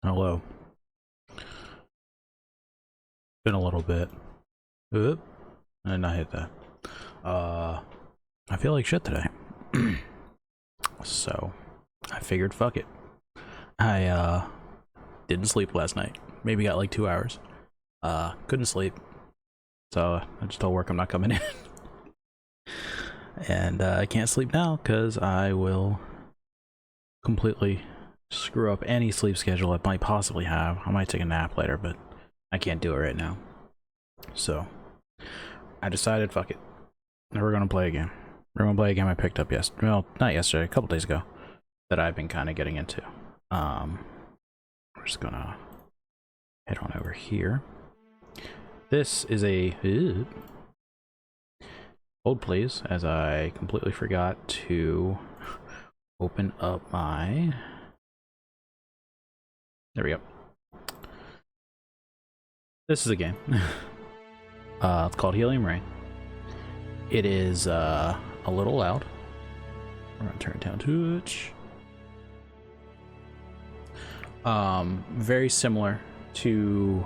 Hello. Been a little bit. Oop. I did not hit that. I feel like shit today. So, I figured fuck it. I, didn't sleep last night. Maybe got like 2 hours. Couldn't sleep. So, I just told work I'm not coming in. And, I can't sleep now because I will completely screw up any sleep schedule I might possibly have. I might take a nap later, but I can't do it right now. So, I decided, fuck it. We're gonna play a game. We're gonna play a game I picked up yesterday. Well, not yesterday, a couple days ago. That I've been kind of getting into. We're just gonna head on over here. This is a... Hold please, as I completely forgot to open up my... There we go. This is a game. It's called Helium Rain. It is a little loud. We're gonna turn it down to it. Very similar to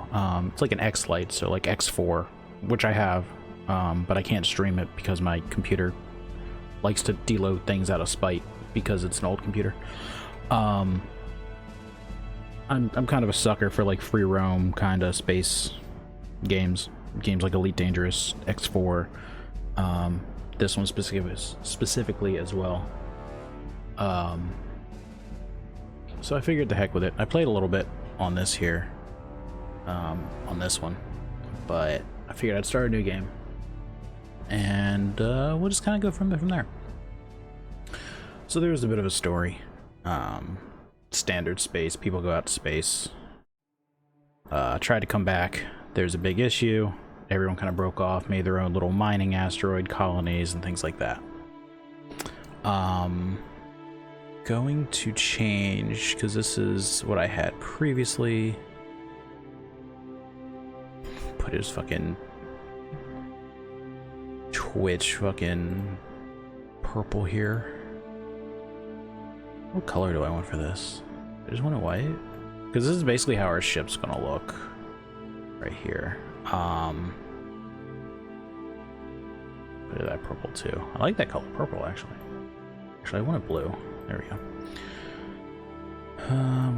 it's like an X Lite, so like X4, which I have, but I can't stream it because my computer likes to deload things out of spite because it's an old computer. I'm kind of a sucker for like free roam kind of space games like Elite Dangerous, X4, this one specifically as well. So I figured the heck with it. I played a little bit on this here, on this one, but I figured I'd start a new game, and we'll just kind of go from there. So there's a bit of a story. Standard space, people go out to space, try to come back, there's a big issue, everyone kind of broke off, made their own little mining asteroid colonies and things like that. Going to change, because this is what I had previously. Put his fucking Twitch fucking purple here. What color do I want for this? I just want it white, because this is basically how our ship's gonna look right here. Look at that purple too. I like that color purple actually. Actually, I want it blue. There we go.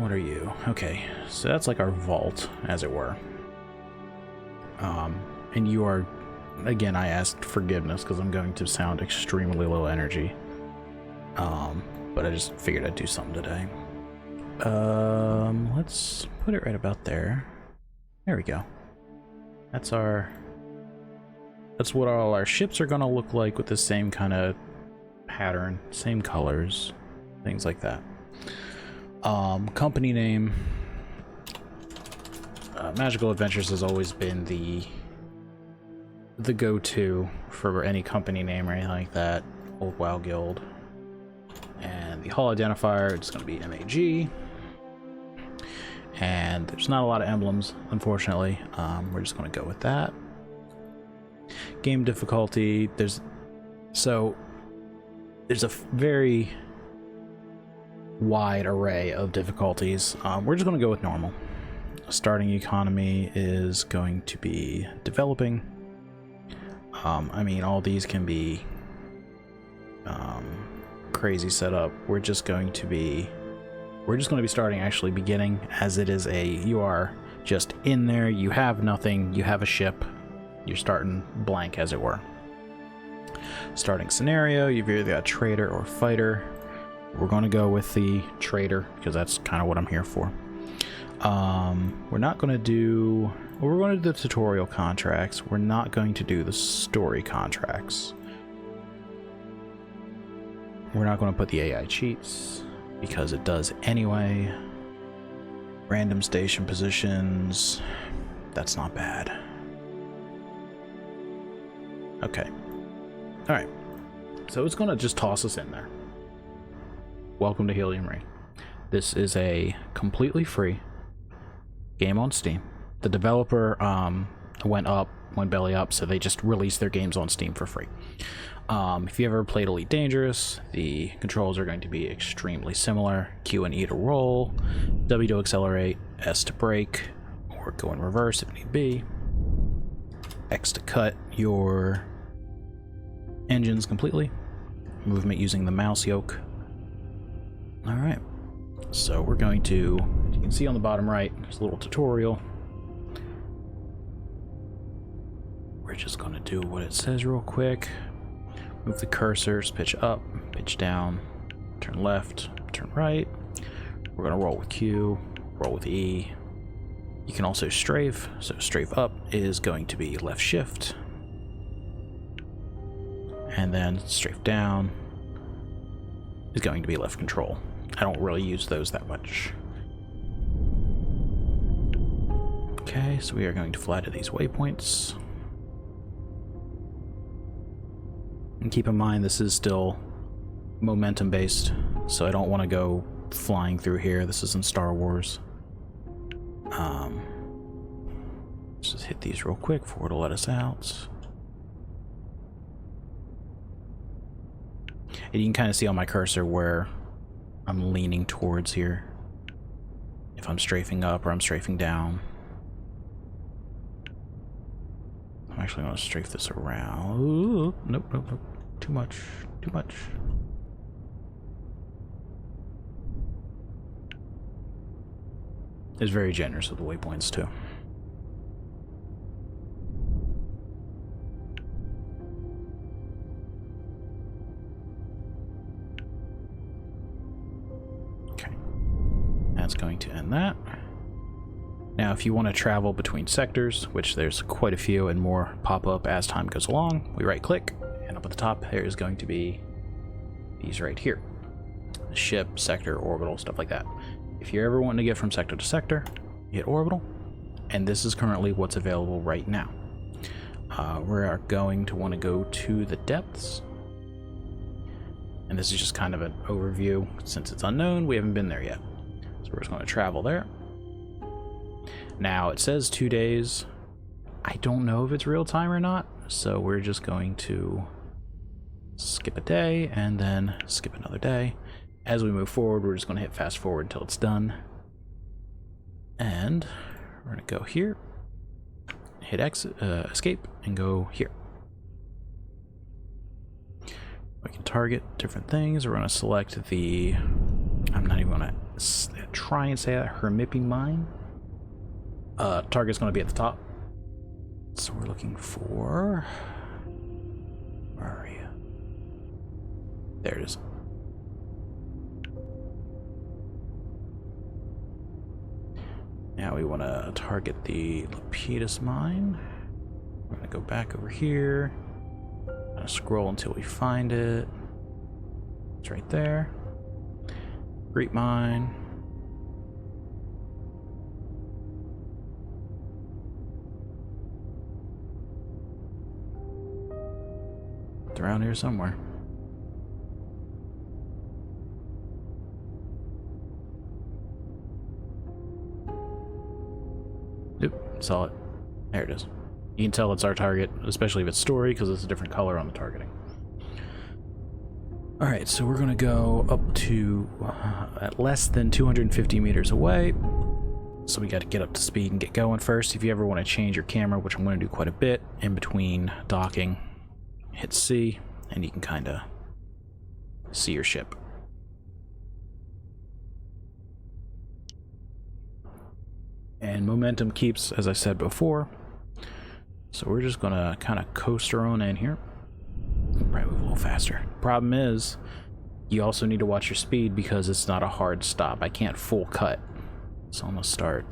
What are you? Okay, so that's like our vault, as it were. And you are, again, I asked forgiveness because I'm going to sound extremely low energy. But I just figured I'd do something today. Let's put it right about there. There we go. That's what all our ships are gonna look like, with the same kind of pattern, same colors, things like that. Company name. Magical Adventures has always been the go-to for any company name or anything like that. Old WoW Guild. And the hull identifier, it's going to be MAG. And there's not a lot of emblems, unfortunately. We're just going to go with that. Game difficulty, there's a very wide array of difficulties. We're just going to go with normal. Starting economy is going to be developing. I mean, all these can be crazy setup. We're just going to be starting actually beginning, as it is you are just in there, you have nothing, you have a ship, you're starting blank, as it were. Starting scenario, you've either got trader or fighter. We're going to go with the trader because that's kind of what I'm here for. We're not going to do... Well, we're going to do the tutorial contracts. We're not going to do the story contracts. We're not going to put the AI cheats because it does anyway. Random station positions. That's not bad. Okay. Alright. So it's going to just toss us in there. Welcome to Helium Rain. This is a completely free game on Steam. The developer went belly up, so they just released their games on Steam for free. If you ever played Elite Dangerous, the controls are going to be extremely similar. Q and E to roll, W to accelerate, S to brake, or go in reverse if need be. X to cut your engines completely. Movement using the mouse yoke. Alright, so we're going to, as you can see on the bottom right, there's a little tutorial. We're just going to do what it says real quick. Move the cursors, pitch up, pitch down, turn left, turn right. We're going to roll with Q, roll with E. You can also strafe, so strafe up is going to be left shift. And then strafe down is going to be left control. I don't really use those that much. Okay, so we are going to fly to these waypoints. And keep in mind this is still momentum based, so I don't want to go flying through here. This isn't Star Wars. Let's just hit these real quick before it'll let us out. And you can kind of see on my cursor where I'm leaning towards here. If I'm strafing up or I'm strafing down. I'm actually going to strafe this around. Ooh, nope, nope, nope. Too much, too much. It's very generous with the waypoints too. Okay, that's going to end that. Now if you want to travel between sectors, which there's quite a few and more pop up as time goes along, we right click, and up at the top there is going to be these right here. Ship, sector, orbital, stuff like that. If you're ever wanting to get from sector to sector, you hit orbital, and this is currently what's available right now. We are going to want to go to the depths, and this is just kind of an overview. Since it's unknown, we haven't been there yet. So we're just going to travel there. Now it says 2 days. I don't know if it's real time or not, so we're just going to skip a day and then skip another day. As we move forward, we're just going to hit fast forward until it's done. And we're going to go here, hit escape, and go here. We can target different things. We're going to select the, I'm not even going to try and say that, Hermipping Mine. Target's going to be at the top. So we're looking for, where are you? There it is. Now we want to target the Lapidus mine. We're going to go back over here. Scroll until we find it. It's right there. Great mine. It's around here somewhere. Yep, saw it. There it is. You can tell it's our target, especially if it's story, because it's a different color on the targeting. Alright, so we're going to go up to at less than 250 meters away. So we got to get up to speed and get going first. If you ever want to change your camera, which I'm going to do quite a bit in between docking, hit C, and you can kind of see your ship. And momentum keeps, as I said before. So we're just going to kind of coast our own in here. Probably move a little faster. Problem is, you also need to watch your speed because it's not a hard stop. I can't full cut. So I'm going to start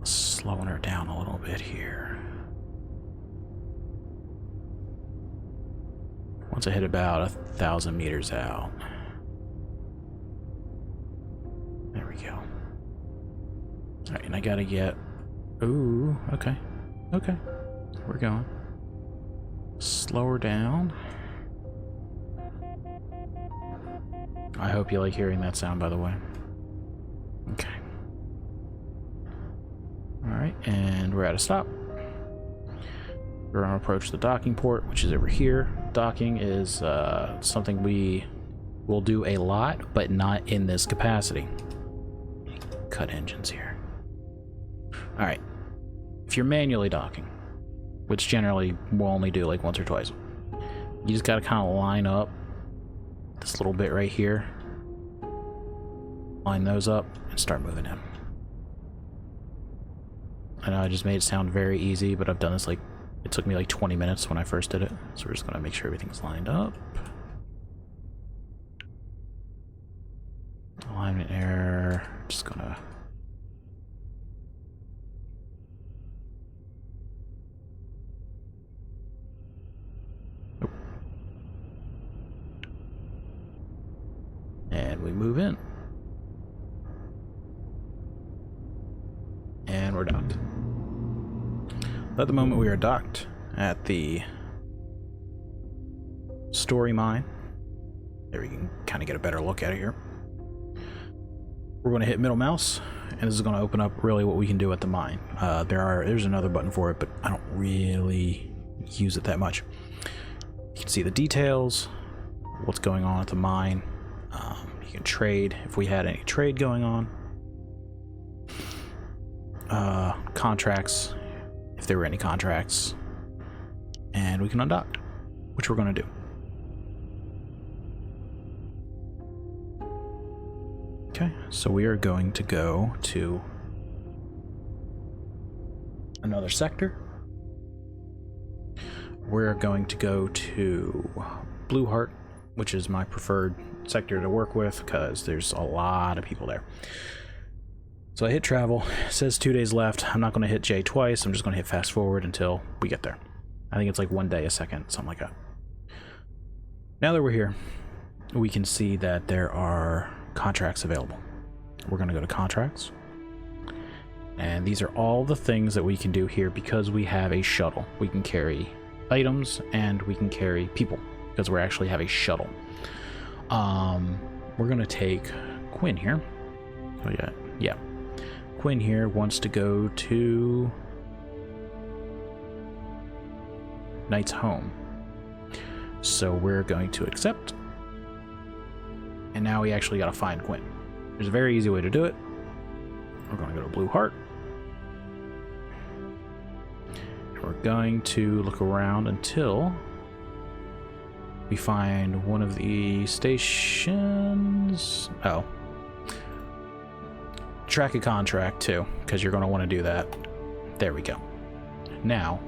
slowing her down a little bit here. Once I hit about 1,000 meters out. There we go. Alright, and I gotta get... Ooh, okay. Okay. We're going. Slow her down. I hope you like hearing that sound, by the way. Okay. Alright, and we're at a stop. We're going to approach the docking port, which is over here. Docking is something we will do a lot, but not in this capacity. cut engines here. Alright. If you're manually docking, which generally we'll only do like once or twice, you just gotta kind of line up this little bit right here. Line those up and start moving in. I know I just made it sound very easy, but I've done this like, it took me like 20 minutes when I first did it. So we're just gonna make sure everything's lined up. Alignment error, just gonna... Nope. And we move in. And we're docked. At the moment we are docked at the story mine. There we can kind of get a better look at it here. We're going to hit middle mouse, and this is going to open up really what we can do at the mine. There's another button for it, but I don't really use it that much. You can see the details, what's going on at the mine. You can trade if we had any trade going on. Contracts, if there were any contracts, and we can undock, which we're going to do. Okay, so we are going to go to another sector. We're going to go to Blue Heart, which is my preferred sector to work with because there's a lot of people there. So I hit travel. It says 2 days left. I'm not going to hit J twice. I'm just going to hit fast forward until we get there. I think it's like 1 day a second, something like that. Now that we're here, we can see that there are contracts available. We're going to go to contracts. And these are all the things that we can do here because we have a shuttle. We can carry items and we can carry people because we actually have a shuttle. We're going to take Quinn here. Oh, yeah. Quinn here wants to go to Knight's Home. So we're going to accept. And now we actually got to find Quinn. There's a very easy way to do it. We're going to go to Blue Heart. And we're going to look around until we find one of the stations. Oh. Track a contract too, because you're going to want to do that. There we go. Now,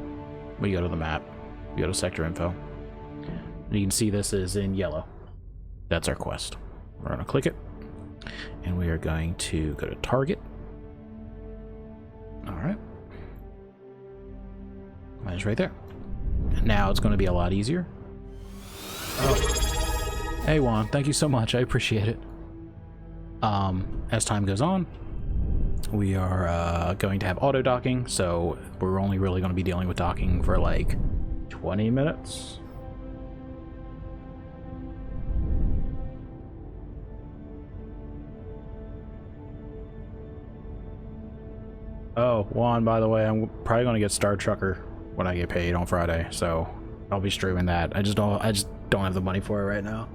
we go to the map. We go to sector info. And you can see this is in yellow. That's our quest. We're going to click it. And we are going to go to target. Alright. And it's right there. And now it's going to be a lot easier. Oh. Hey Juan, thank you so much. I appreciate it. As time goes on, we are going to have auto docking, so we're only really going to be dealing with docking for like 20 minutes. Oh, Juan, by the way, I'm probably going to get Star Trucker when I get paid on Friday, so I'll be streaming that. I just don't have the money for it right now.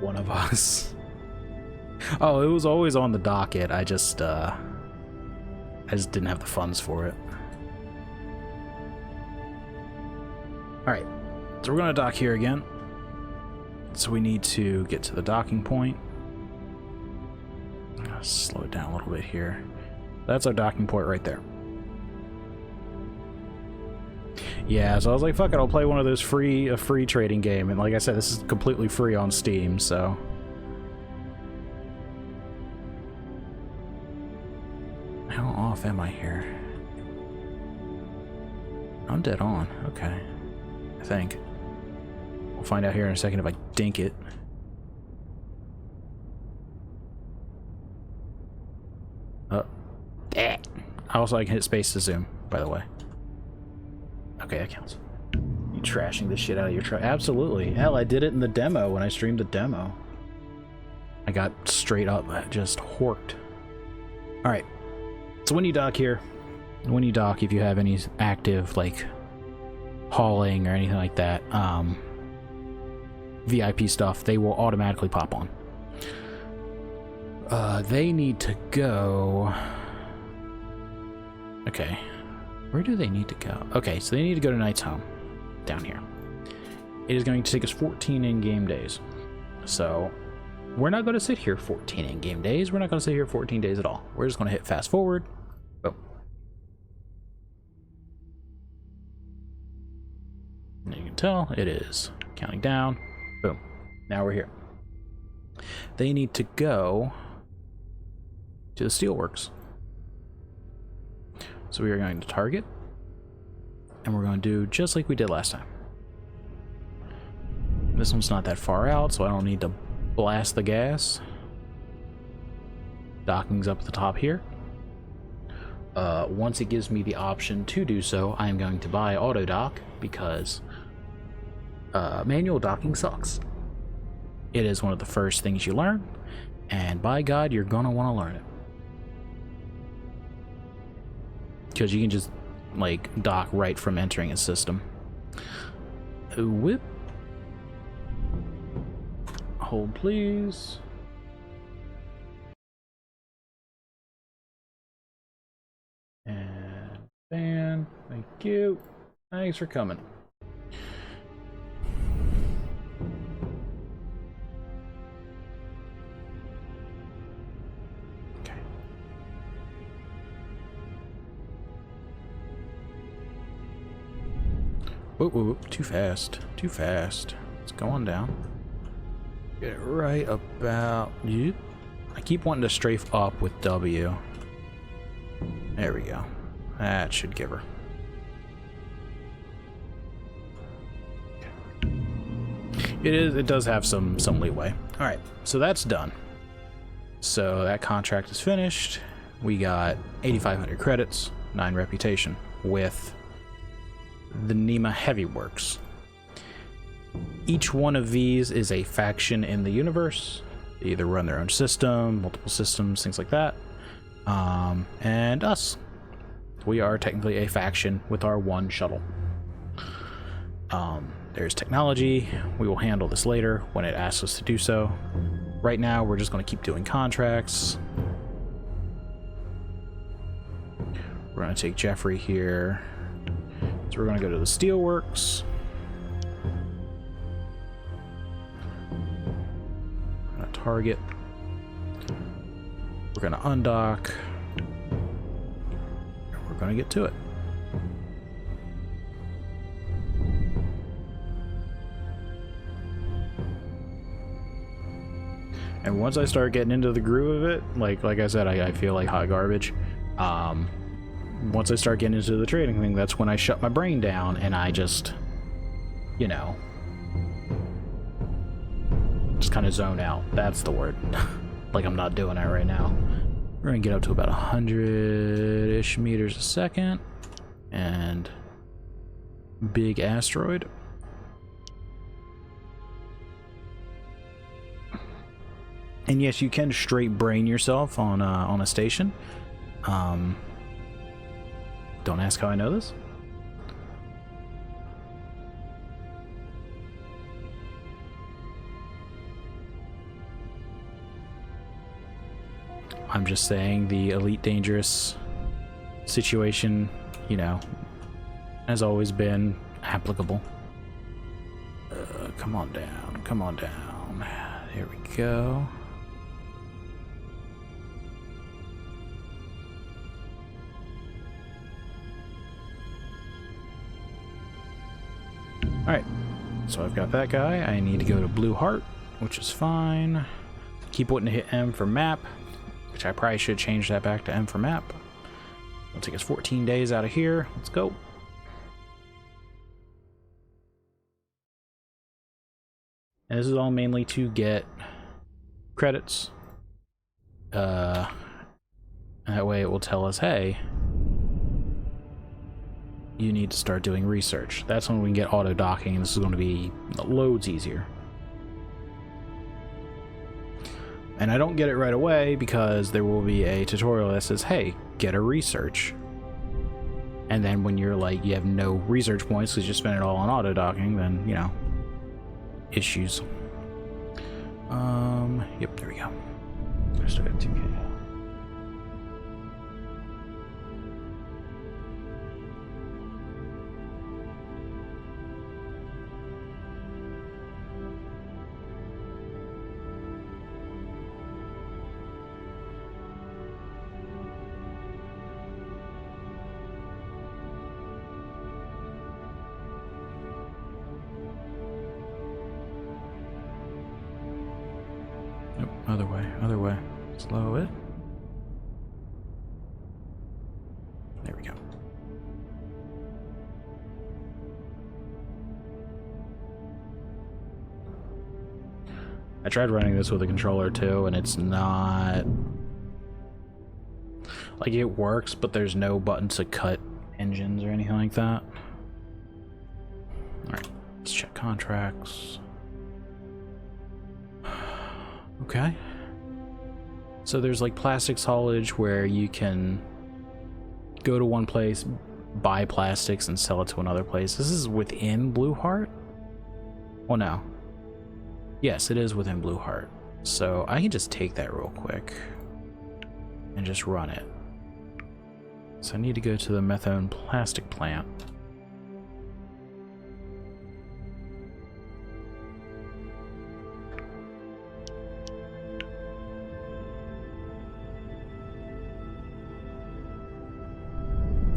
One of us. Oh, it was always on the docket. I just didn't have the funds for it. Alright, so we're gonna dock here again. So we need to get to the docking point. I'll slow it down a little bit here. That's our docking point right there. Yeah, so I was like, fuck it, I'll play one of those free trading game, and like I said, this is completely free on Steam, so. How off am I here? I'm dead on, okay. I think. We'll find out here in a second if I dink it. Also, I can hit space to zoom, by the way. Okay, that counts. You trashing the shit out of your truck? Absolutely. Hell, I did it in the demo when I streamed the demo. I got straight up just horked. Alright. So when you dock here, when you dock, if you have any active like hauling or anything like that, VIP stuff, they will automatically pop on. They need to go. Okay, where do they need to go? Okay, so they need to go to Knight's Home down here. It is going to take us 14 in-game days. So we're not going to sit here 14 in-game days. We're not going to sit here 14 days at all. We're just going to hit fast forward. Boom. And you can tell it is counting down. Boom. Now we're here. They need to go to the steelworks. So we are going to target, and we're going to do just like we did last time. This one's not that far out, so I don't need to blast the gas. Docking's up at the top here. Once it gives me the option to do so, I am going to buy auto dock, because manual docking sucks. It is one of the first things you learn, and by God, you're gonna want to learn it. Because you can just like dock right from entering a system. Whip. Hold please. And fan. Thank you. Thanks for coming. Whoop, whoop, whoop. Too fast. Too fast. It's going down. Get it right about... Yep. I keep wanting to strafe up with W. There we go. That should give her. It does have some leeway. Alright, so that's done. So that contract is finished. We got 8,500 credits, 9 reputation, with the NEMA Heavy Works. Each one of these is a faction in the universe. They either run their own system, multiple systems, things like that. And us. We are technically a faction with our one shuttle. There's technology. We will handle this later when it asks us to do so. Right now, we're just going to keep doing contracts. We're going to take Jeffrey here. So we're going to go to the steelworks. We're going to target. We're going to undock. And we're going to get to it. And once I start getting into the groove of it, like I said, I feel like hot garbage. Once I start getting into the trading thing, that's when I shut my brain down and I just, you know, just kind of zone out. That's the word. Like I'm not doing that right now. We're gonna get up to about 100-ish meters a second. And big asteroid. And yes, you can straight brain yourself on a station. Don't ask how I know this. I'm just saying the Elite Dangerous situation, you know, has always been applicable. Come on down, come on down. There we go. Alright, so I've got that guy. I need to go to Blue Heart, which is fine. Keep wanting to hit M for map, which I probably should change that back to M for map. It'll take us 14 days out of here. Let's go. And this is all mainly to get credits. That way it will tell us, hey, you need to start doing research. That's when we can get auto docking, and this is going to be loads easier. And I don't get it right away because there will be a tutorial that says, hey, get a research. And then when you're like, you have no research points because you spend it all on auto docking, then, you know, issues. Yep, there we go. I still got 2K. Nope, other way. Slow it. There we go. I tried running this with a controller too, and it's not... like, it works, but there's no button to cut engines or anything like that. Alright, let's check contracts. Okay. So there's like plastics haulage where you can go to one place, buy plastics, and sell it to another place. This is within Blue Heart? Oh no. Yes, it is within Blue Heart. So I can just take that real quick and just run it. So I need to go to the methone plastic plant.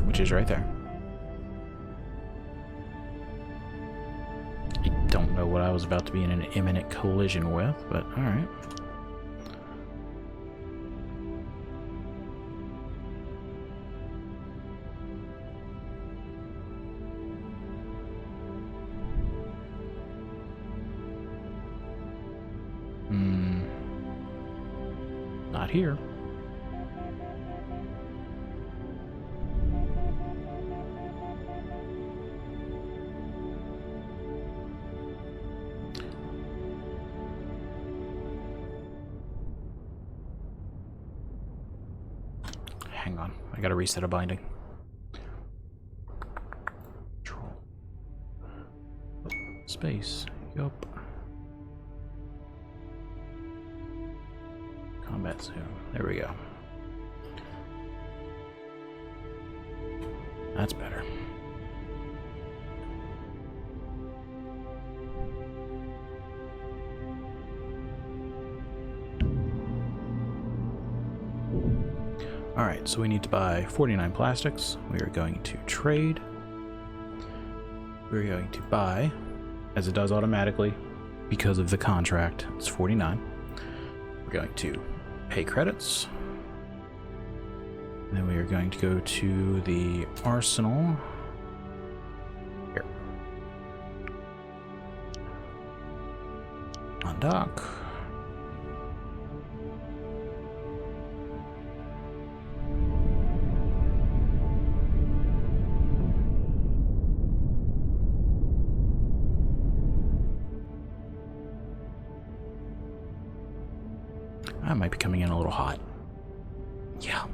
Which is right there. I don't know what I was about to be in an imminent collision with, but alright. Not here. Hang on, I gotta reset a binding. Control. Oh, space. Yup. Combat zoom. There we go. That's better. Alright, so we need to buy 49 plastics. We are going to trade. We're going to buy, as it does automatically, because of the contract, it's 49. We're going to pay credits. And then we are going to go to the arsenal. Here. Undock. I might be coming in a little hot. Yeah.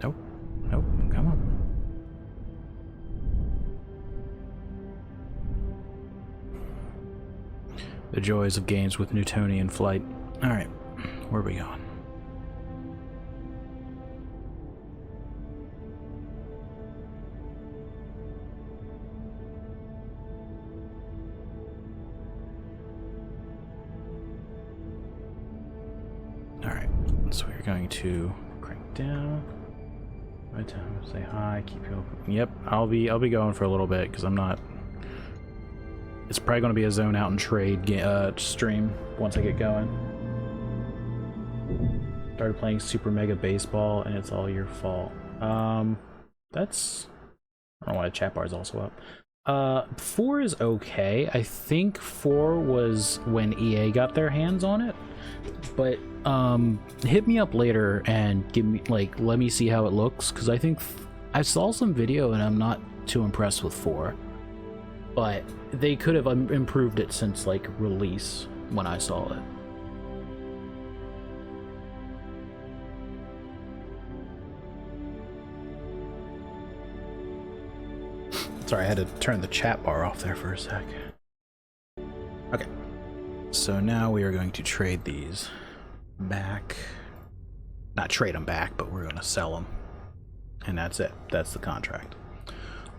Nope. Nope. Come on. The joys of games with Newtonian flight. Alright. Where are we going? So we're going to crank down. My time. Say hi. Keep you open. Yep, I'll be going for a little bit because I'm not. It's probably going to be a zone out and trade stream once I get going. Started playing Super Mega Baseball and it's all your fault. That's. I don't know why the chat bar is also up. 4 is okay. I think 4 was when EA got their hands on it, but hit me up later and give me let me see how it looks, because I think I saw some video and I'm not too impressed with 4, but they could have improved it since like release when I saw it. Sorry, I had to turn the chat bar off there for a sec. Okay. So now we are going to trade these back. Not trade them back, but we're going to sell them. And that's it. That's the contract.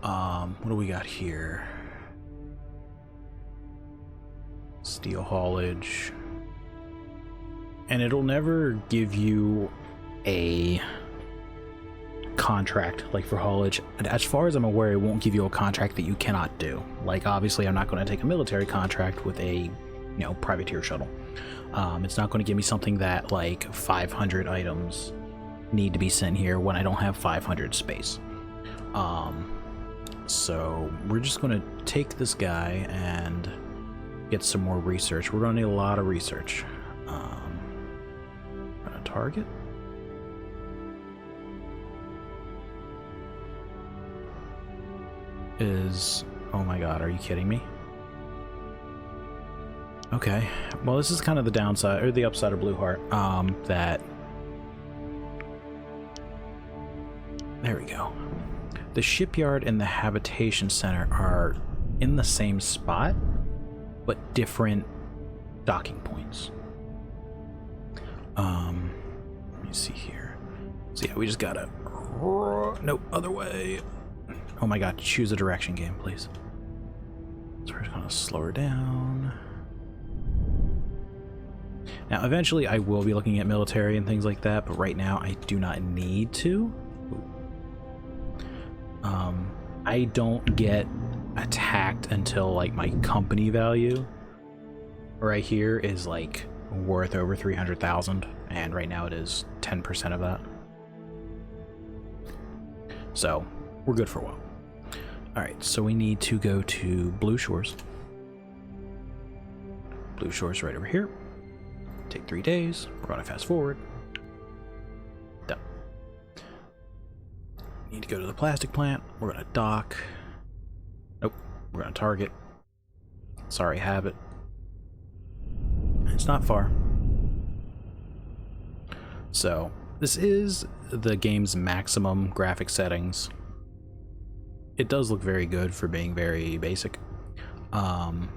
What do we got here? Steel haulage. And it'll never give you a contract like for haulage. And as far as I'm aware, it won't give you a contract that you cannot do. Like, obviously, I'm not going to take a military contract with a, you know, privateer shuttle. It's not going to give me something that, like, 500 items need to be sent here when I don't have 500 space. So we're just going to take this guy and get some more research. We're going to need a lot of research. Going to target. Oh my god, are you kidding me? Okay, well, this is kind of the downside, or the upside of Blue Heart, that... There we go. The shipyard and the habitation center are in the same spot, but different docking points. Let me see here. So yeah, we just gotta... Nope, other way. Oh my god, choose a direction, game, please. So we're just gonna slow her down. Now, eventually I will be looking at military and things like that, but right now I do not need to. I don't get attacked until, like, my company value right here is, like, worth over 300,000, and right now it is 10% of that. So, we're good for a while. Alright, so we need to go to Blue Shores. Blue Shores right over here. Take 3 days. We're going to fast forward. Done. Need to go to the plastic plant. We're going to dock. Nope. We're going to target. Sorry, habit. It's not far. So, this is the game's maximum graphic settings. It does look very good for being very basic. And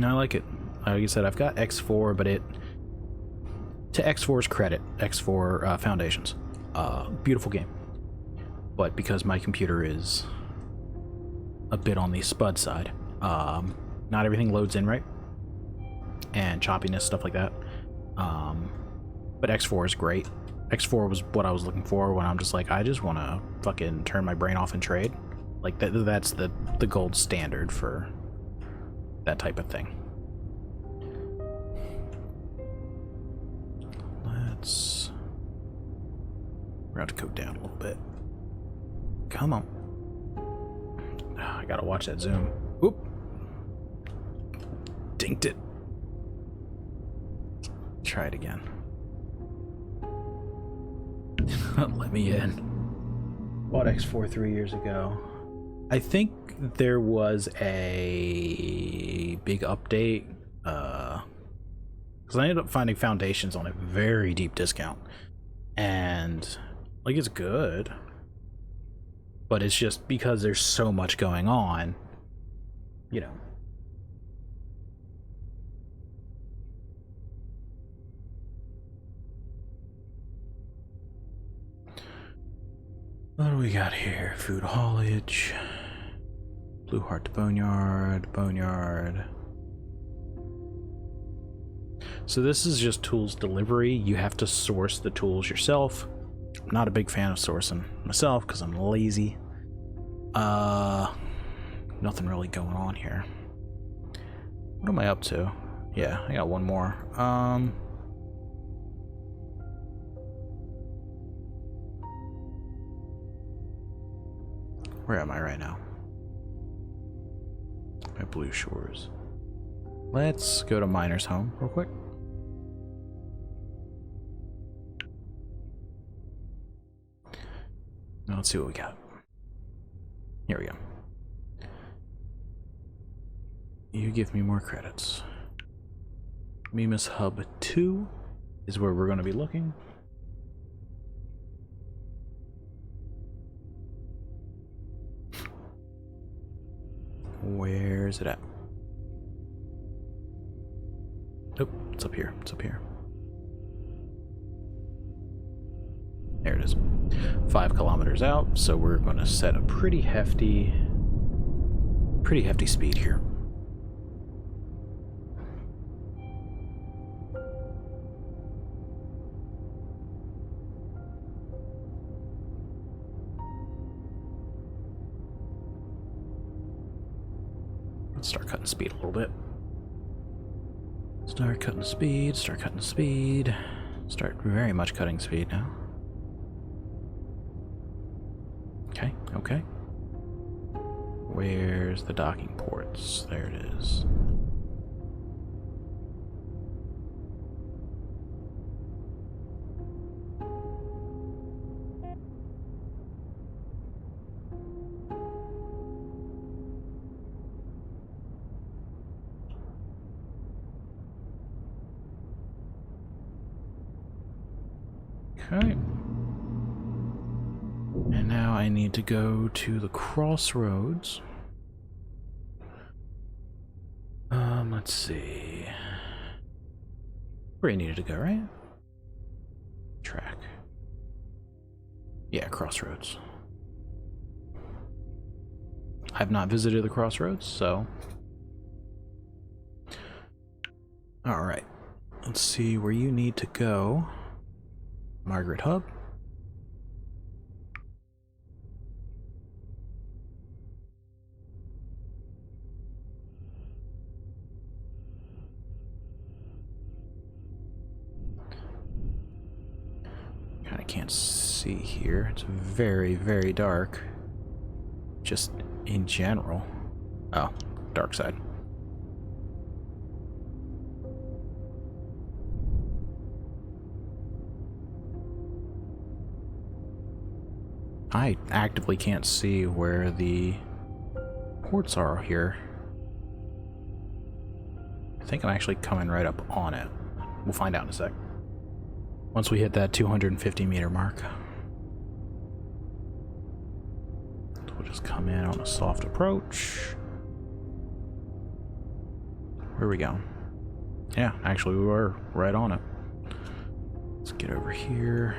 I like it. Like I said, I've got X4, but to X4's credit, X4 Foundations, beautiful game. But because my computer is a bit on the spud side, not everything loads in right, and choppiness, stuff like that. But X4 is great. X4 was what I was looking for when I'm just like, I just want to fucking turn my brain off and trade. Like, that's the gold standard for that type of thing. We're going to go down a little bit. Come on. I gotta watch that zoom. Oop. Dinked it. Try it again. Let me in. Bought X4 3 years ago. I think there was a big update. Because I ended up finding Foundations on a very deep discount. And, like, it's good. But it's just because there's so much going on, you know. What do we got here? Food haulage. Blue Heart to Boneyard. Boneyard. So this is just tools delivery. You have to source the tools yourself. I'm not a big fan of sourcing myself because I'm lazy. Nothing really going on here. What am I up to? Yeah, I got one more. Where am I right now? At Blue Shores. Let's go to Miner's Home real quick. Now let's see what we got. Here we go. You give me more credits. Mimas Hub 2 is where we're going to be looking. Where's it at? Nope, it's up here. It's up here. There it is. 5 kilometers out, so we're going to set a pretty hefty speed here. Let's start cutting speed a little bit. Start cutting the speed, start cutting the speed. Start very much cutting speed now. Okay, okay. Where's the docking ports? There it is. Okay. And now I need to go to the crossroads. Let's see. Where you needed to go, right? Track. Yeah, crossroads. I've not visited the crossroads, so. Alright. Let's see where you need to go. Margaret Hub. Kind of can't see here. It's very, very dark. Just in general. Oh, dark side. I actively can't see where the ports are here. I think I'm actually coming right up on it. We'll find out in a sec. Once we hit that 250 meter mark. So we'll just come in on a soft approach. Where are we going? Yeah, actually we were right on it. Let's get over here.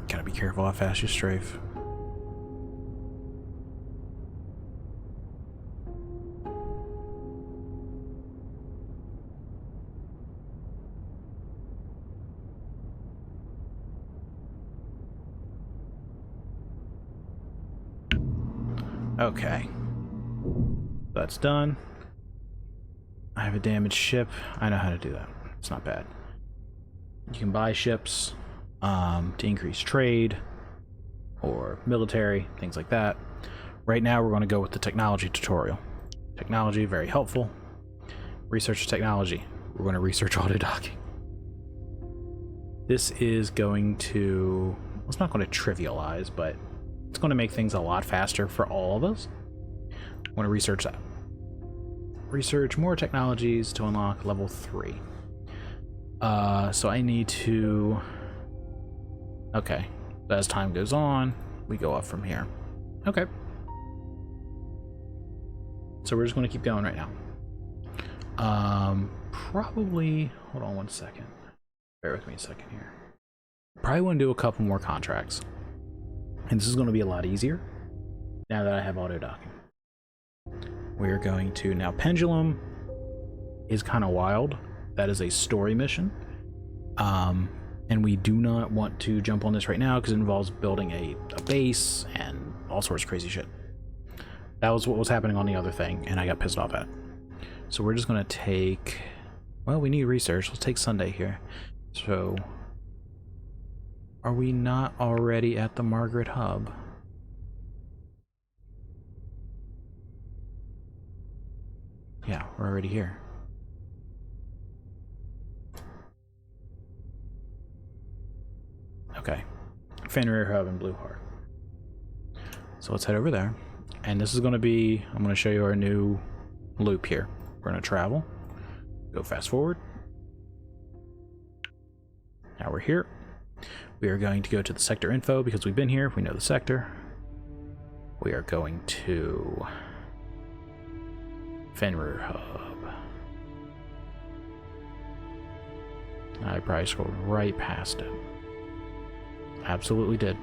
Gotta be careful how fast you strafe. Okay. That's done. I have a damaged ship. I know how to do that. It's not bad. You can buy ships to increase trade or military, things like that. Right now we're going to go with the technology tutorial. Technology, very helpful. Research technology. We're going to research auto docking. This is going to, well, it's not going to trivialize, but it's going to make things a lot faster for all of us. I want to research that. Research more technologies to unlock level 3. So I need to... Okay. As time goes on, we go up from here. Okay. So we're just going to keep going right now. Probably... Hold on one second. Bear with me a second here. Probably want to do a couple more contracts. And this is going to be a lot easier now that I have auto docking. We're going to... Now, Pendulum is kind of wild. That is a story mission. And we do not want to jump on this right now because it involves building a base and all sorts of crazy shit. That was what was happening on the other thing, and I got pissed off at it. So we're just going to take... Well, we need research. Let's take Sunday here. So... Are we not already at the Margaret Hub? Yeah, we're already here. Okay. Fenrir Hub and Blue Heart. So let's head over there. And this is going to be... I'm going to show you our new loop here. We're going to travel. Go fast forward. Now we're here. We are going to go to the sector info because we've been here. We know the sector. We are going to Fenrir Hub. I probably scrolled right past it. Absolutely did.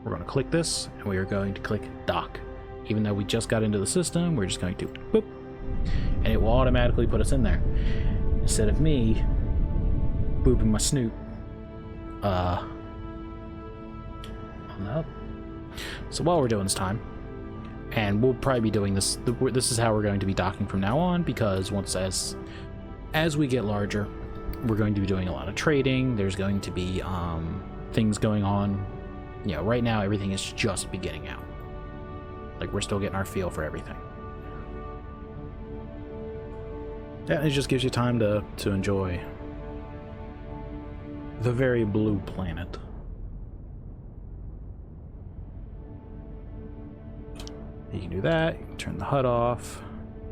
We're going to click this, and we are going to click dock. Even though we just got into the system, we're just going to boop, and it will automatically put us in there. Instead of me booping my snoot on the hub. So while we're doing this time, and we'll probably be doing this, this is how we're going to be docking from now on, because as we get larger, we're going to be doing a lot of trading. There's going to be things going on. You know, right now everything is just beginning out. Like, we're still getting our feel for everything. Yeah, it just gives you time to enjoy the very blue planet. You can do that, you can turn the HUD off,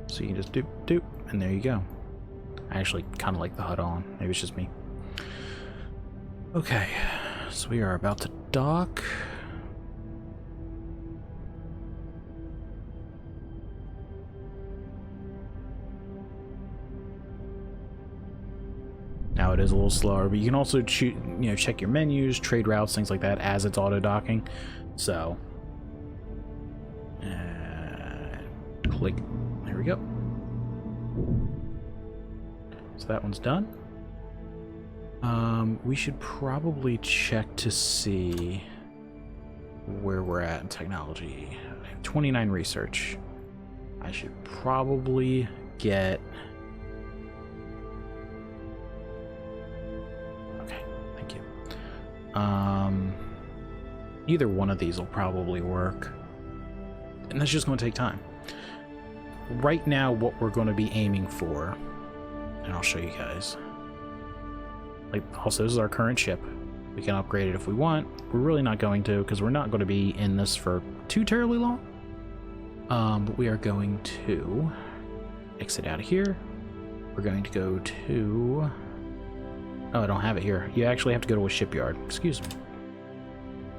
so you can just doop doop, and there you go. I actually kind of like the HUD on, maybe it's just me. Okay, so we are about to dock. Now it is a little slower, but you can also check your menus, trade routes, things like that as it's auto docking. So click, there we go. So that one's done. We should probably check to see where we're at in technology. I have 29 research. I should probably get... Okay, thank you. Either one of these will probably work. And that's just going to take time. Right now, what we're going to be aiming for, and I'll show you guys. Like, also, this is our current ship. We can upgrade it if we want. We're really not going to, because we're not going to be in this for too terribly long. But we are going to exit out of here. We're going to go to... Oh, I don't have it here. You actually have to go to a shipyard. Excuse me.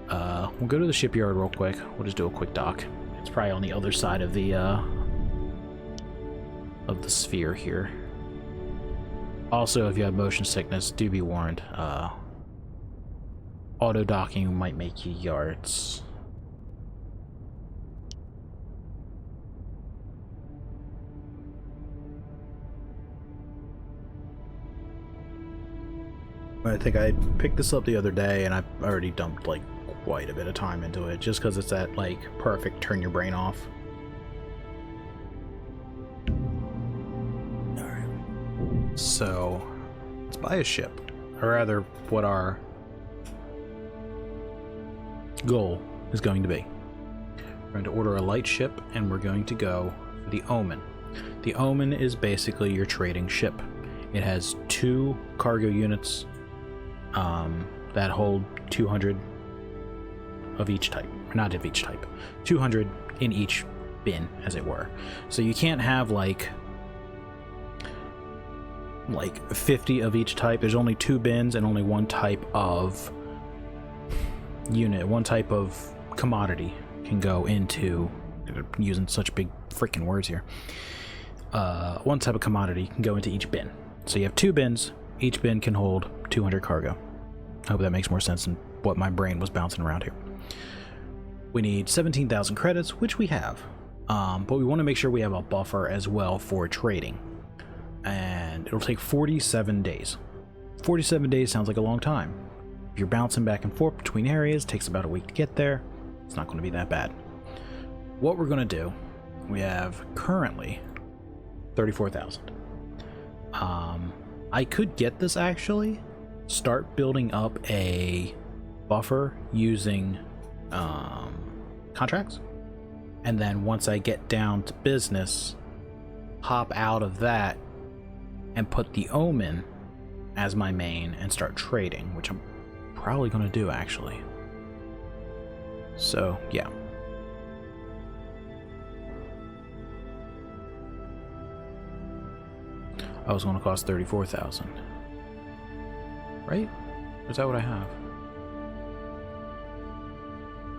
We'll go to the shipyard real quick. We'll just do a quick dock. It's probably on the other side of the sphere here. Also, if you have motion sickness, do be warned. Auto docking might make you yards. I think I picked this up the other day, and I've already dumped like quite a bit of time into it, just because it's that like perfect turn your brain off. Alright. So let's buy a ship. Or rather, what our goal is going to be. We're going to order a light ship, and we're going to go for the Omen. The Omen is basically your trading ship. It has 2 cargo units that hold 200 of each type. Or not of each type. 200 in each bin, as it were. So you can't have like 50 of each type. There's only 2 bins and only 1 type of unit, 1 type of commodity can go into, using such big freaking words here, 1 type of commodity can go into each bin. So you have 2 bins, each bin can hold 200 cargo. I hope that makes more sense than what my brain was bouncing around here. We need 17,000 credits, which we have, but we want to make sure we have a buffer as well for trading, and it'll take 47 days. 47 days sounds like a long time. If you're bouncing back and forth between areas, it takes about a week to get there. It's not going to be that bad. What we're going to do, we have currently 34,000. I could get this actually, start building up a buffer using contracts, and then once I get down to business, hop out of that and put the Omen as my main and start trading, which I'm probably going to do actually. So yeah. I was going to cost 34,000, right? Is that what I have?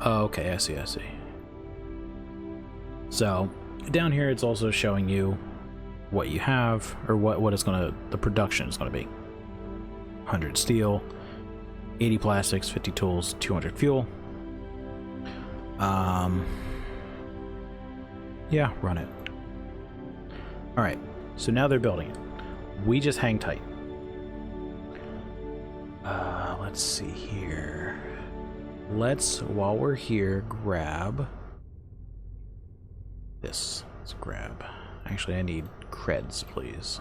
Oh, okay, I see, I see. So, down here it's also showing you what you have, or what it's gonna, the production is gonna be. 100 steel, 80 plastics, 50 tools, 200 fuel. Yeah, run it. Alright, so now they're building it. We just hang tight. Let's see here. Let's, while we're here, grab this. Let's grab. Actually, I need creds, please.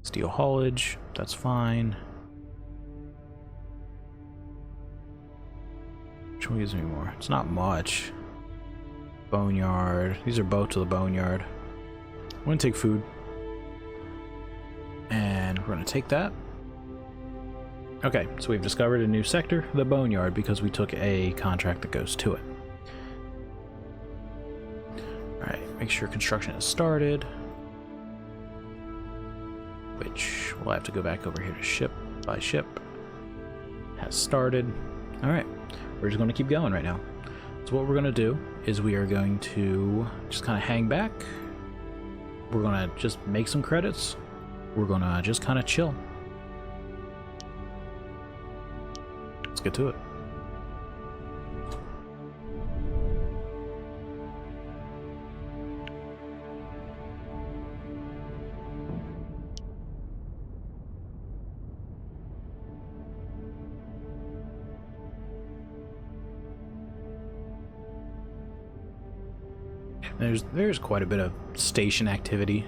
Steel haulage, that's fine. Which one gives me more? It's not much. Boneyard. These are both to the boneyard. I'm gonna take food. And we're gonna take that. Okay, so we've discovered a new sector, the boneyard, because we took a contract that goes to it. Alright, make sure construction is started. Which we'll have to go back over here to ship by ship. Has started. Alright, we're just going to keep going right now. So what we're going to do is we are going to just kind of hang back. We're going to just make some credits. We're going to just kind of chill. Let's get to it. There's quite a bit of station activity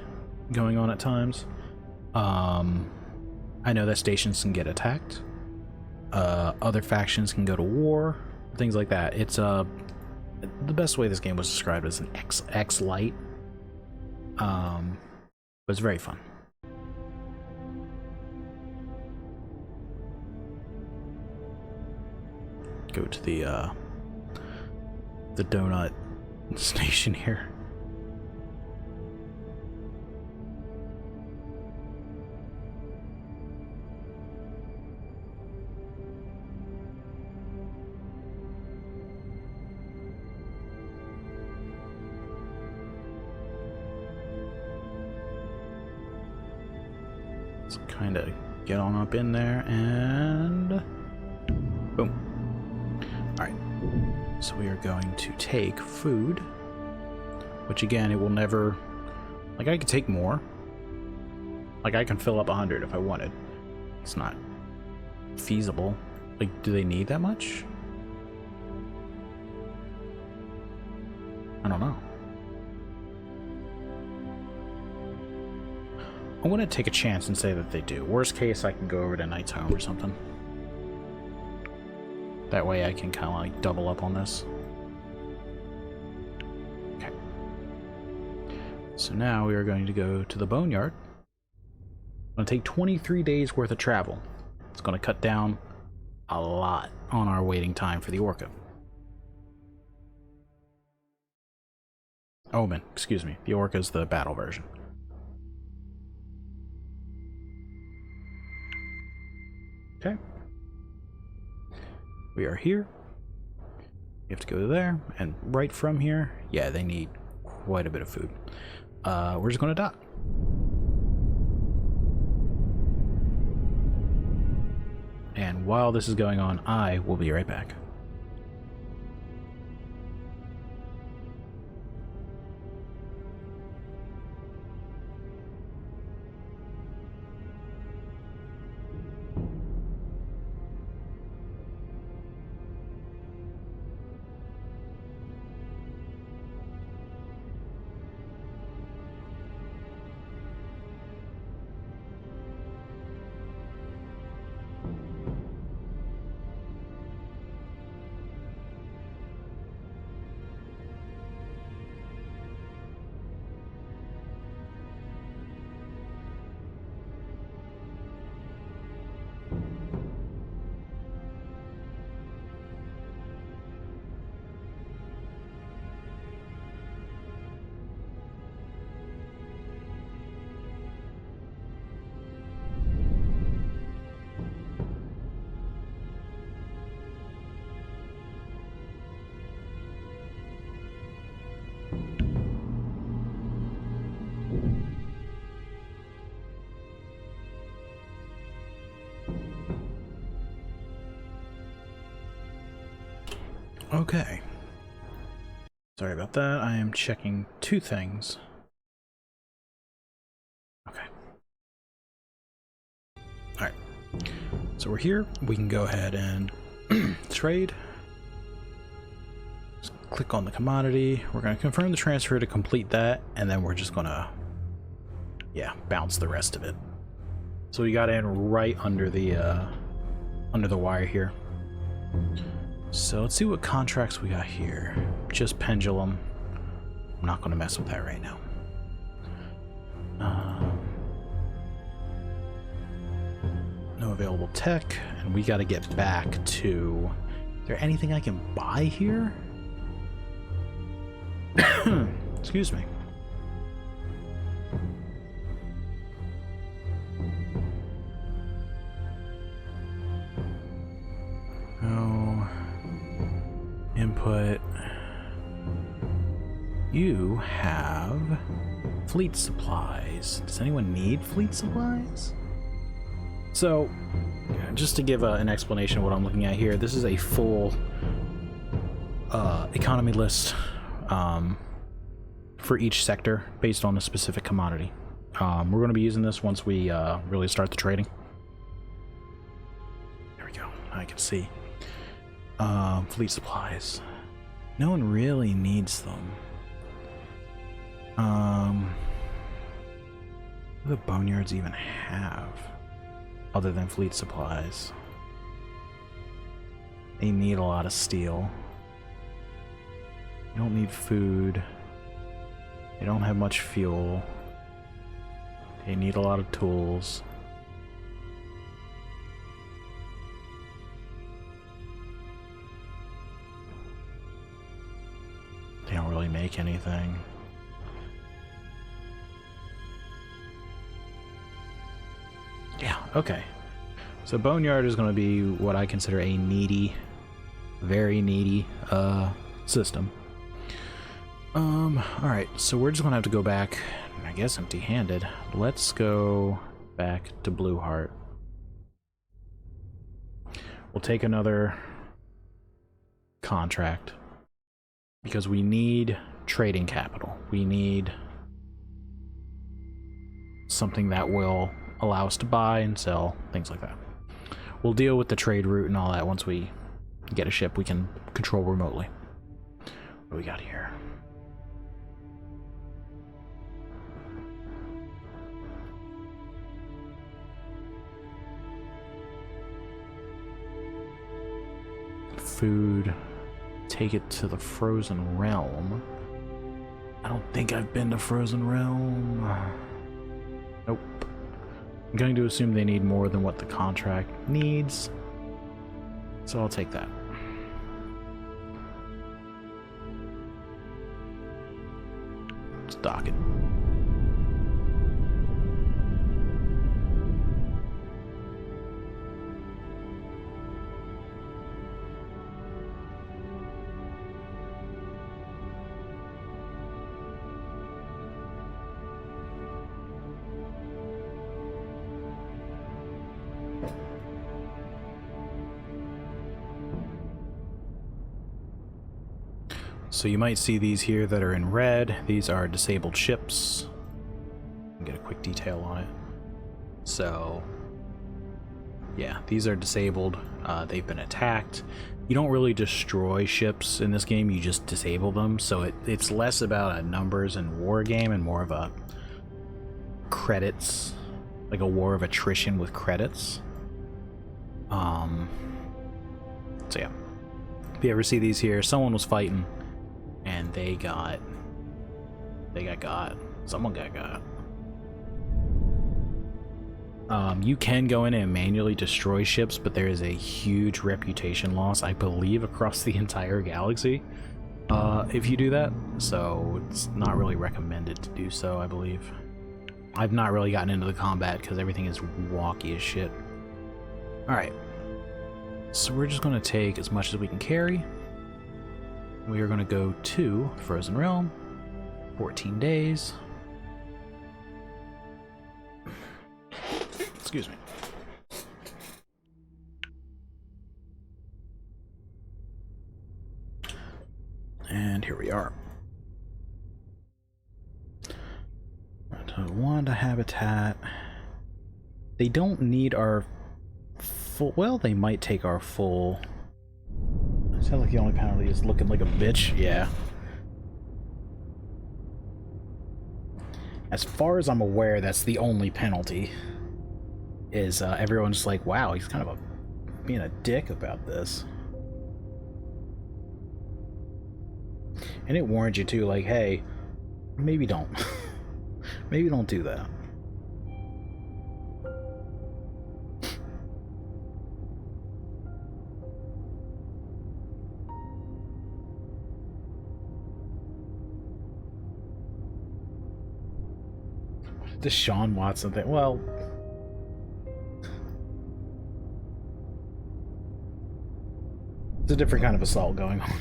going on at times. I know that stations can get attacked. Other factions can go to war, things like that. It's the best way this game was described as an X light. But it's very fun. Go to the donut station here. Let's kind of get on up in there and boom. All right. So we are going to take food, which again, it will never, like I could take more. Like I can fill up 100 if I wanted. It's not feasible. Like, do they need that much? I don't know. I want to take a chance and say that they do. Worst case, I can go over to Knight's Home or something. That way I can kind of like double up on this. Okay. So now we are going to go to the boneyard. It's going to take 23 days worth of travel. It's going to cut down a lot on our waiting time for the Orca. Omen, excuse me. The Orca is the battle version. Okay. We are here. You have to go there, and right from here, yeah, they need quite a bit of food. We're just going to dock. And while this is going on, I will be right back. Okay. Sorry about that. I am checking two things. Okay. Alright. So we're here. We can go ahead and trade. Just click on the commodity. We're going to confirm the transfer to complete that, and then we're just going to, yeah, bounce the rest of it. So we got in right under the wire here. So let's see what contracts we got here. Just pendulum. I'm not going to mess with that right now. No available tech, and we got to get back to... Is there anything I can buy here? Excuse me. Oh, input. You have fleet supplies. Does anyone need fleet supplies? So, just to give an explanation of what I'm looking at here, this is a full economy list for each sector based on a specific commodity. We're going to be using this once we really start the trading. There we go. I can see. Fleet supplies. No one really needs them. What do the boneyards even have other than fleet supplies? They need a lot of steel. You don't need food. They don't have much fuel. They need a lot of tools. They don't really make anything. Yeah, okay. So Boneyard is going to be what I consider a needy, very needy system. Alright, so we're just going to have to go back, I guess empty-handed. Let's go back to Blue Heart. We'll take another contract because we need trading capital. We need something that will allow us to buy and sell, things like that. We'll deal with the trade route and all that once we get a ship we can control remotely. What do we got here? Food. Take it to the Frozen Realm. I don't think I've been to Frozen Realm. Nope. I'm going to assume they need more than what the contract needs, so I'll take that. Let's dock it. So you might see these here that are in red. These are disabled ships. Get a quick detail on it. So yeah, these are disabled. They've been attacked. You don't really destroy ships in this game, you just disable them. So it's less about a numbers and war game and more of a credits, like a war of attrition with credits. So yeah, if you ever see these here, someone was fighting and they got someone got got. You can go in and manually destroy ships, but there is a huge reputation loss, I believe, across the entire galaxy if you do that. So it's not really recommended to do so, I believe. I've not really gotten into the combat because everything is walky as shit. Alright. So we're just going to take as much as we can carry. We are going to go to Frozen Realm. 14 days. Excuse me. we are. Wanda habitat. They don't need our full... Well, they might take our full... I sound like the only penalty is looking like a bitch. Yeah. As far as I'm aware, that's the only penalty. Is everyone's like, wow, he's kind of being a dick about this. And it warns you too, like, hey, maybe don't. Maybe don't do that. The Sean Watson thing. Well, it's a different kind of assault going on.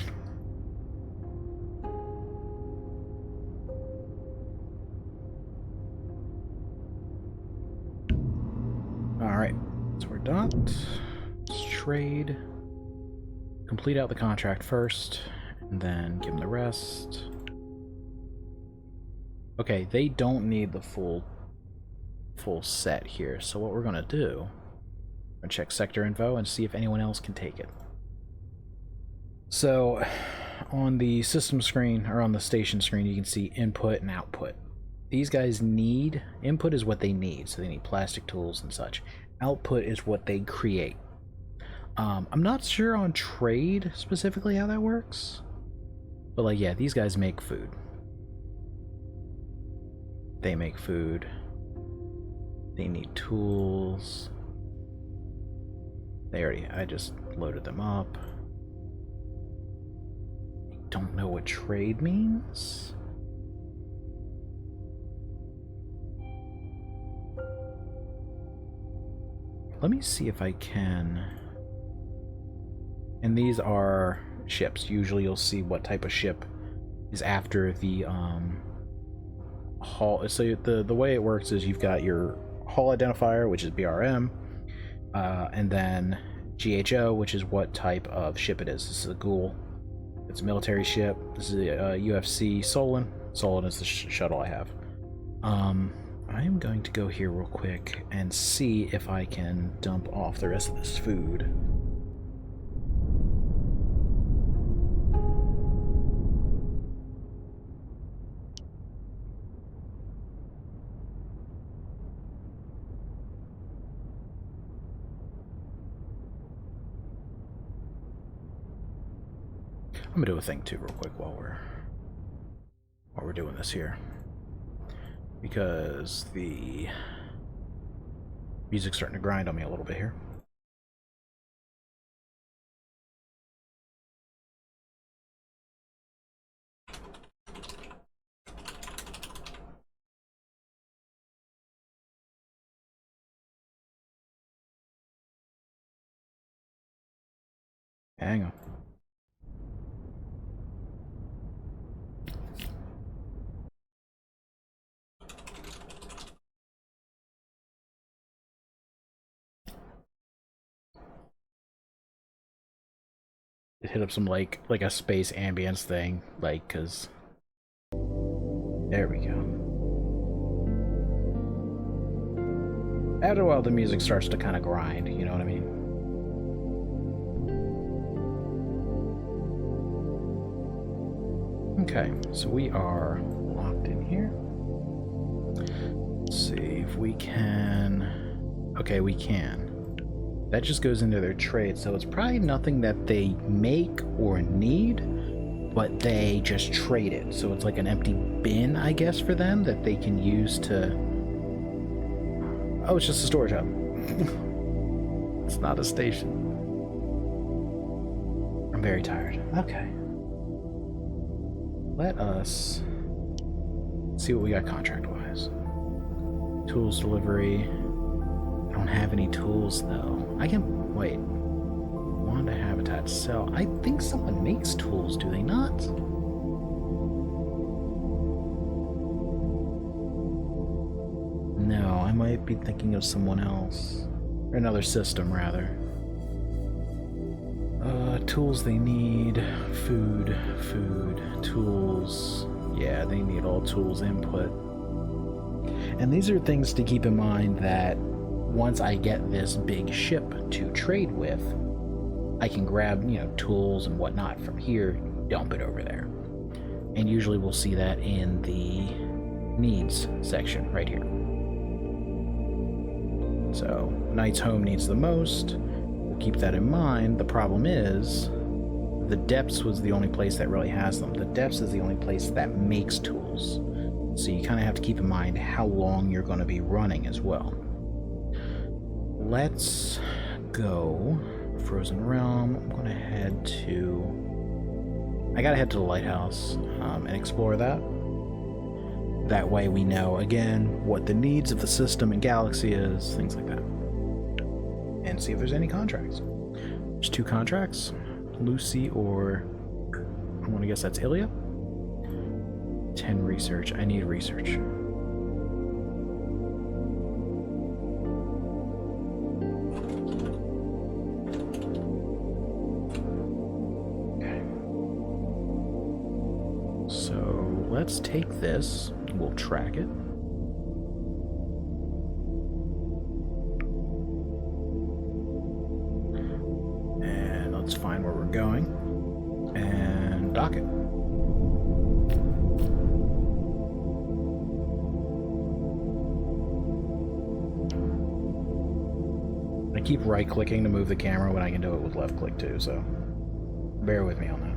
Alright, so we're done. Let's trade. Complete out the contract first, and then give them the rest. Okay, they don't need the full set here, so what we're gonna do, we're gonna check sector info and see if anyone else can take it. So, on the system screen, or on the station screen, you can see input and output. These guys need... Input is what they need, so they need plastic tools and such. Output is what they create. I'm not sure on trade specifically how that works. But like, yeah, these guys make food. They make food. They need tools. They already... I just loaded them up. I don't know what trade means. Let me see if I can... And these are ships. Usually you'll see what type of ship is after the hull. So the way it works is you've got your hull identifier, which is BRM, and then GHO, which is what type of ship it is. This is a Ghoul. It's a military ship. This is a UFC Solon. Solon is the shuttle I have. I am going to go here real quick and see if I can dump off the rest of this food. I'm gonna do a thing too real quick while we're doing this here, because the music's starting to grind on me a little bit here. Hang on. Hit up some like a space ambience thing, like, cause there we go. After a while the music starts to kind of grind, you know what I mean? Okay, so we are locked in here. Let's see if we can... Okay, we can. That just goes into their trade, so it's probably nothing that they make or need, but they just trade it. So it's like an empty bin, I guess, for them that they can use to... Oh, it's just a storage hub. It's not a station. I'm very tired. Okay. Let us see what we got contract-wise. Tools delivery. I don't have any tools, though. I can... Wait. Wanda Habitat sell. I think someone makes tools, do they not? No, I might be thinking of someone else. Or another system, rather. Tools they need, food, tools. Yeah, they need all tools input. And these are things to keep in mind that once I get this big ship to trade with, I can grab, tools and whatnot from here, dump it over there. And usually we'll see that in the needs section right here. So, Knight's Home needs the most. We'll keep that in mind. The problem is, the Depths was the only place that really has them. The Depths is the only place that makes tools. So you kind of have to keep in mind how long you're going to be running as well. Let's go Frozen Realm. I'm going to head to... I got to head to the lighthouse and explore that. That way we know, again, what the needs of the system and galaxy is, things like that. And see if there's any contracts. There's 2 contracts. Lucy or... I want to guess that's Ilya? 10 research. I need research. Okay. So let's take this. We'll track it. And let's find where we're going. And dock it. I keep right-clicking to move the camera when I can do it with left-click too, so bear with me on that.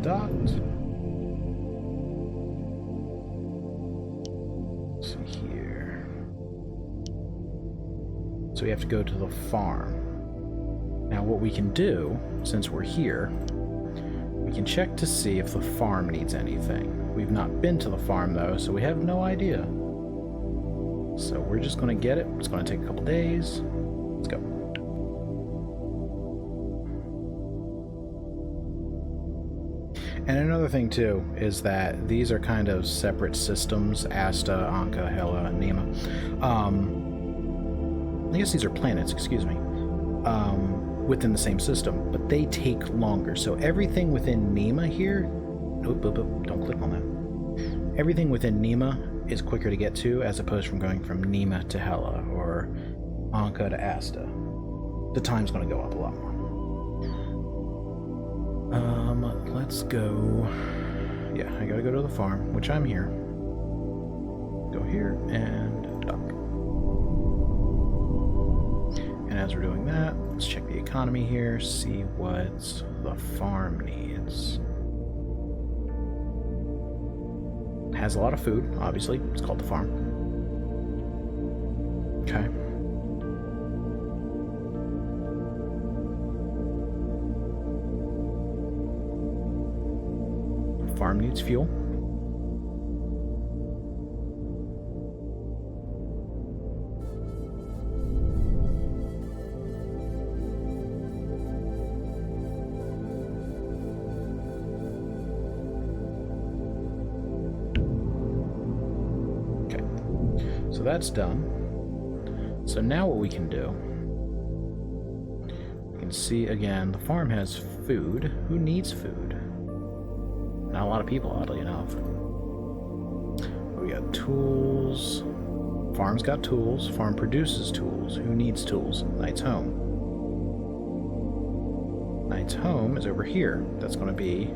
Docked. Let's see here. So we have to go to the farm. Now what we can do, since we're here, we can check to see if the farm needs anything. We've not been to the farm though, so we have no idea. So we're just going to get it. It's going to take a couple days. Let's go. And another thing too is that these are kind of separate systems: Asta, Anka, Hela, Nema. I guess these are planets, excuse me, within the same system, but they take longer. So everything within Nema here, don't click on that. Everything within Nema is quicker to get to, as opposed from going from Nema to Hela or Anka to Asta. The time's going to go up a lot more. Let's go. Yeah, I gotta go to the farm, which I'm here. Go here and dock. And as we're doing that, let's check the economy here, see what the farm needs. It has a lot of food, obviously. It's called the farm. Okay. Farm needs fuel. Okay, so that's done. So now what we can do, we can see again, the farm has food. Who needs food? Not a lot of people, oddly enough. We got tools. Farm's got tools. Farm produces tools. Who needs tools? Knight's Home. Knight's Home is over here. That's going to be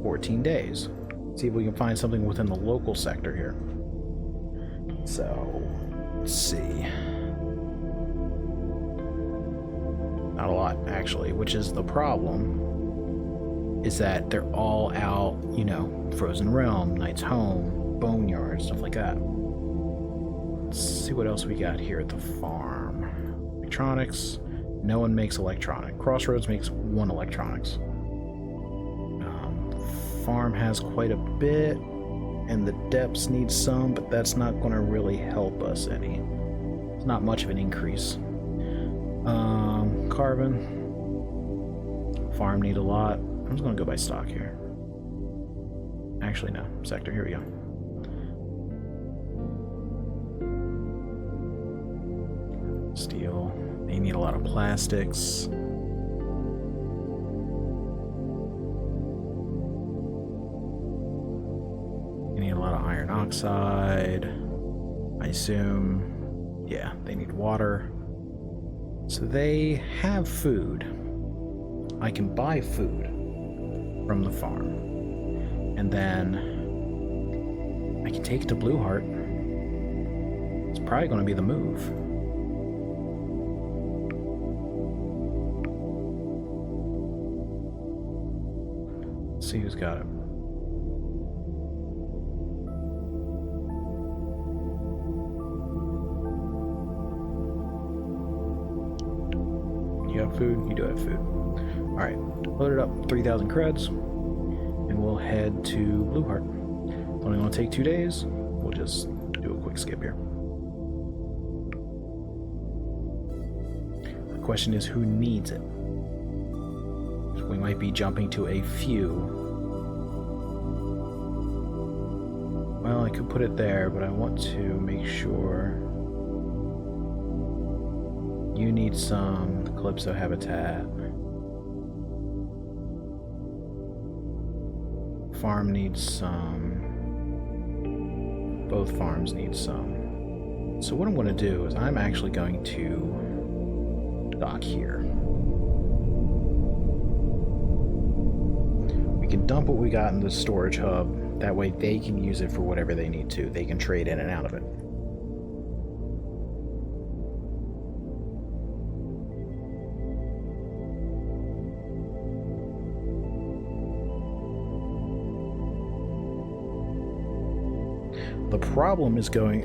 14 days. See if we can find something within the local sector here. So, let's see. Not a lot, actually, which is the problem. Is that they're all out, Frozen Realm, Knight's Home, Boneyard, stuff like that. Let's see what else we got here at the farm. Electronics. No one makes electronic. Crossroads makes 1 electronics. Farm has quite a bit, and the depths need some, but that's not going to really help us any. It's not much of an increase. Carbon. Farm need a lot. I'm just going to go by stock here. Actually, no. Sector, here we go. Steel. They need a lot of plastics. They need a lot of iron oxide. I assume. Yeah, they need water. So they have food. I can buy food from the farm. And then I can take it to Blueheart. It's probably going to be the move. Let's see who's got it. You have food? You do have food. Alright, load it up, 3,000 creds, and we'll head to Blueheart. It's only going to take 2 days. We'll just do a quick skip here. The question is, who needs it? So we might be jumping to a few. Well, I could put it there, but I want to make sure. You need some Calypso habitat. Farm needs some. Both farms need some. So what I'm going to do is I'm actually going to dock here. We can dump what we got in the storage hub. That way they can use it for whatever they need to. They can trade in and out of it. The problem is going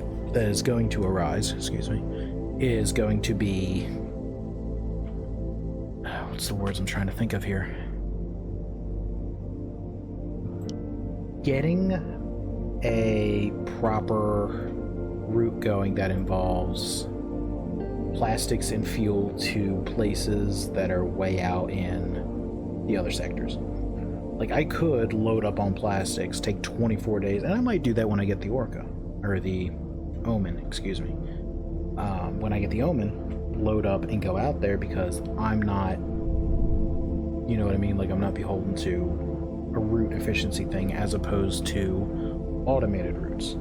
to arise, excuse me, is going to be, what's the words I'm trying to think of here? Getting a proper route going that involves plastics and fuel to places that are way out in the other sectors. Like, I could load up on plastics, take 24 days, and I might do that when I get the Orca, or the Omen, excuse me. When I get the Omen, load up and go out there, because I'm not, you know what I mean? Like, I'm not beholden to a route efficiency thing as opposed to automated routes.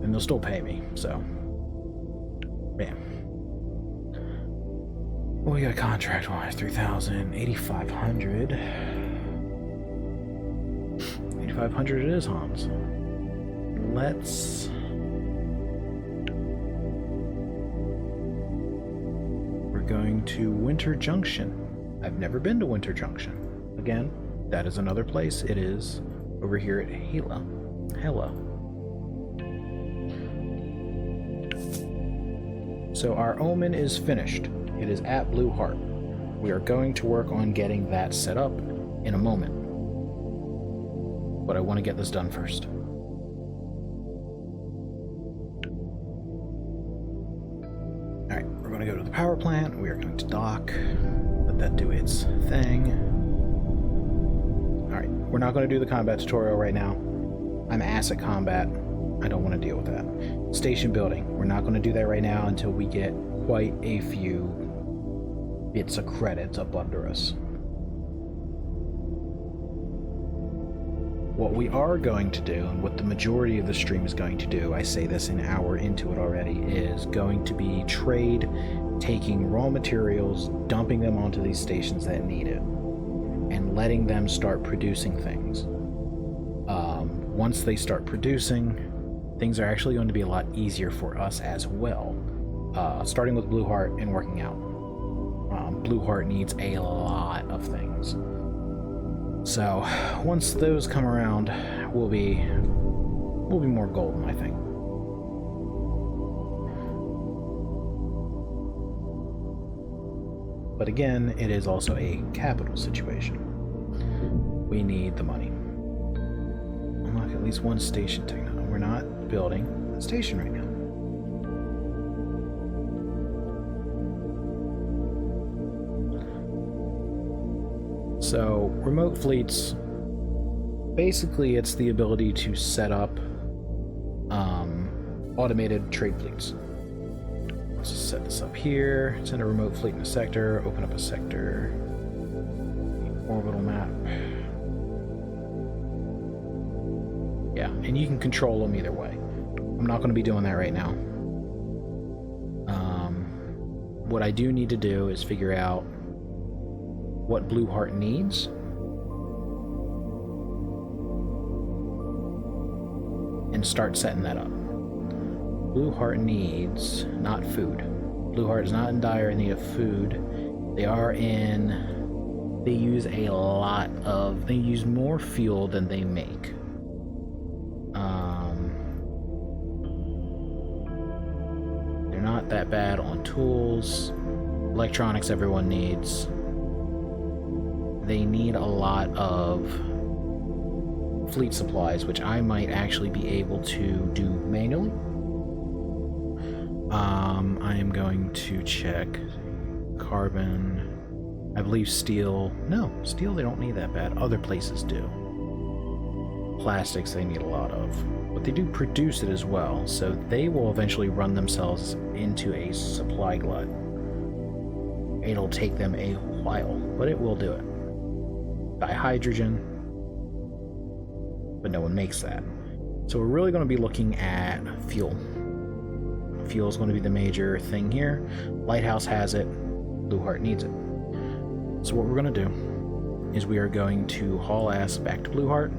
And they'll still pay me, so. Bam. Well, we got contract wise 3,000, 8,500. 8,500 it is, Hans. We're going to Winter Junction. I've never been to Winter Junction. Again, that is another place. It is over here at Hela. So our Omen is finished. It is at Blueheart. We are going to work on getting that set up in a moment. But I want to get this done first. Alright, we're going to go to the power plant. We are going to dock. Let that do its thing. Alright, we're not going to do the combat tutorial right now. I'm ass at combat. I don't want to deal with that. Station building. We're not going to do that right now until we get quite a few bits of credits up under us. What we are going to do, and what the majority of the stream is going to do, I say this an hour into it already, is going to be trade, taking raw materials, dumping them onto these stations that need it, and letting them start producing things. Once they start producing, things are actually going to be a lot easier for us as well. Starting with Blueheart and working out. Blueheart needs a lot of things. So once those come around, we'll be more golden, I think. But again, it is also a capital situation. We need the money. Unlock at least one station technology. We're not building a station right now. So, remote fleets, basically it's the ability to set up automated trade fleets. Let's just set this up here, send a remote fleet in a sector, open up a sector, orbital map. Yeah, and you can control them either way. I'm not going to be doing that right now. What I do need to do is figure out what Blue Heart needs. And start setting that up. Blue Heart needs not food. Blue Heart is not in dire need of food. They use they use more fuel than they make. They're not that bad on tools. Electronics everyone needs. They need a lot of fleet supplies, which I might actually be able to do manually. I am going to check carbon. I believe steel. No, steel they don't need that bad. Other places do. Plastics they need a lot of. But they do produce it as well, so they will eventually run themselves into a supply glut. It'll take them a while, but it will do it. Dihydrogen, but no one makes that. So we're really going to be looking at fuel. Fuel is going to be the major thing here. Lighthouse has it. Blue Heart needs it. So what we're going to do is we are going to haul ass back to Blue Heart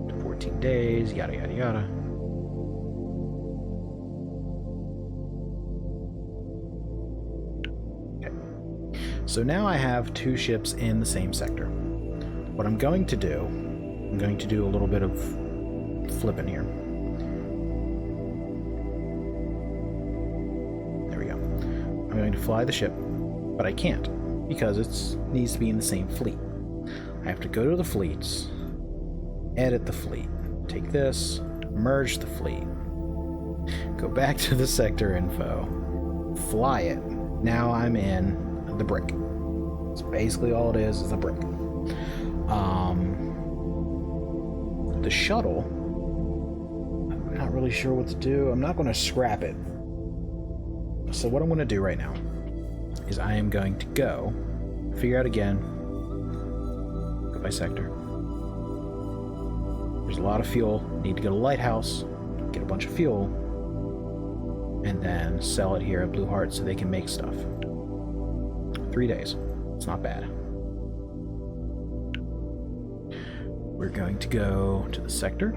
to 14 days, yada yada yada. Okay. So now I have two ships in the same sector. What I'm going to do a little bit of flipping here. There we go. I'm going to fly the ship, but I can't because it needs to be in the same fleet. I have to go to the fleets, edit the fleet, take this, merge the fleet, go back to the sector info, fly it. Now I'm in the brick. That's basically all it is a brick. The shuttle, I'm not really sure what to do. I'm not going to scrap it. So what I'm going to do right now is I am going to go figure out again, go by sector. There's a lot of fuel. Need to go to Lighthouse, get a bunch of fuel, and then sell it here at Blue Heart so they can make stuff. 3 days. It's not bad. We're going to go to the sector.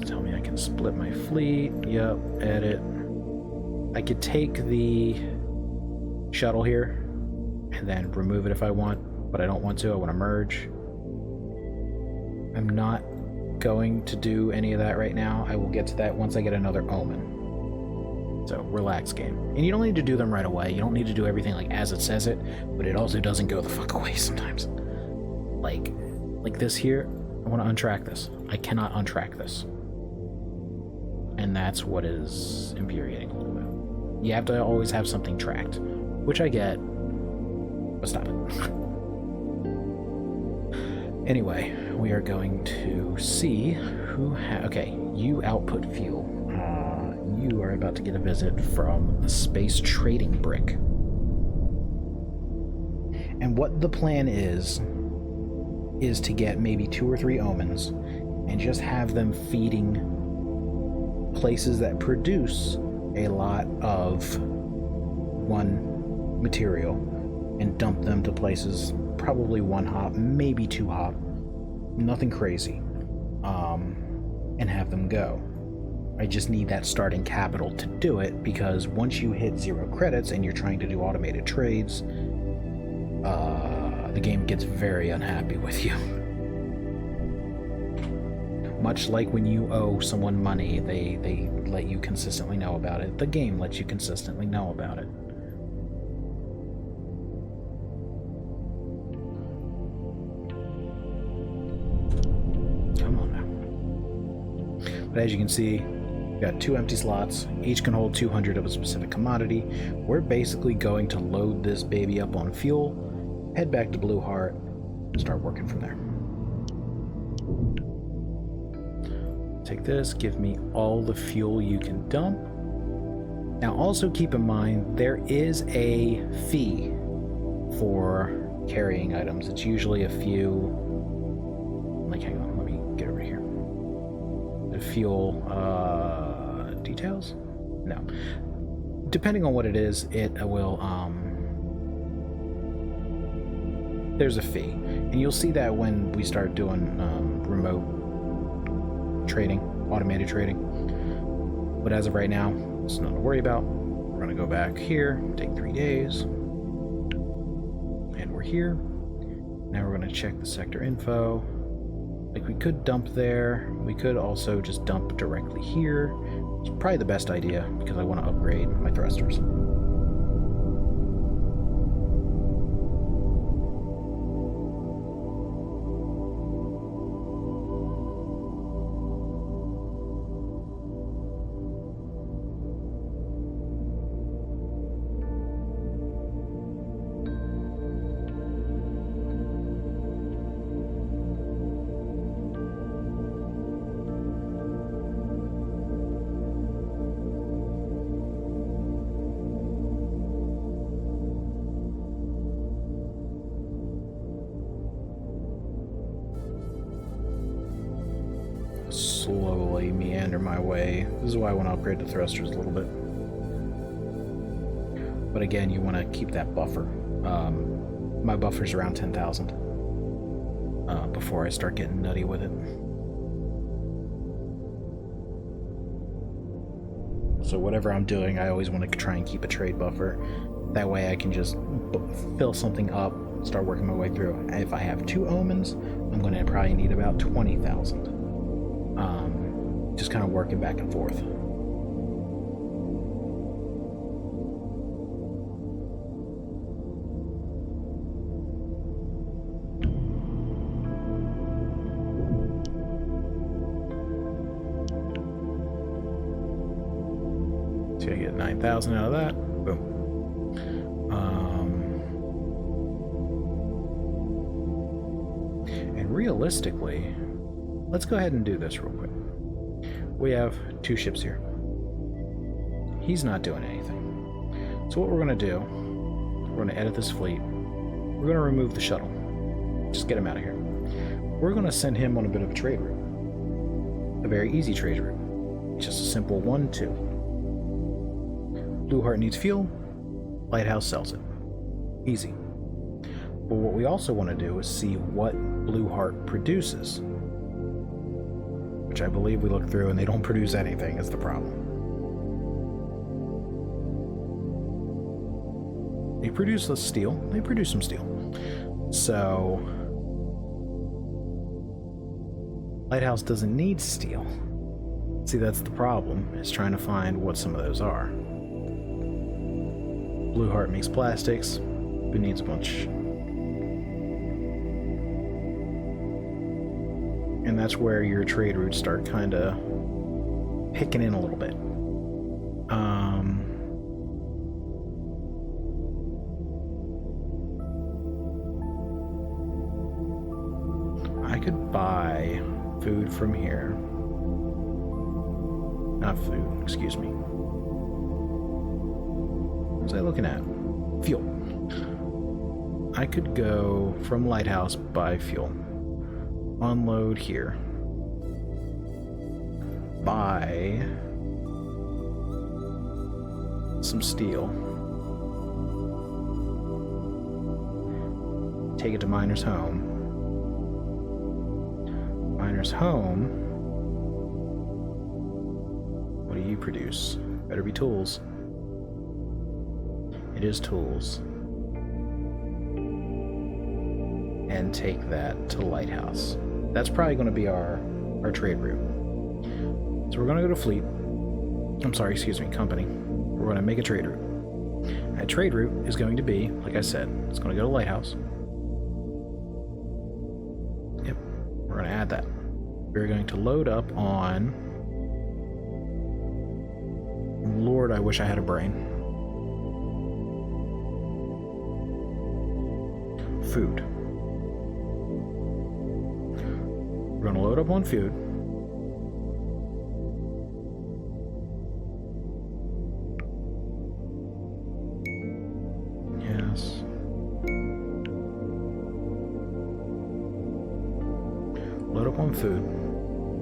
Tell me I can split my fleet. Yep, edit. I could take the shuttle here and then remove it if I want, but I don't want to. I want to merge. I'm not going to do any of that right now. I will get to that once I get another omen. So relax, game. And you don't need to do them right away. You don't need to do everything like as it says it, but it also doesn't go the fuck away sometimes. Like this here, I want to untrack this. I cannot untrack this. And that's what is infuriating a little bit. You have to always have something tracked, which I get, but stop it. Anyway, we are going to see who okay, you output fuel. You are about to get a visit from the space trading brick. And what the plan is to get maybe 2 or 3 omens and just have them feeding places that produce a lot of one material and dump them to places probably 1 hop, maybe 2 hop, nothing crazy, and have them go. I just need that starting capital to do it, because once you hit 0 credits and you're trying to do automated trades, the game gets very unhappy with you. Much like when you owe someone money, they let you consistently know about it. The game lets you consistently know about it. Come on now. But as you can see, we've got 2 empty slots. Each can hold 200 of a specific commodity. We're basically going to load this baby up on fuel, head back to Blue Heart, and start working from there. Take this, give me all the fuel you can dump. Now also keep in mind, there is a fee for carrying items. It's usually a few, like, hang on, let me get over here. The fuel, details? No. Depending on what it is, it will, there's a fee. And you'll see that when we start doing remote trading, automated trading. But as of right now, it's nothing to worry about. We're going to go back here, take 3 days, and we're here. Now we're going to check the sector info. Like, we could dump there. We could also just dump directly here. It's probably the best idea because I want to upgrade my thrusters. Slowly meander my way. This is why I want to upgrade the thrusters a little bit. But again, you want to keep that buffer. My buffer's around 10,000 before I start getting nutty with it. So whatever I'm doing, I always want to try and keep a trade buffer. That way I can just fill something up, start working my way through. And if I have 2 omens, I'm going to probably need about 20,000. Just kind of working back and forth. So I get 9,000 out of that. Boom. And realistically, let's go ahead and do this real quick. We have 2 ships here. He's not doing anything. So what we're going to do, we're going to edit this fleet. We're going to remove the shuttle. Just get him out of here. We're going to send him on a bit of a trade route. A very easy trade route. Just a simple 1-2. Blue Heart needs fuel. Lighthouse sells it. Easy. But what we also want to do is see what Blue Heart produces. Which I believe we look through and they don't produce anything is the problem. They produce the steel. They produce some steel. So Lighthouse doesn't need steel. See, that's the problem, is trying to find what some of those are. Blue Heart makes plastics. Who needs a bunch? And that's where your trade routes start kind of picking in a little bit. I could buy food from here. Not food, excuse me. What was I looking at? Fuel. I could go from Lighthouse, buy fuel. Unload here. Buy some steel. Take it to Miner's Home. Miner's Home. What do you produce? Better be tools. It is tools. And take that to Lighthouse. That's probably going to be our our trade route. So we're going to go to fleet. I'm sorry, excuse me, company. We're going to make a trade route. That trade route is going to be, like I said, it's going to go to Lighthouse. Yep, we're going to add that. We're going to load up on... Lord, I wish I had a brain. Food. We're going to load up on food. Yes. Load up on food.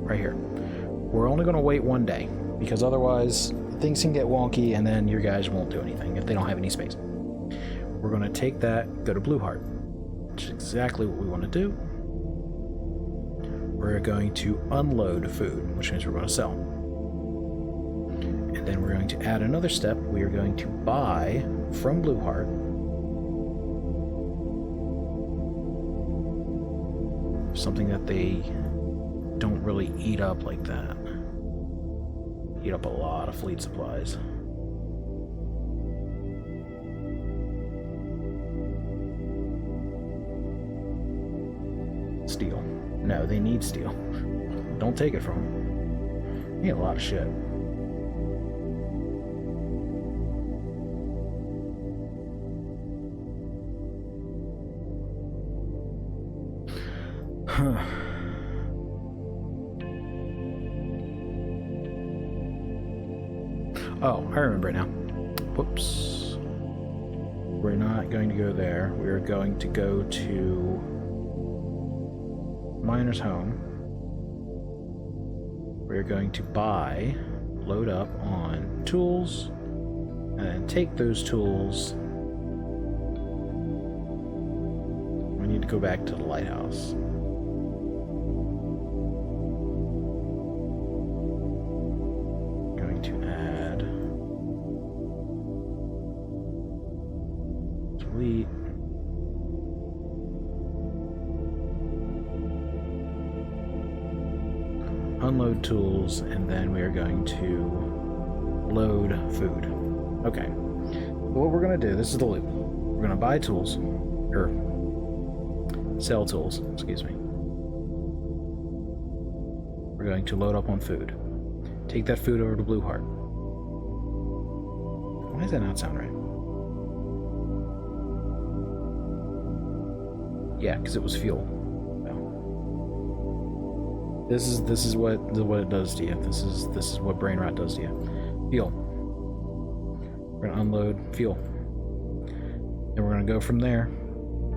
Right here. We're only going to wait one day, because otherwise things can get wonky and then your guys won't do anything if they don't have any space. We're going to take that, go to Blue Heart, which is exactly what we want to do. We're going to unload food, which means we're going to sell. And then we're going to add another step. We are going to buy from Blue Heart something that they don't really eat up like that. Eat up a lot of fleet supplies. Steel. No, they need steel. Don't take it from them. They need a lot of shit. Huh. Oh, I remember it now. Whoops. We're not going to go there. We're going to go to Miner's Home. We're going to buy, load up on tools, and then take those tools. We need to go back to the lighthouse. Going to add fleet. Unload tools, and then we are going to load food. Okay. What we're going to do, this is the loop. We're going to buy tools, or sell tools, excuse me. We're going to load up on food. Take that food over to Blue Heart. Why does that not sound right? Yeah, because it was fuel. This is what it does to you. This is what brain rot does to you. Fuel. We're gonna unload fuel. Then we're gonna go from there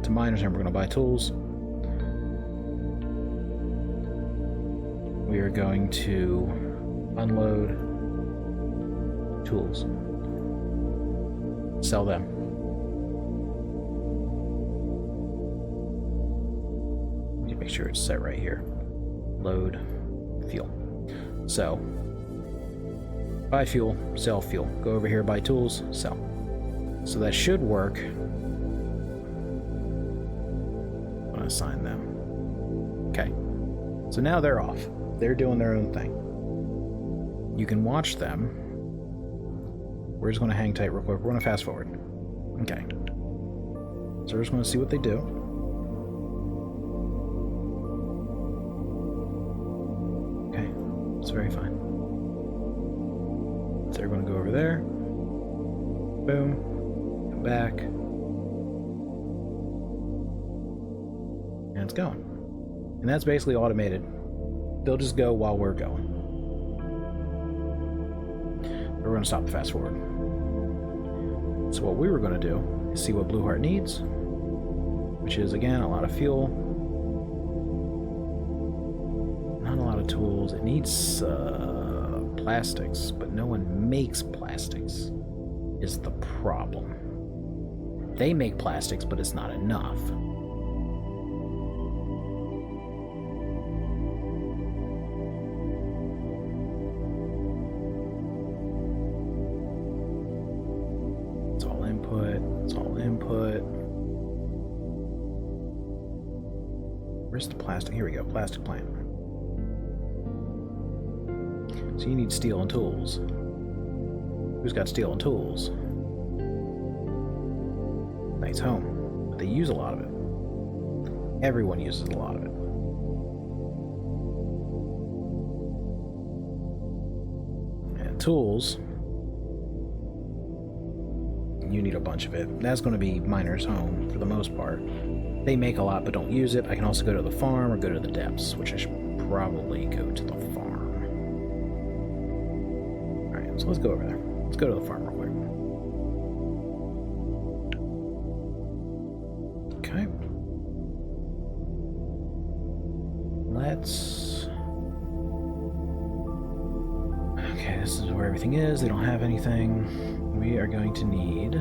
to miners, and we're gonna buy tools. We are going to unload tools. Sell them. Need to make sure it's set right here. Load fuel. So buy fuel, sell fuel. Go over here, buy tools, sell. So that should work. I'm gonna assign them. Okay. So now they're off. They're doing their own thing. You can watch them. We're just gonna hang tight real quick. We're gonna fast forward. Okay. So we're just gonna see what they do. It's very fine. So we're going to go over there. Boom. Come back. And it's going. And that's basically automated. They'll just go while we're going. We're going to stop the fast forward. So what we were going to do is see what Blue Heart needs, which is, again, a lot of fuel. Not a lot of tools. It needs plastics, but no one makes plastics is the problem. They make plastics, but it's not enough. It's all input. It's all input. Where's the plastic? Here we go. Plastic plant. So you need steel and tools. Who's got steel and tools? Knight's home. But they use a lot of it. Everyone uses a lot of it. And tools. You need a bunch of it. That's going to be Miner's home for the most part. They make a lot but don't use it. I can also go to the farm or go to the depths, which I should probably go to the farm. Alright, so let's go over there. Let's go to the farm real quick. Okay. Let's... Okay, this is where everything is. They don't have anything. We are going to need...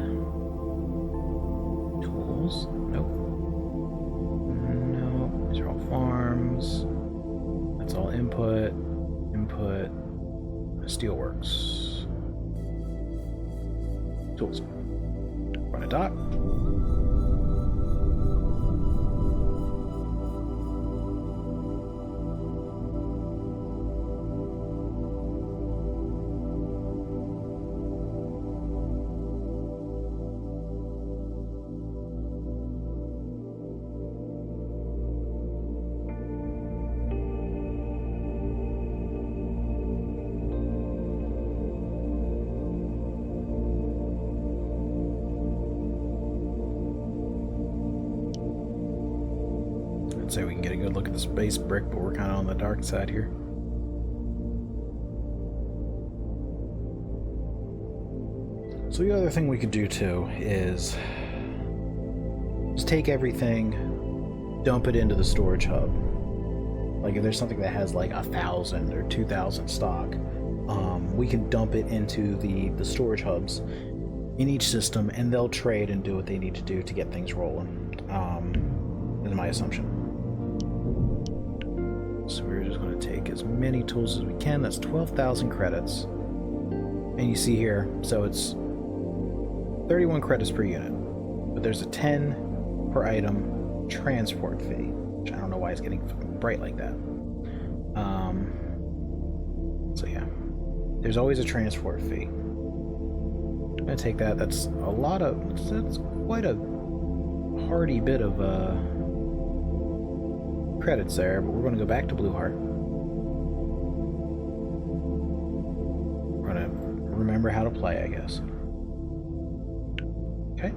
tools. Nope. Nope. These are all farms. That's all input. Input. Steelworks. Tools. Run a dock. So we can get a good look at the space brick, but we're kind of on the dark side here. So the other thing we could do too is just take everything, dump it into the storage hub. Like if there's something that has like 1,000 or 2,000 stock, we can dump it into the storage hubs in each system, and they'll trade and do what they need to do to get things rolling. Is my assumption. So we're just going to take as many tools as we can. That's 12,000 credits. And you see here, so it's 31 credits per unit. But there's a 10 per item transport fee, which I don't know why it's getting bright like that. So yeah, there's always a transport fee. I'm going to take that. That's a lot of, that's quite a hearty bit of credits there, but we're going to go back to Blue Heart. We're going to remember how to play, I guess. Okay.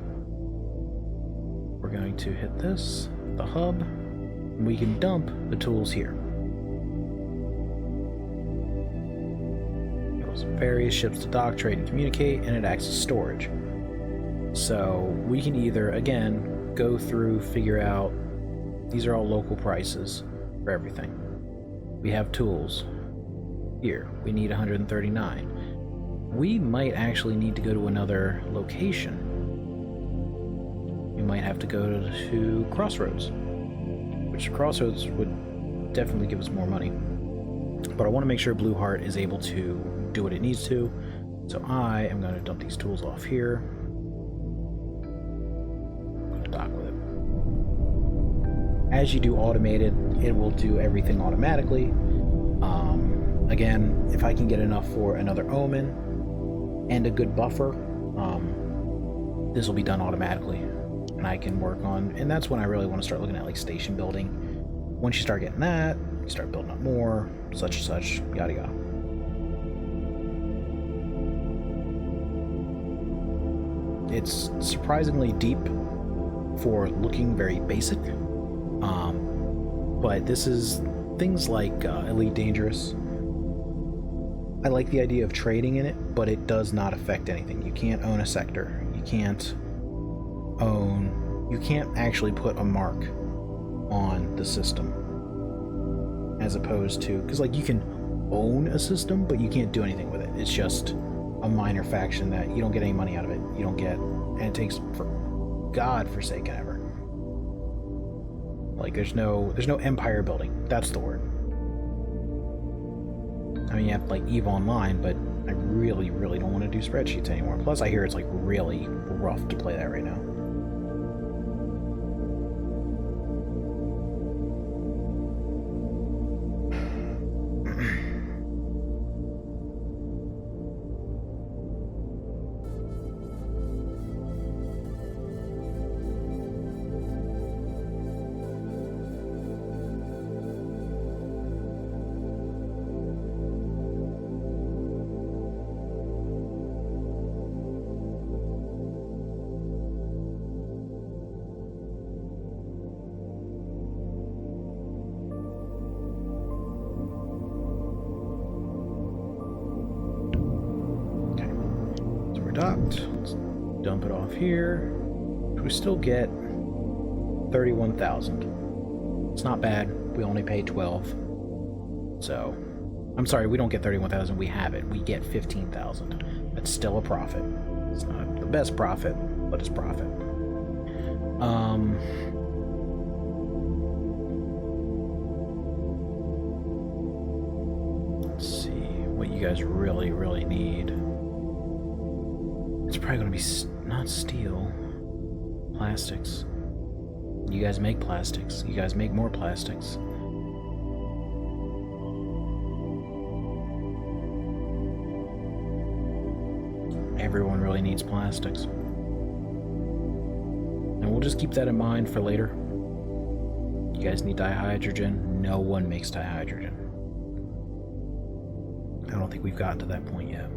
We're going to hit this, the hub, and we can dump the tools here. It goes various ships to dock, trade, and communicate, and it acts as storage. So we can either, again, go through, figure out. These are all local prices for everything. We have tools. Here, we need 139. We might actually need to go to another location. We might have to go to Crossroads, which Crossroads would definitely give us more money. But I want to make sure Blue Heart is able to do what it needs to. So I am going to dump these tools off here. I'm going to dock with it. As you do automated, it will do everything automatically. Again, if I can get enough for another omen and a good buffer, this will be done automatically. And I can work on, and that's when I really want to start looking at like station building. Once you start getting that, you start building up more, such and such, yada yada. It's surprisingly deep for looking very basic. But this is things like Elite Dangerous. I like the idea of trading in it, but it does not affect anything. You can't own a sector. You can't actually put a mark on the system. As opposed to, because like you can own a system, but you can't do anything with it. It's just a minor faction that you don't get any money out of it. You don't get, and it takes for godforsaken ever. Like there's no empire building. That's the word. I mean, you have like EVE Online, but I really, really don't want to do spreadsheets anymore. Plus, I hear it's like really rough to play that right now. docked. Let's dump it off here. We still get 31,000. It's not bad. We only pay 12. So, I'm sorry, we don't get 31,000. We have it. We get 15,000. That's still a profit. It's not the best profit, but it's profit. Let's see what you guys really, really need. It's probably going to be not steel, plastics. You guys make plastics. You guys make more plastics. Everyone really needs plastics. And we'll just keep that in mind for later. You guys need dihydrogen. No one makes dihydrogen. I don't think we've gotten to that point yet.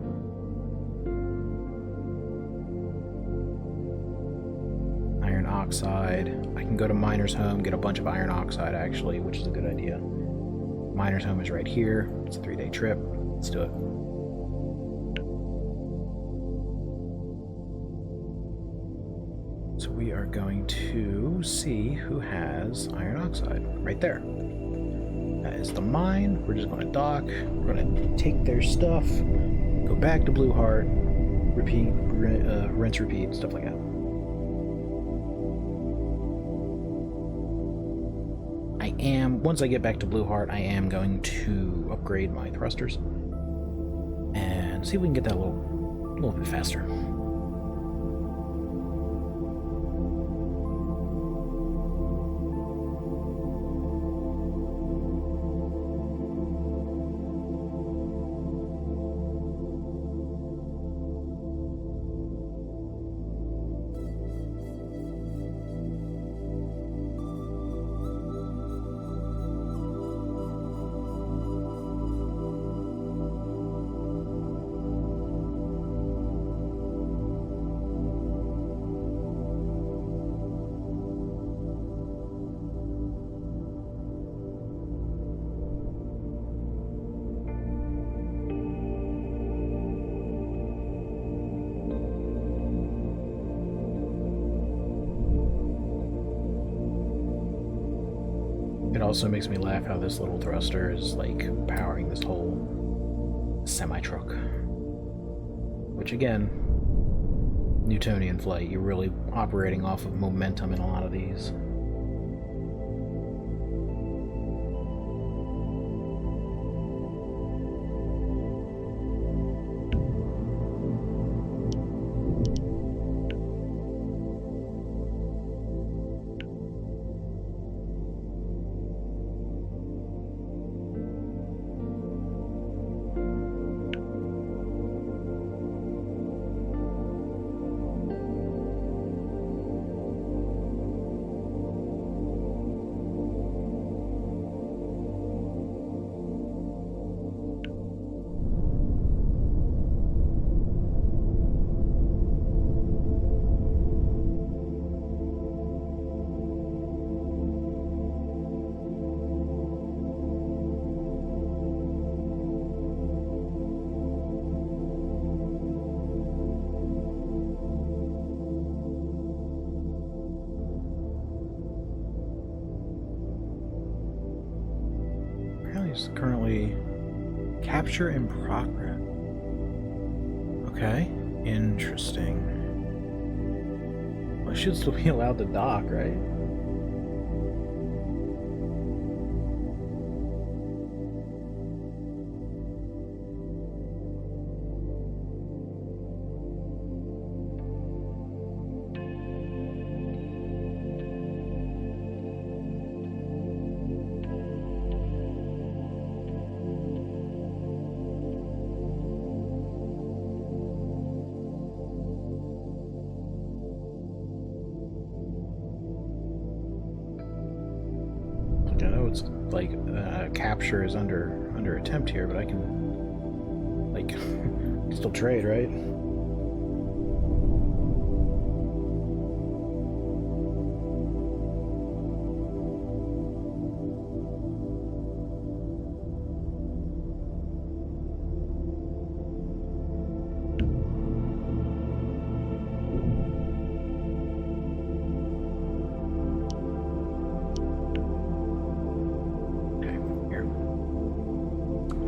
Iron oxide. I can go to Miner's Home, get a bunch of iron oxide actually, which is a good idea. Miner's Home is right here. It's a 3-day trip. Let's do it. So we are going to see who has iron oxide right there. That is the mine. We're just going to dock. We're going to take their stuff, go back to Blue Heart, repeat, rinse, repeat, stuff like that. Once I get back to Blue Heart, I am going to upgrade my thrusters and see if we can get that a little bit faster. It also makes me laugh how this little thruster is like powering this whole semi-truck. Which again, Newtonian flight, you're really operating off of momentum in a lot of these. Is currently capture in progress. Okay, interesting. Well, I should still be allowed to dock, right? Like capture is under attempt here, but I can like still trade, right?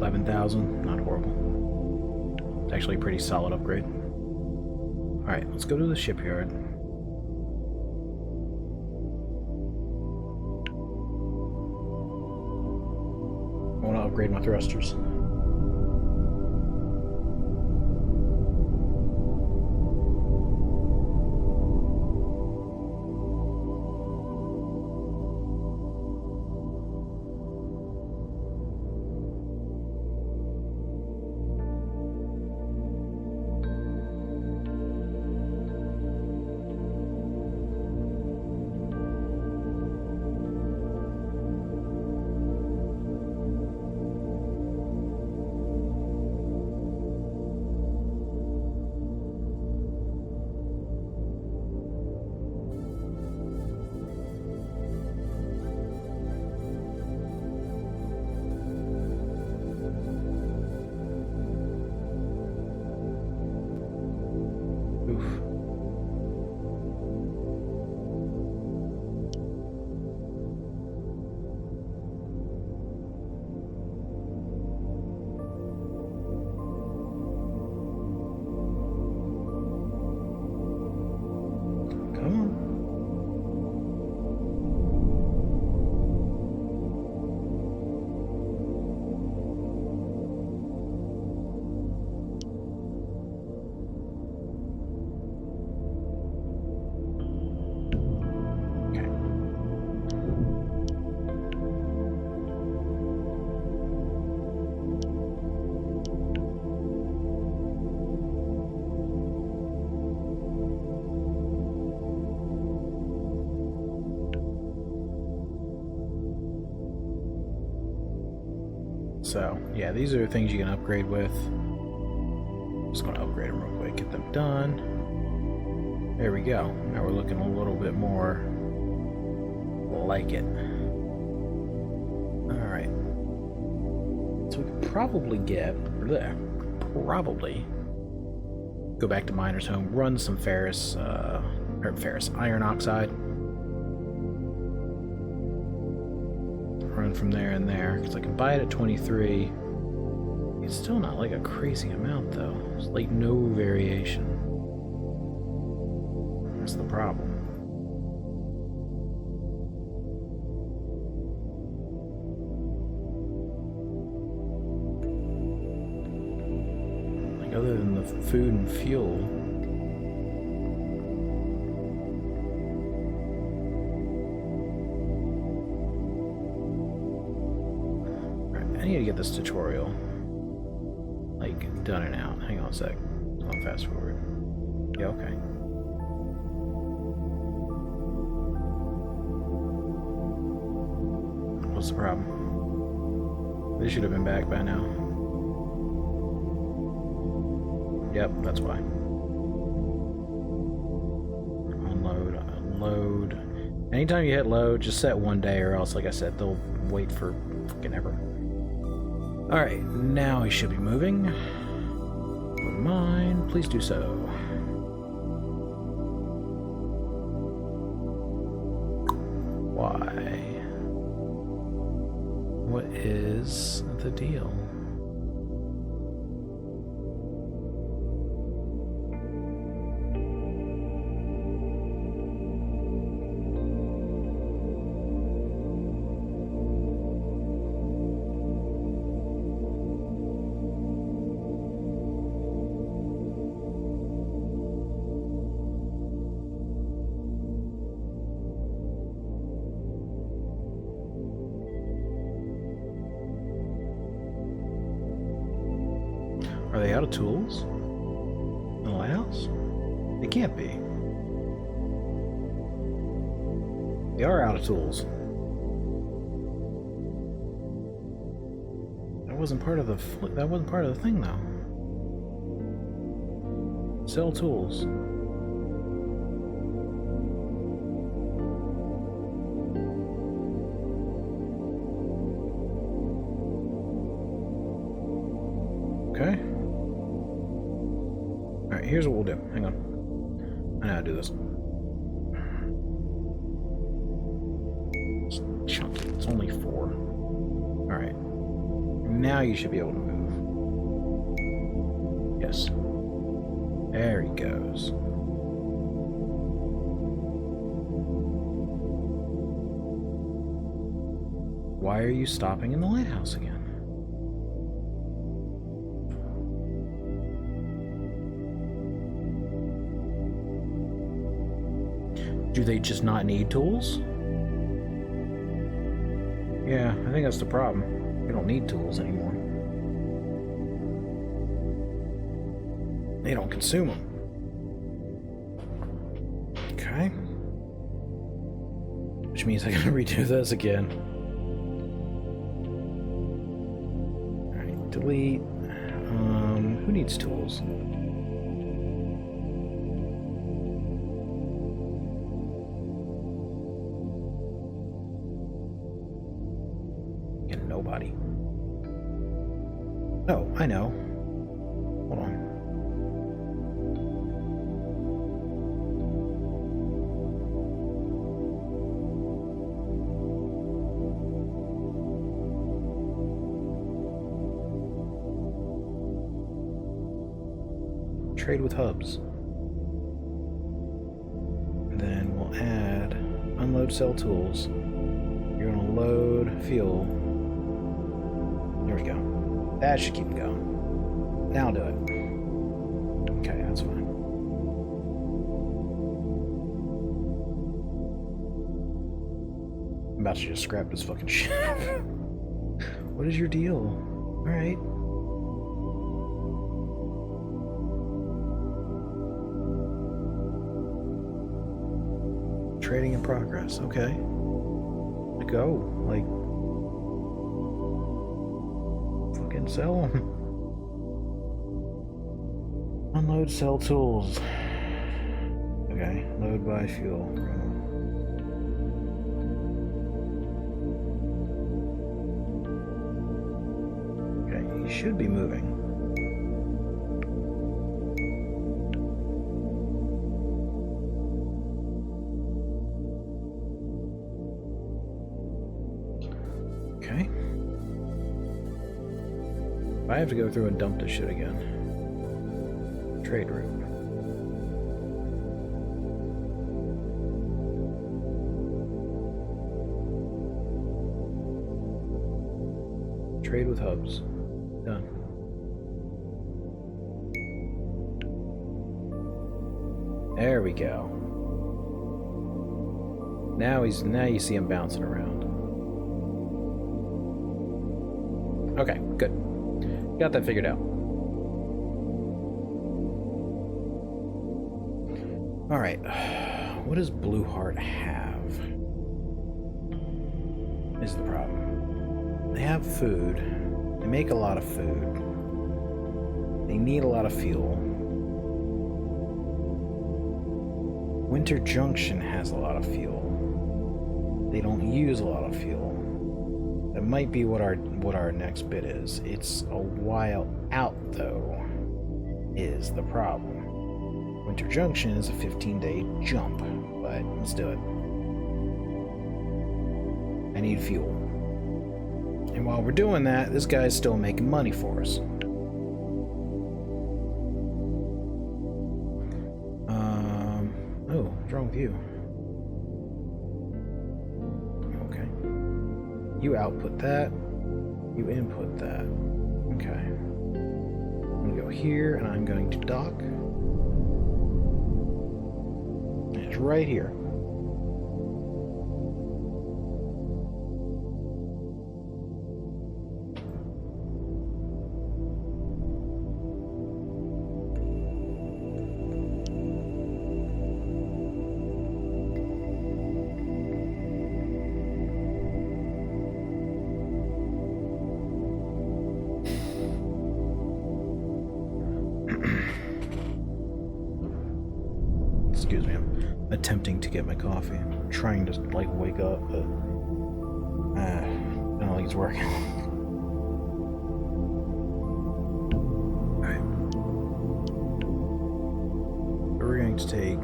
11,000, not horrible. It's actually a pretty solid upgrade. Alright, let's go to the shipyard. I want to upgrade my thrusters. So, yeah, these are things you can upgrade with. Just going to upgrade them real quick, get them done. There we go. Now we're looking a little bit more like it. Alright. So we could probably go back to Miner's Home, run some iron oxide. Run from there and there, because I can buy it at 23. It's still not like a crazy amount though. It's like no variation. That's the problem. Like other than the food and fuel. I need to get this tutorial, like, done and out. Hang on a sec. I'll fast forward. Yeah, okay. What's the problem? They should have been back by now. Yep, that's why. Unload, unload. Anytime you hit load, just set 1 day, or else, like I said, they'll wait for freaking ever. Alright, now he should be moving. Would mind, please do so. Why? What is the deal? Are they out of tools? In the lighthouse? They can't be. They are out of tools. That wasn't part of the thing though. Sell tools. Okay. Alright, here's what we'll do. Hang on. I know how to do this. It's chunky. It's only 4. Alright. Now you should be able to move. Yes. There he goes. Why are you stopping in the lighthouse again? Do they just not need tools? Yeah, I think that's the problem. They don't need tools anymore. They don't consume them. Okay. Which means I gotta redo this again. Alright, delete. Who needs tools? Nobody. Oh, I know. Hold on. Trade with hubs. And then we'll add unload cell tools. You're gonna load fuel. There we go. That should keep it going. Now I'll do it. Okay, that's fine. I'm about to just scrap this fucking shit. What is your deal? Alright. Trading in progress. Okay. Go. Like, fucking sell them. Unload cell tools. Okay. Load by fuel. Okay. He should be moving. Okay. I have to go through and dump this shit again. Trade route. Trade with hubs. Done. There we go. Now you see him bouncing around. Okay, good. Got that figured out. Alright. What does Blue Heart have? Is the problem. They have food. They make a lot of food. They need a lot of fuel. Winter Junction has a lot of fuel. They don't use a lot of fuel. That might be what our next bit is. It's a while out, though, is the problem. Winter Junction is a 15-day jump, but let's do it. I need fuel. And while we're doing that, this guy's still making money for us. Oh, what's wrong with you? You output that. You input that. Okay. I'm going to go here, and I'm going to dock. And it's right here. Excuse me, I'm attempting to get my coffee. I'm trying to, like, wake up, but I don't think it's working. Alright. We're going to take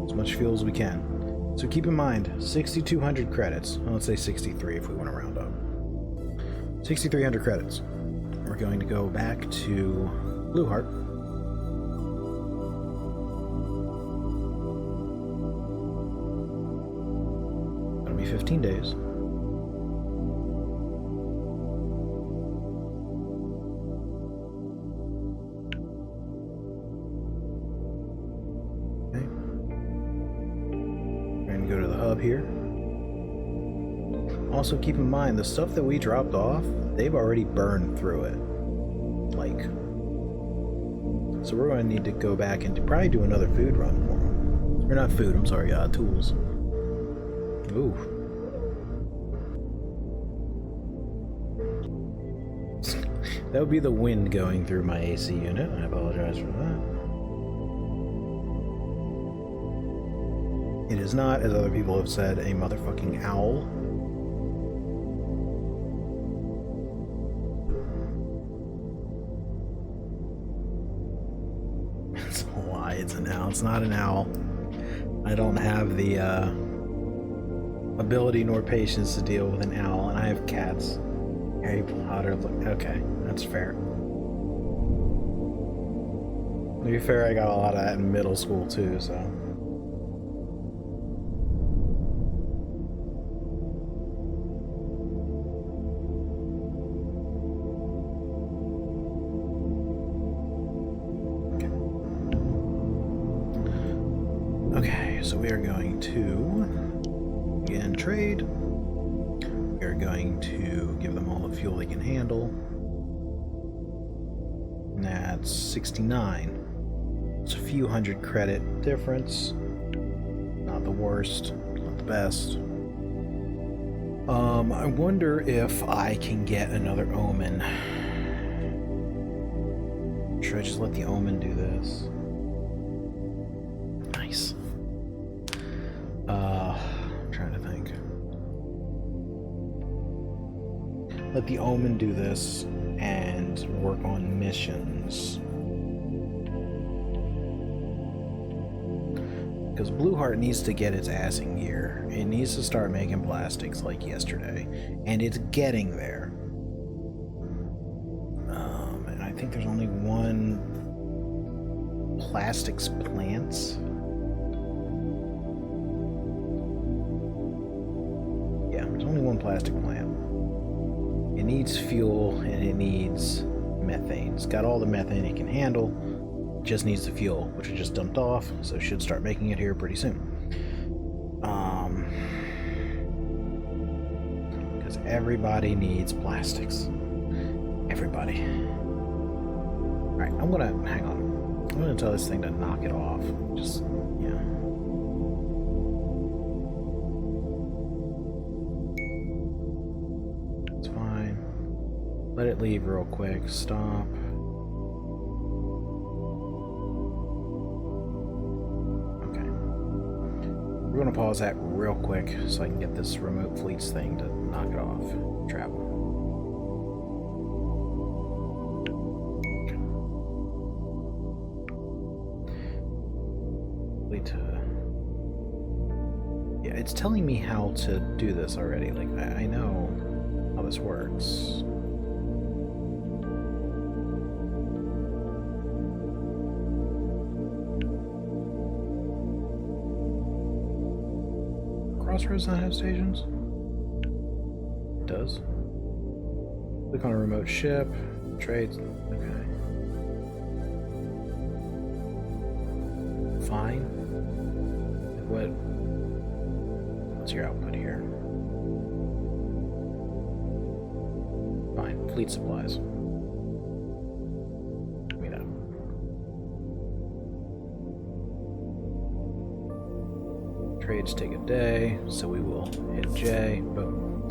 as much fuel as we can. So keep in mind, 6,200 credits. Well, let's say 63 if we want to round up. 6,300 credits. We're going to go back to Blue Heart. It'll be 15 days. Okay. We're going to go to the hub here. Also, keep in mind, the stuff that we dropped off, they've already burned through it. Like, so we're going to need to go back and probably do another food run for them. Or not food, I'm sorry, tools. Ooh. That would be the wind going through my AC unit. I apologize for that. It is not, as other people have said, a motherfucking owl. It's an owl. It's not an owl. I don't have the ability nor patience to deal with an owl, and I have cats. Harry Potter. Okay, that's fair. To be fair, I got a lot of that in middle school too, so. Okay, so we are going to, again, trade. We are going to give them all the fuel they can handle. And that's 69. It's a few hundred credit difference. Not the worst, not the best. I wonder if I can get another omen. Should I just let the omen do this? Nice. I'm trying to think. Let the omen do this and work on missions. Because Blueheart needs to get its ass in gear. It needs to start making plastics like yesterday. And it's getting there. And I think there's only one plastics plant. Only one plastic plant. It needs fuel and it needs methane. It's got all the methane it can handle. It just needs the fuel, which I just dumped off, so it should start making it here pretty soon. Because everybody needs plastics. Everybody. Alright, I'm gonna hang on. I'm gonna tell this thing to knock it off. Just, yeah. Let it leave real quick. Stop. Okay. We're going to pause that real quick so I can get this remote fleets thing to knock it off. Travel. Okay. Yeah, it's telling me how to do this already. Like, I know how this works. Crossroads not have stations? It does. Click on a remote ship. Trades. Okay. Fine. What's your output here? Fine. Fleet supplies. Meet up. Trades take a day, so we will hit J. Boom.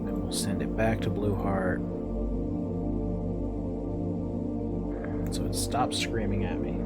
Then we'll send it back to Blueheart. So it stops screaming at me.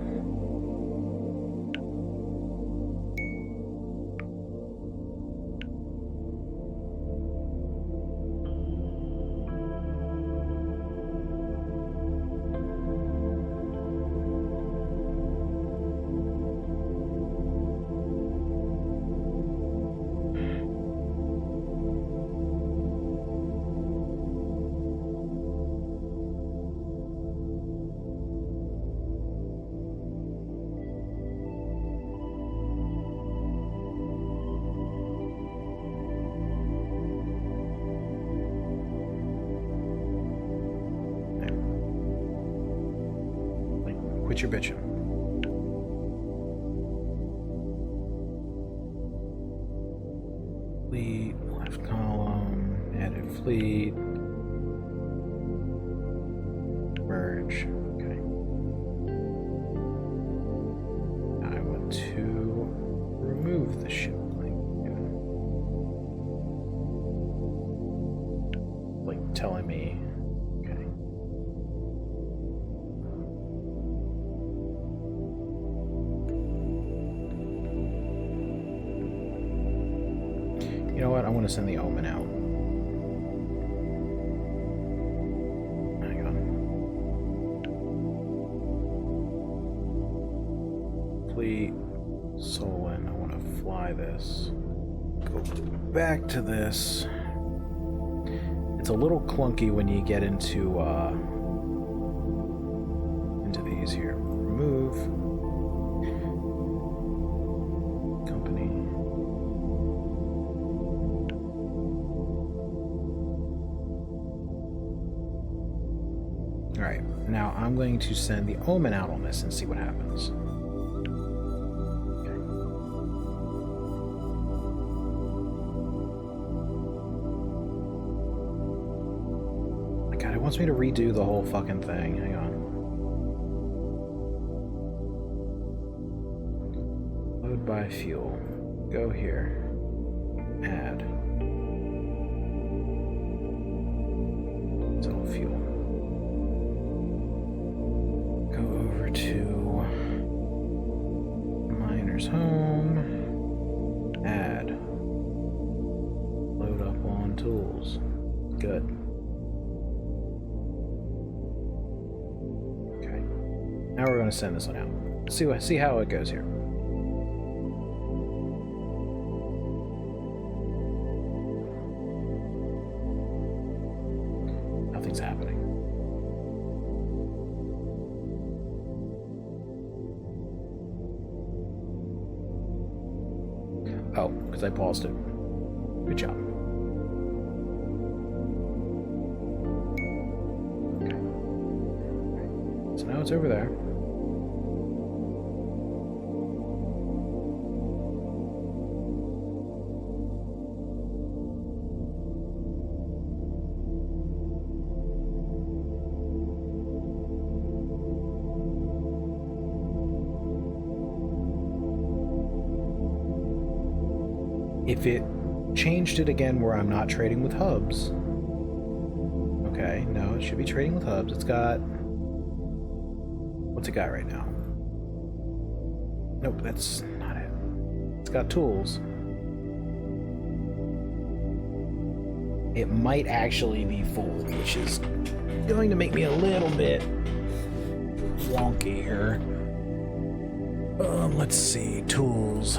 quit your bitching. Fleet, left column, edit fleet. Merge. Okay. I want to remove the ship link. Like telling me. Okay. You know what? I want to send the Omen out. Hang on. Fleet, Solon. I want to fly this. Go back to this. It's a little clunky when you get into these here. Remove. Alright, now I'm going to send the Omen out on this and see what happens. Okay. God, it wants me to redo the whole fucking thing. Hang on. Load by fuel. Go here. Add. Total fuel. To miner's home, add, load up on tools. Good. Okay. Now we're going to send this one out. See how it goes here. Nothing's happening. Oh, because I paused it. Good job. Okay. So now it's over there. If it changed it again where I'm not trading with hubs. Okay, no, it should be trading with hubs. It's got... What's it got right now? Nope, that's not it. It's got tools. It might actually be full, which is going to make me a little bit wonky here. Let's see, tools.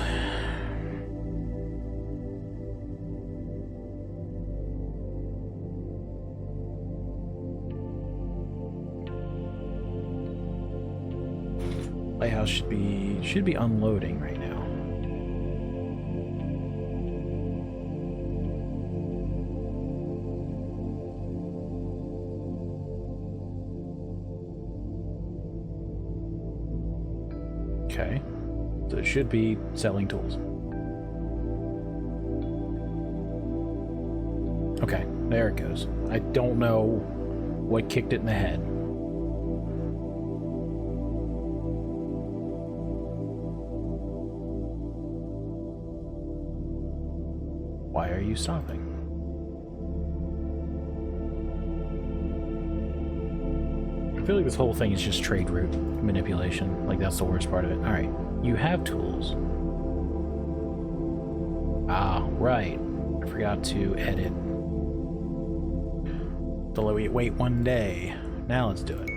Lighthouse should be unloading right now. Okay, so it should be selling tools. Okay, there it goes. I don't know what kicked it in the head. Why are you stopping? I feel like this whole thing is just trade route manipulation. Like, that's the worst part of it. Alright, you have tools. Ah, right. I forgot to edit. Wait 1 day. Now let's do it.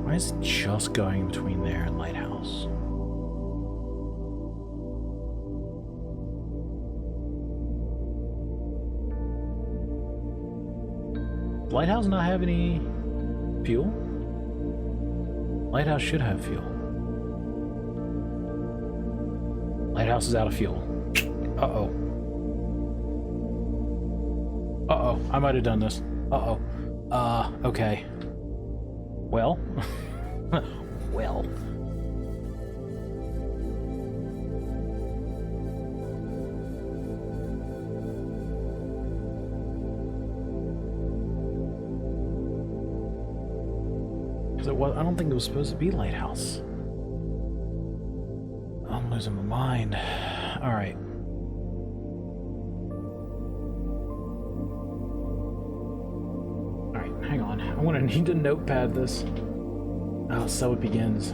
Why is it just going between there and Lighthouse? Lighthouse not have any fuel? Lighthouse should have fuel. Lighthouse is out of fuel. Uh-oh. Uh-oh. I might have done this. Uh-oh. Okay. Well. Well. I don't think it was supposed to be lighthouse. I'm losing my mind. Alright. Alright, hang on. I'm gonna need to notepad this. Oh, so it begins.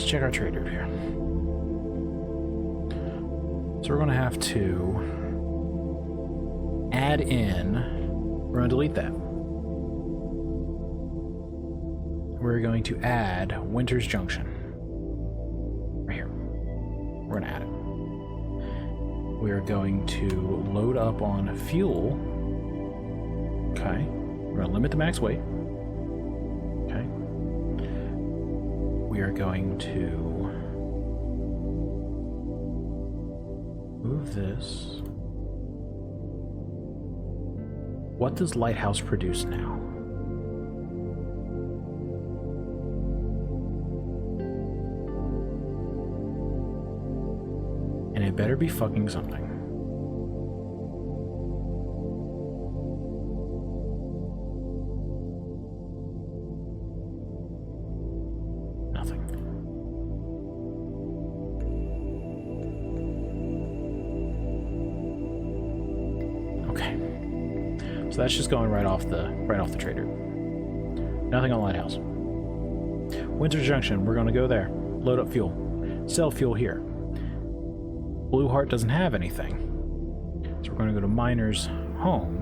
Check our trader here. So we're going to have to add in, we're going to delete that. We're going to add Winter's Junction. Right here. We're going to add it. We are going to load up on fuel. Okay. We're going to limit the max weight. Okay. We are going to move this. What does Lighthouse produce now? And it better be fucking something. So that's just going right off the trader. Nothing on Lighthouse. Winter Junction, we're going to go there. Load up fuel. Sell fuel here. Blue Heart doesn't have anything. So we're going to go to Miner's Home.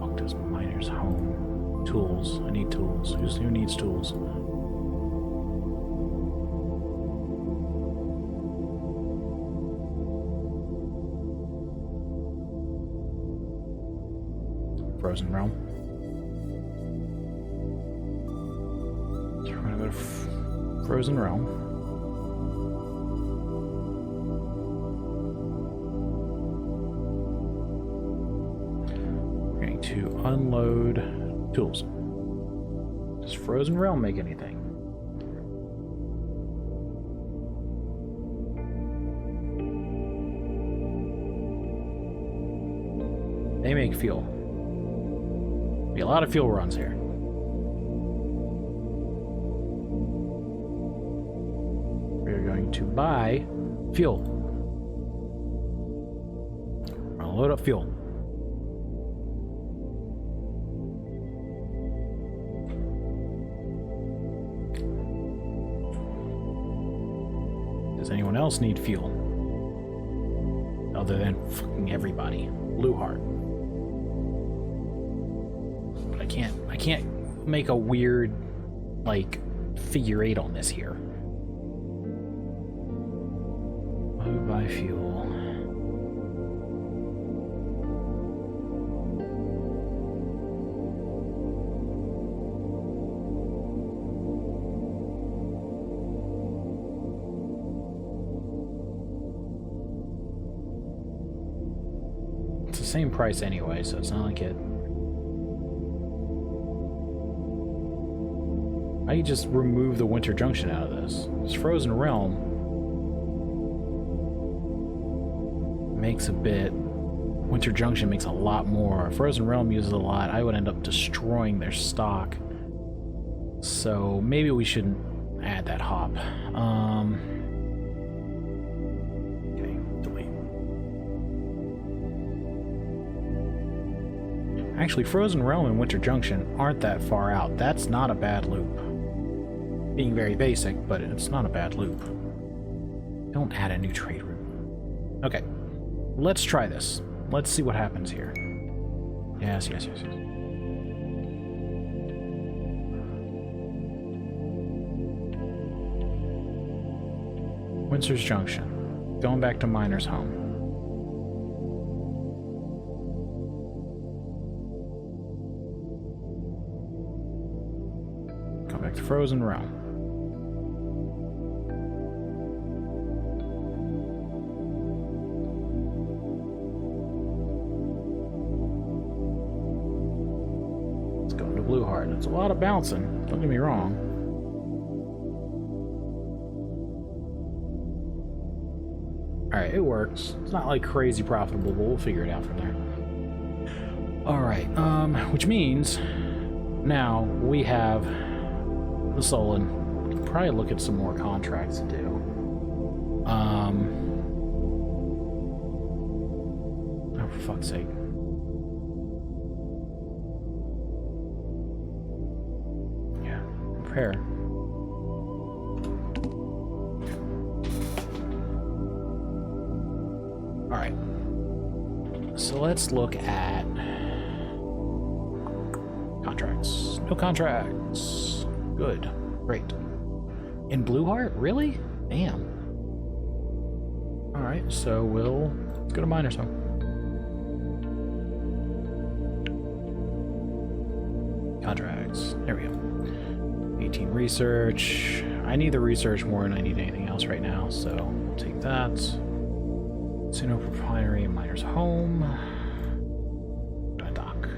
Fuck does Miner's Home? Tools. I need tools. Who needs tools? Frozen Realm. So we're gonna go to Frozen Realm. We're going to unload tools. Does Frozen Realm make anything? They make fuel. Be a lot of fuel runs here. We're going to buy fuel. We're gonna load up fuel. Does anyone else need fuel? Other than fucking everybody. Blue Heart. I can't make a weird, like, figure eight on this here. Load by fuel. It's the same price anyway, so it's not like it. I just remove the Winter Junction out of this. This Frozen Realm makes a bit. Winter Junction makes a lot more. Frozen Realm uses a lot. I would end up destroying their stock. So maybe we shouldn't add that hop. Okay, delete. Actually, Frozen Realm and Winter Junction aren't that far out. That's not a bad loop. Being very basic, but it's not a bad loop. Don't add a new trade route. Okay, let's try this. Let's see what happens here. Yes. Windsor's Junction. Going back to Miner's Home. Come back to Frozen Realm. Let's go into Blue Heart. It's a lot of bouncing, don't get me wrong. Alright, it works. It's not like crazy profitable, but we'll figure it out from there. Alright, which means now we have the Solon. We can probably look at some more contracts to do. Oh, for fuck's sake. Yeah, prepare. Alright, so let's look at contracts. No contracts. Good. Great. In Blue Heart? Really? Damn. Alright, so let's go to Miner's Home. Contracts. There we go. 18 research. I need the research more than I need anything else right now, so we'll take that. Casino Refinery and Miner's Home. A dock.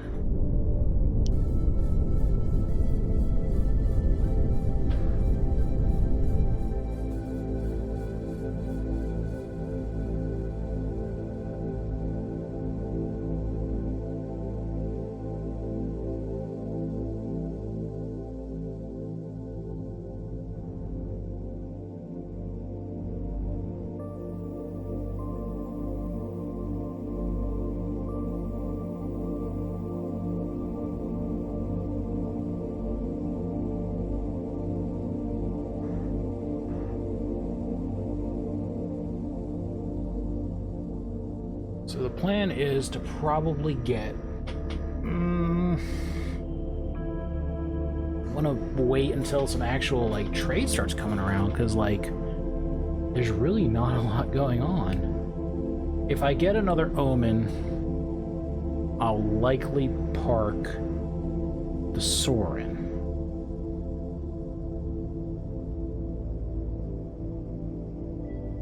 So the plan is to probably get... I want to wait until some actual, like, trade starts coming around, because, like, there's really not a lot going on. If I get another Omen, I'll likely park the Sorin.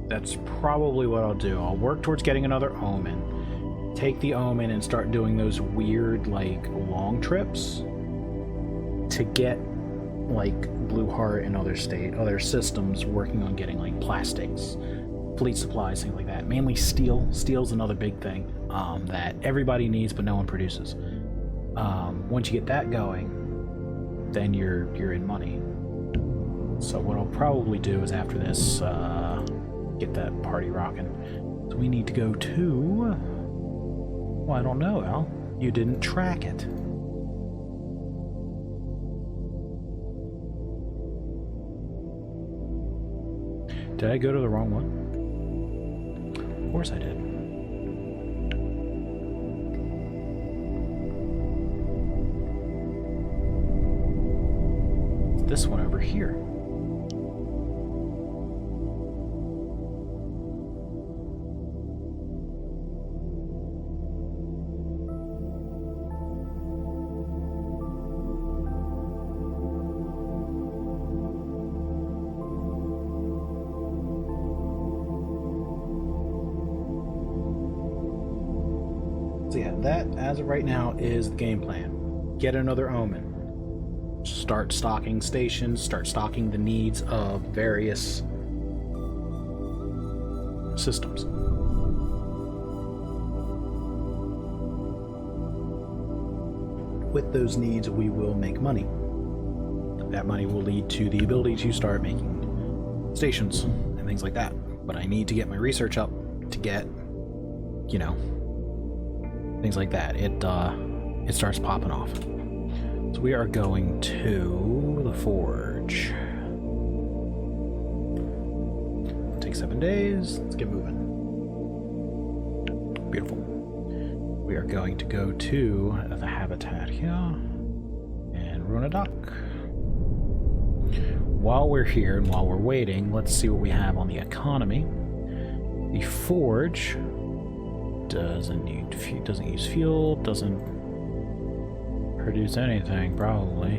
That's probably what I'll do. I'll work towards getting another Omen. Take the Omen and start doing those weird, like, long trips to get, like, Blue Heart and other systems working on getting, like, plastics, fleet supplies, things like that. Mainly steel. Steel's another big thing that everybody needs but no one produces. Once you get that going, then you're in money. So what I'll probably do is after this, get that party rocking. So we need to go to... Well, I don't know, Al. You didn't track it. Did I go to the wrong one? Of course I did. It's this one over here. So yeah, that, as of right now, is the game plan. Get another Omen. Start stocking stations, start stocking the needs of various systems. With those needs, we will make money. That money will lead to the ability to start making stations and things like that. But I need to get my research up to get, you know, things like that. It starts popping off. So we are going to the Forge. Take 7 days. Let's get moving. Beautiful. We are going to go to the habitat here and run a dock. while we're here and while we're waiting, let's see what we have on the economy. The forge doesn't use fuel, doesn't produce anything, probably.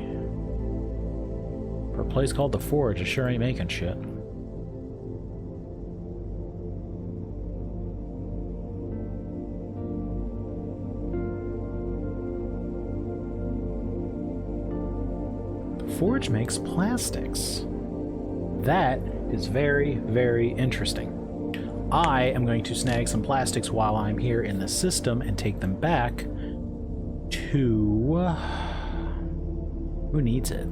For a place called the Forge, it sure ain't making shit. The Forge makes plastics. That is very, very interesting. I am going to snag some plastics while I'm here in the system and take them back to... who needs it?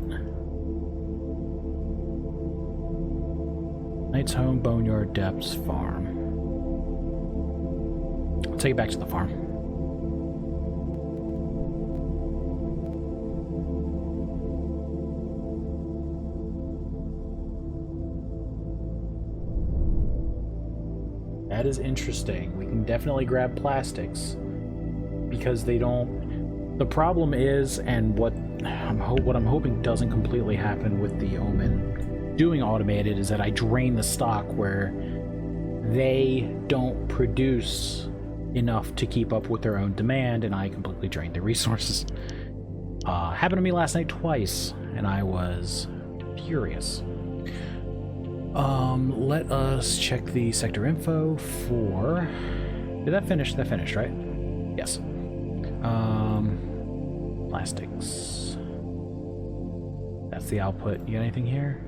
Knight's Home, Boneyard, Depths, Farm. I'll take it back to the farm. That is interesting. We can definitely grab plastics because they don't... The problem is, and what I'm hoping doesn't completely happen with the Omen doing automated, is that I drain the stock where they don't produce enough to keep up with their own demand, and I completely drained their resources. Happened to me last night twice, and I was furious. Let us check the sector info for... Did that finish? That finished, right? Yes. Plastics. That's the output. You got anything here?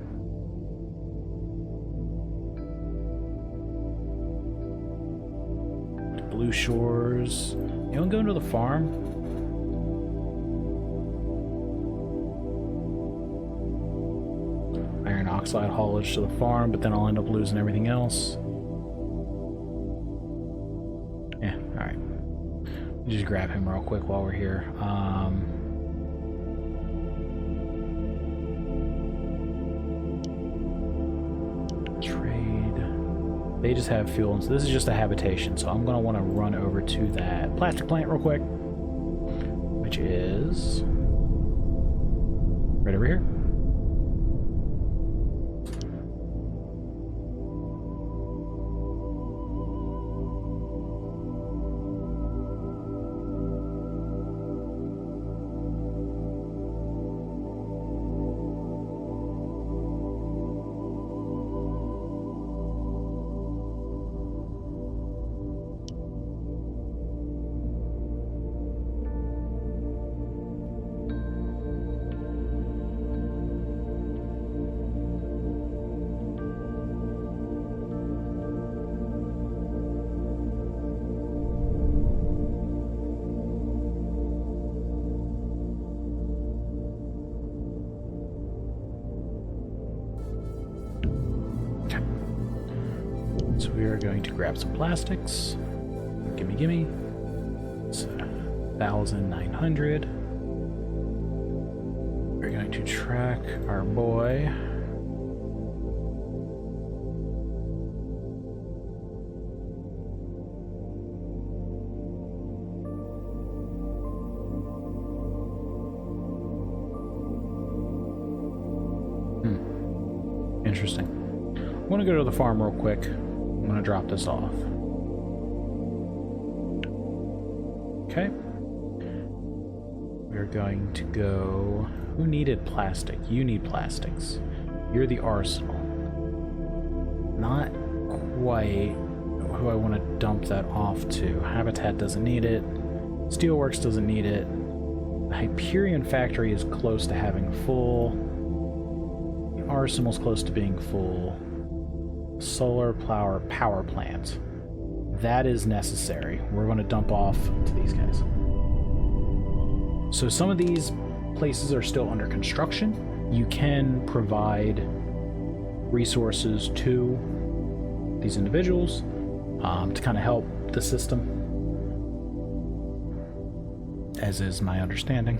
Blue Shores. You want to go into the farm? Iron oxide haulage to the farm, but then I'll end up losing everything else. Yeah, alright. Just grab him real quick while we're here. Trade. They just have fuel, and so this is just a habitation, so I'm going to want to run over to that plastic plant real quick, which is right over here. So we are going to grab some plastics. Gimme, gimme. It's 1,900. We're going to track our boy. Interesting. I want to go to the farm real quick. I'm going to drop this off. Okay. We're going to go... Who needed plastic? You need plastics. You're the arsenal. Not quite who I want to dump that off to. Habitat doesn't need it. Steelworks doesn't need it. The Hyperion factory is close to having full. The arsenal's close to being full. Solar power plant. That is necessary. We're going to dump off to these guys. So some of these places are still under construction. You can provide resources to these individuals to kind of help the system, as is my understanding.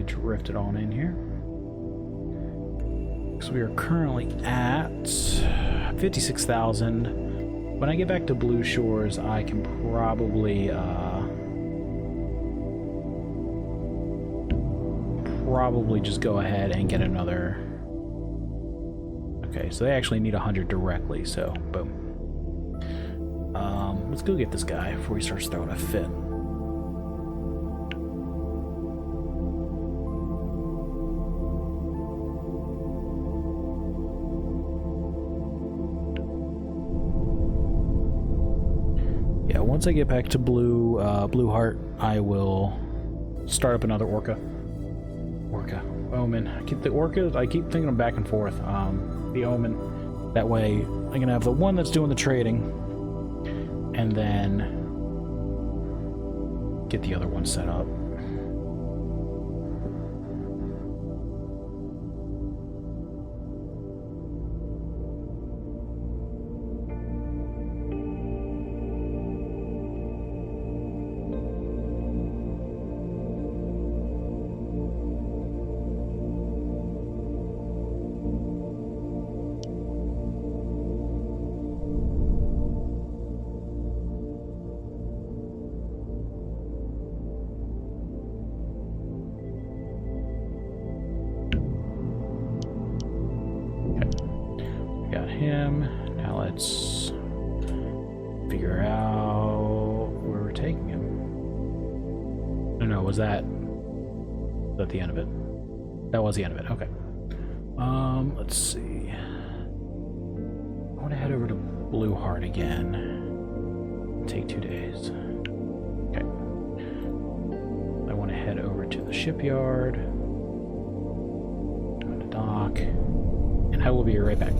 I drifted on in here. So we are currently at 56,000. When I get back to Blue Shores, I can probably just go ahead and get another. Okay, so they actually need 100 directly, so boom. Let's go get this guy before he starts throwing a fit. Yeah, once I get back to Blue Heart, I will start up another Orca. Omen. I keep thinking them back and forth. The Omen. That way I can have the one that's doing the trading and then get the other one set up. Him. Now let's figure out where we're taking him. No, was that the end of it? That was the end of it. Okay. Let's see. I want to head over to Blue Heart again. Take 2 days. Okay. I want to head over to the shipyard. I'm going to dock, and I will be right back.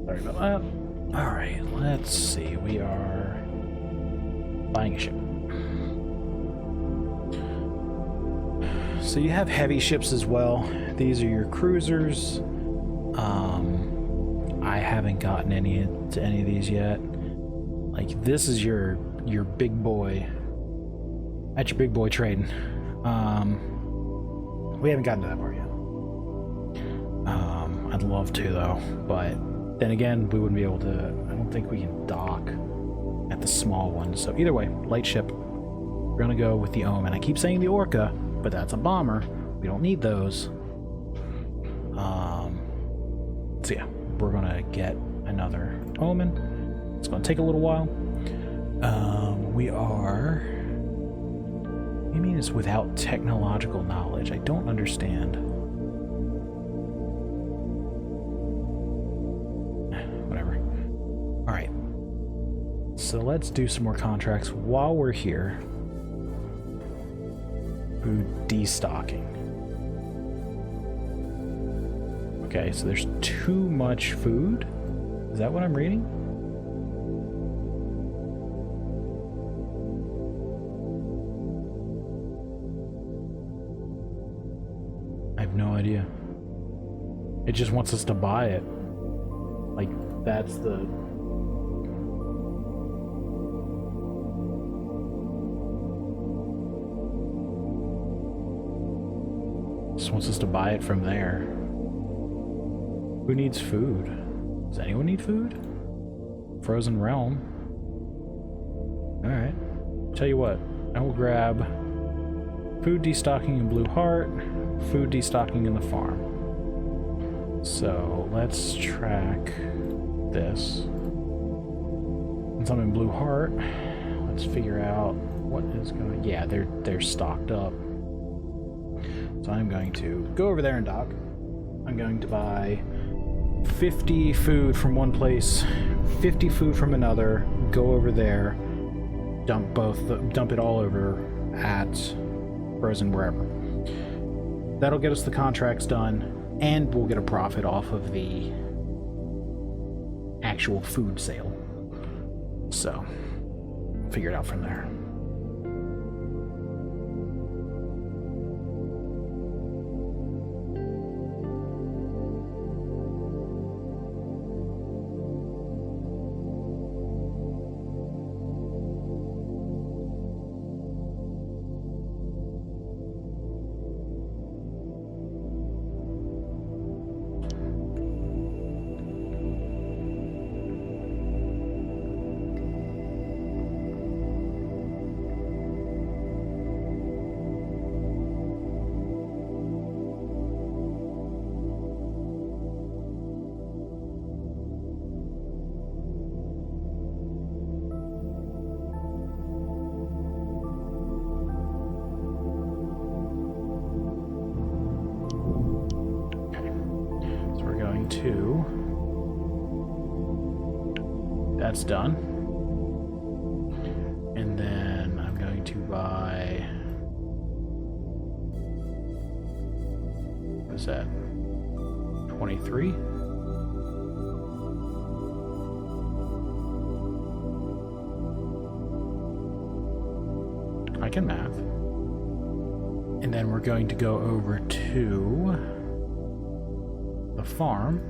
Sorry about that. Alright, let's see. We are buying a ship. So you have heavy ships as well. These are your cruisers. I haven't gotten into any of these yet. Like, this is your big boy. That's your big boy trading. We haven't gotten to that part yet. I'd love to, though, but then again, we wouldn't be able to. I don't think we can dock at the small one. So either way, light ship. We're gonna go with the Omen. I keep saying the Orca, but that's a bomber. We don't need those. So yeah, we're gonna get another Omen. It's gonna take a little while. We are. You mean it's without technological knowledge? I don't understand. Whatever. Alright. So let's do some more contracts while we're here. Food destocking. Okay, so there's too much food? Is that what I'm reading? have no idea. It just wants us to buy it. Like, that's the... Just wants us to buy it from there. Who needs food? Does anyone need food? Frozen Realm. Alright. Tell you what, I will grab food destocking in Blue Heart, food destocking in the farm. So let's track this. Since I'm in Blue Heart, let's figure out what is going. Yeah, they're stocked up. So I'm going to go over there and dock. I'm going to buy 50 food from one place, 50 food from another, go over there, dump it all over at Frozen wherever. That'll get us the contracts done, and we'll get a profit off of the actual food sale. So, figure it out from there. That's done. And then I'm going to buy... What is that? 23? I can math. And then we're going to go over to the farm.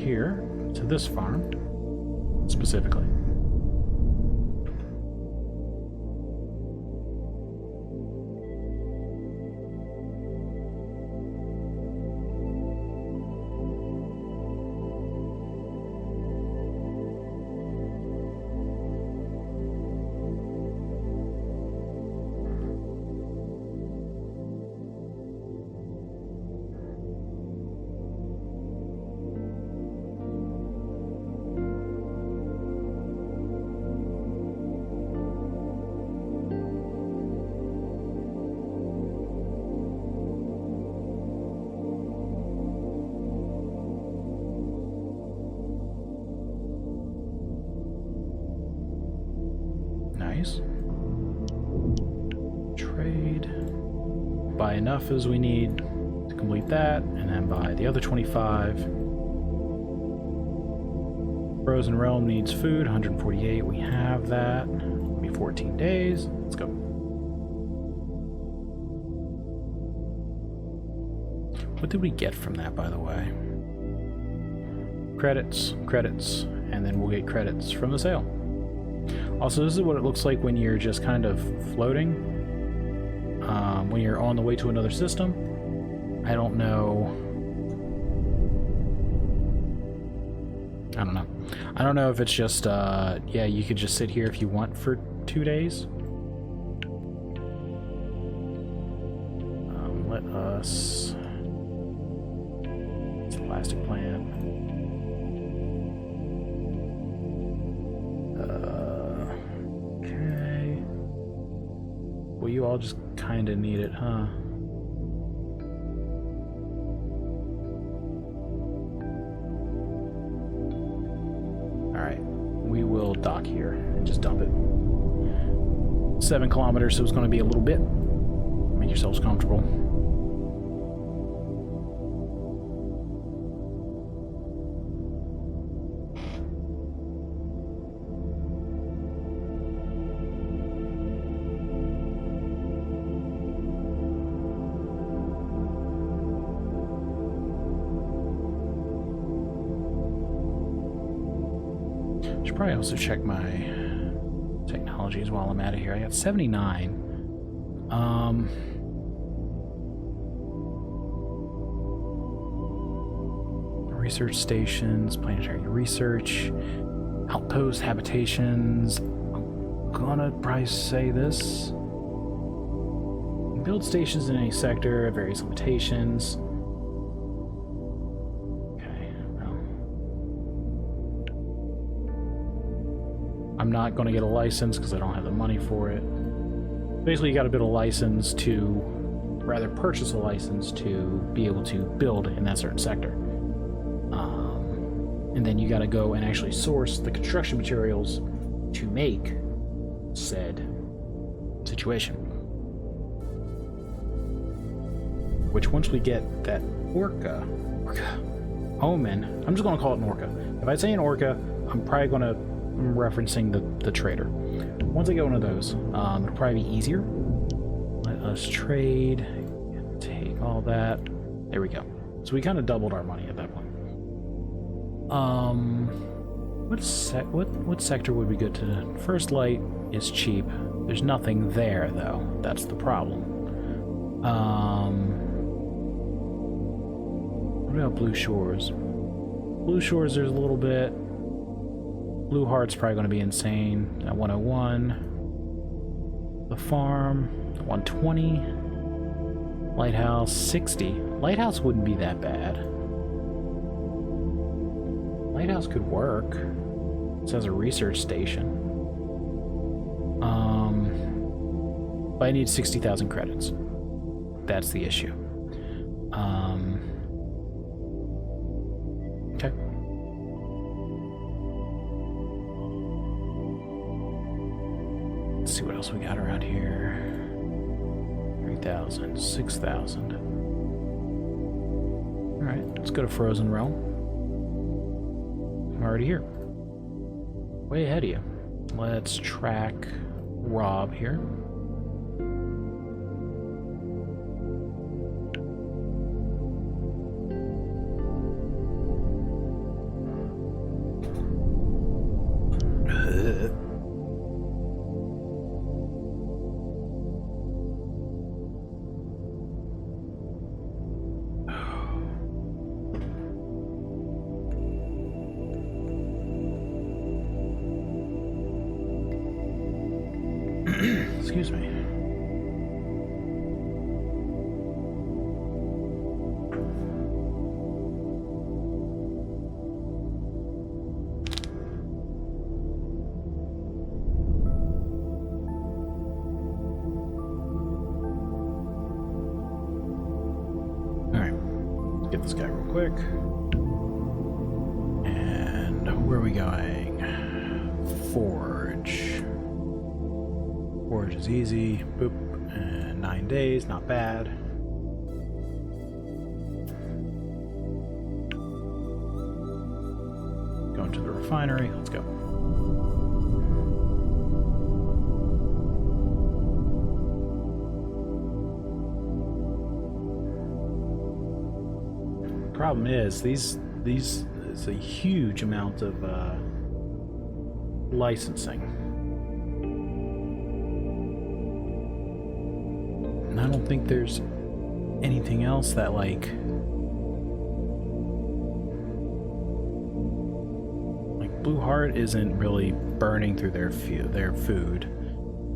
Here to this farm specifically. Trade. Buy enough as we need to complete that, and then buy the other 25. Frozen Realm needs food, 148. We have that. It'll be 14 days. Let's go. What did we get from that, by the way? Credits, and then we'll get credits from the sale. Also, this is what it looks like when you're just kind of floating, when you're on the way to another system. I don't know. I don't know if it's just, yeah, you could just sit here if you want for 2 days. Let us... It's a plastic plant. Okay. Well, you all just kind of need it, huh? Alright. We will dock here and just dump it. 7 kilometers, so it's going to be a little bit. Make yourselves comfortable. Should probably also check my technologies while I'm at it here. I got 79. Research stations, planetary research, outpost habitations. I'm gonna probably say this. Build stations in any sector at various limitations. Okay, well. I'm not gonna get a license because I don't have the money for it. Basically, you gotta build a license to, rather purchase a license to be able to build in that certain sector. And then you gotta go and actually source the construction materials to make said situation. Which once we get that orca, omen, I'm just gonna call it an orca. If I say an orca, I'm probably gonna referencing the trader. Once I get one of those, it'll probably be easier. Let us trade, take all that. There we go. So we kind of doubled our money at that point. What sector would be good to? First light is cheap. There's nothing there though. That's the problem. What about Blue Shores? Blue Shores, there's a little bit. Blue Heart's probably going to be insane at 101. The farm, 120. Lighthouse, 60. Lighthouse wouldn't be that bad. Lighthouse could work. It says a research station. But I need 60,000 credits. That's the issue. Okay. Let's see what else we got around here. 3,000, 6,000. Alright, let's go to Frozen Realm. I'm already here. Way ahead of you. Let's track Rob here. Excuse me. Alright, get this guy real quick. And where are we going? Forge. Forge is easy. Boop. And 9 days, not bad. Going to the refinery. Let's go. Problem is, these is a huge amount of licensing. And I don't think there's anything else that like Blue Heart isn't really burning through their food.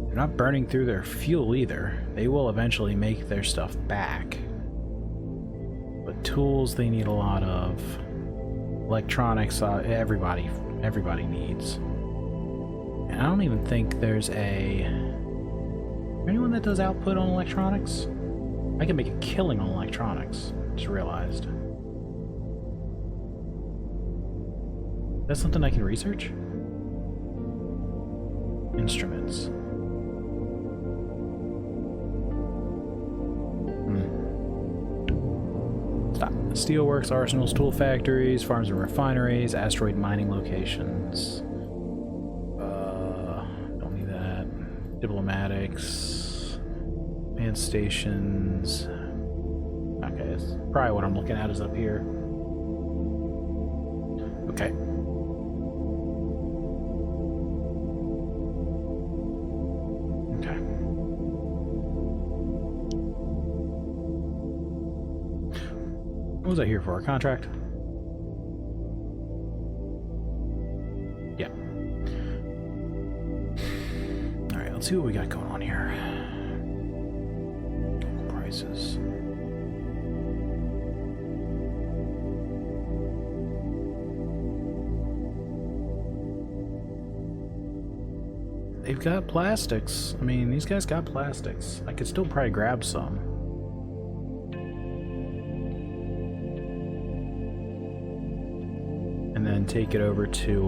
They're not burning through their fuel either. They will eventually make their stuff back. But tools they need a lot of. Electronics everybody needs. And I don't even think there's anyone that does output on electronics? I can make a killing on electronics. Just realized. That's something I can research? Instruments. steelworks, arsenals, tool factories, farms and refineries, asteroid mining locations. Don't need that. Diplomatics, command stations. Okay, that's probably what I'm looking at is up here. Okay. Okay. What was I here for? A contract? Yeah. Alright, let's see what we got going on here. Prices. They've got plastics. I mean, these guys got plastics. I could still probably grab some. And then take it over to,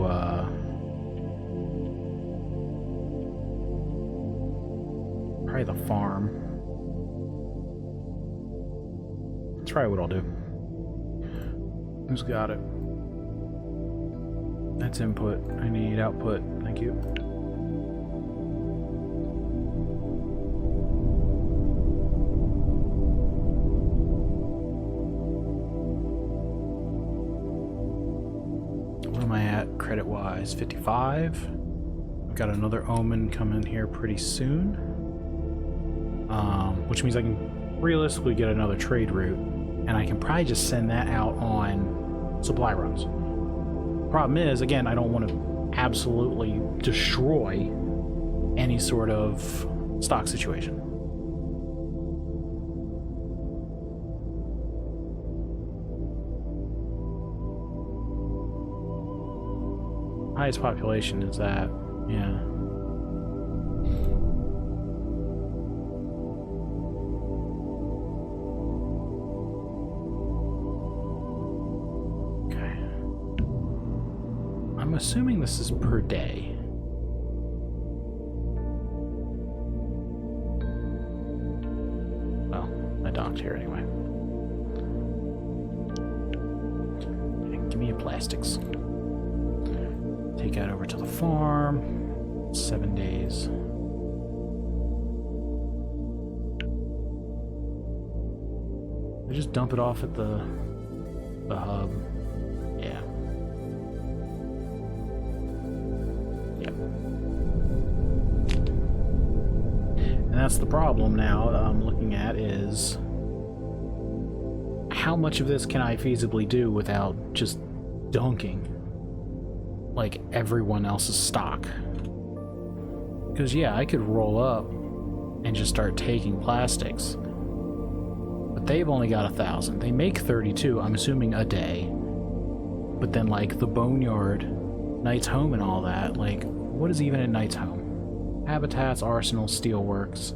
probably the farm. That's probably what I'll do. Who's got it? That's input. I need output. Thank you. Credit-wise, 55. I've got another omen coming here pretty soon, which means I can realistically get another trade route, and I can probably just send that out on supply runs. Problem is, again, I don't want to absolutely destroy any sort of stock situation. Highest population is that, yeah. Okay. I'm assuming this is per day. Well, I docked here anyway. Okay, give me your plastics. Take that over to the farm. 7 days. I just dump it off at the hub. Yeah. Yep. And that's the problem now that I'm looking at is how much of this can I feasibly do without just dunking like everyone else's stock? Because yeah, I could roll up and just start taking plastics, but they've only got 1,000. They make 32, I'm assuming, a day. But then like the boneyard, Knight's Home and all that, like what is even in Knight's Home? Habitats, arsenal, steelworks.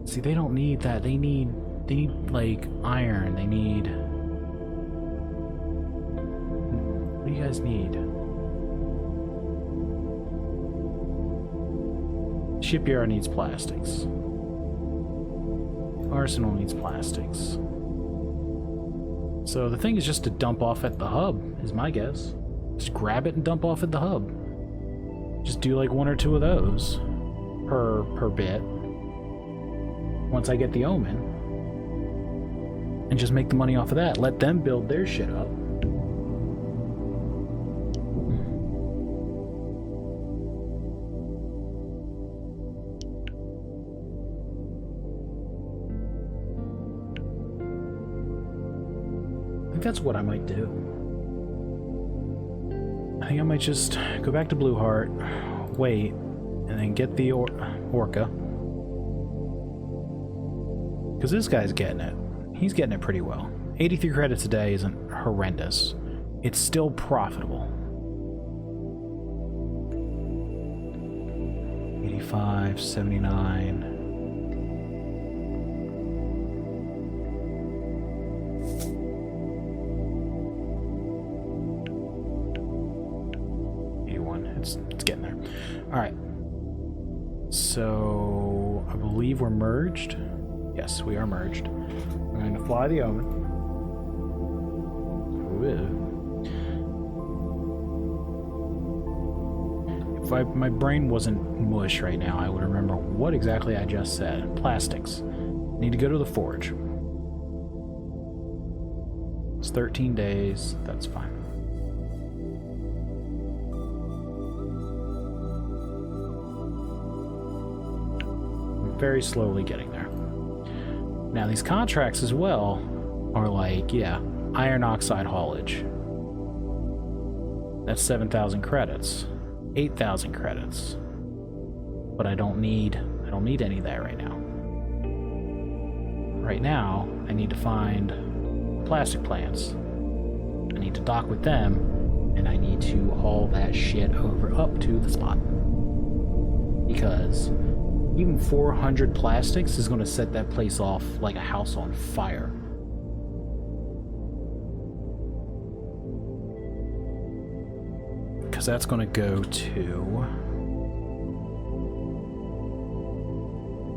See, they don't need that. They need like iron. They need, what do you guys need? Shipyard needs plastics. Arsenal needs plastics. So the thing is just to dump off at the hub, is my guess. Just grab it and dump off at the hub. Just do like 1 or 2 of those per bit. Once I get the omen. And just make the money off of that. Let them build their shit up. I think that's what I might do. I think I might just go back to Blueheart, wait, and then get the Orca. Because this guy's getting it. He's getting it pretty well. 83 credits a day isn't horrendous. It's still profitable. 85, 79. It's getting there. Alright. So I believe we're merged. Yes, we are merged. We're going to fly the omen. If my brain wasn't mush right now, I would remember what exactly I just said. Plastics. Need to go to the forge. It's 13 days. That's fine. I'm very slowly getting there. Now, these contracts as well are like, yeah, iron oxide haulage. That's 7,000 credits. 8,000 credits. But I don't need any of that right now. Right now, I need to find plastic plants. I need to dock with them, and I need to haul that shit over up to the spot. Because even 400 plastics is going to set that place off like a house on fire. Because that's going to go to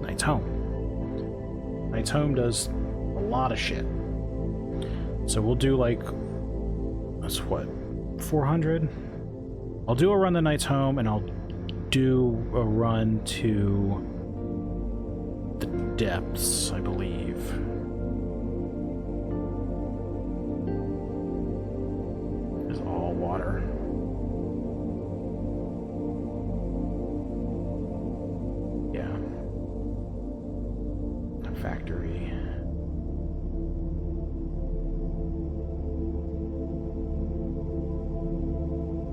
Knight's Home. Knight's Home does a lot of shit. So we'll do like, that's what, 400? I'll do a run to Knight's Home, and I'll do a run to the depths, I believe. It's all water. Yeah. A factory.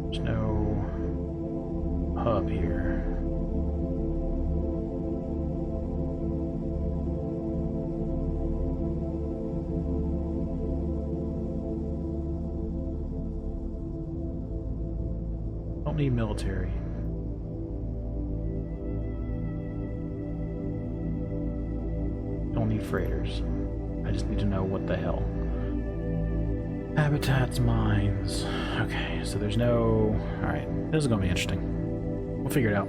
There's no hub here. Don't need military. Don't need freighters. I just need to know what the hell. Habitats, mines. Okay, so there's no... Alright, this is gonna be interesting. We'll figure it out.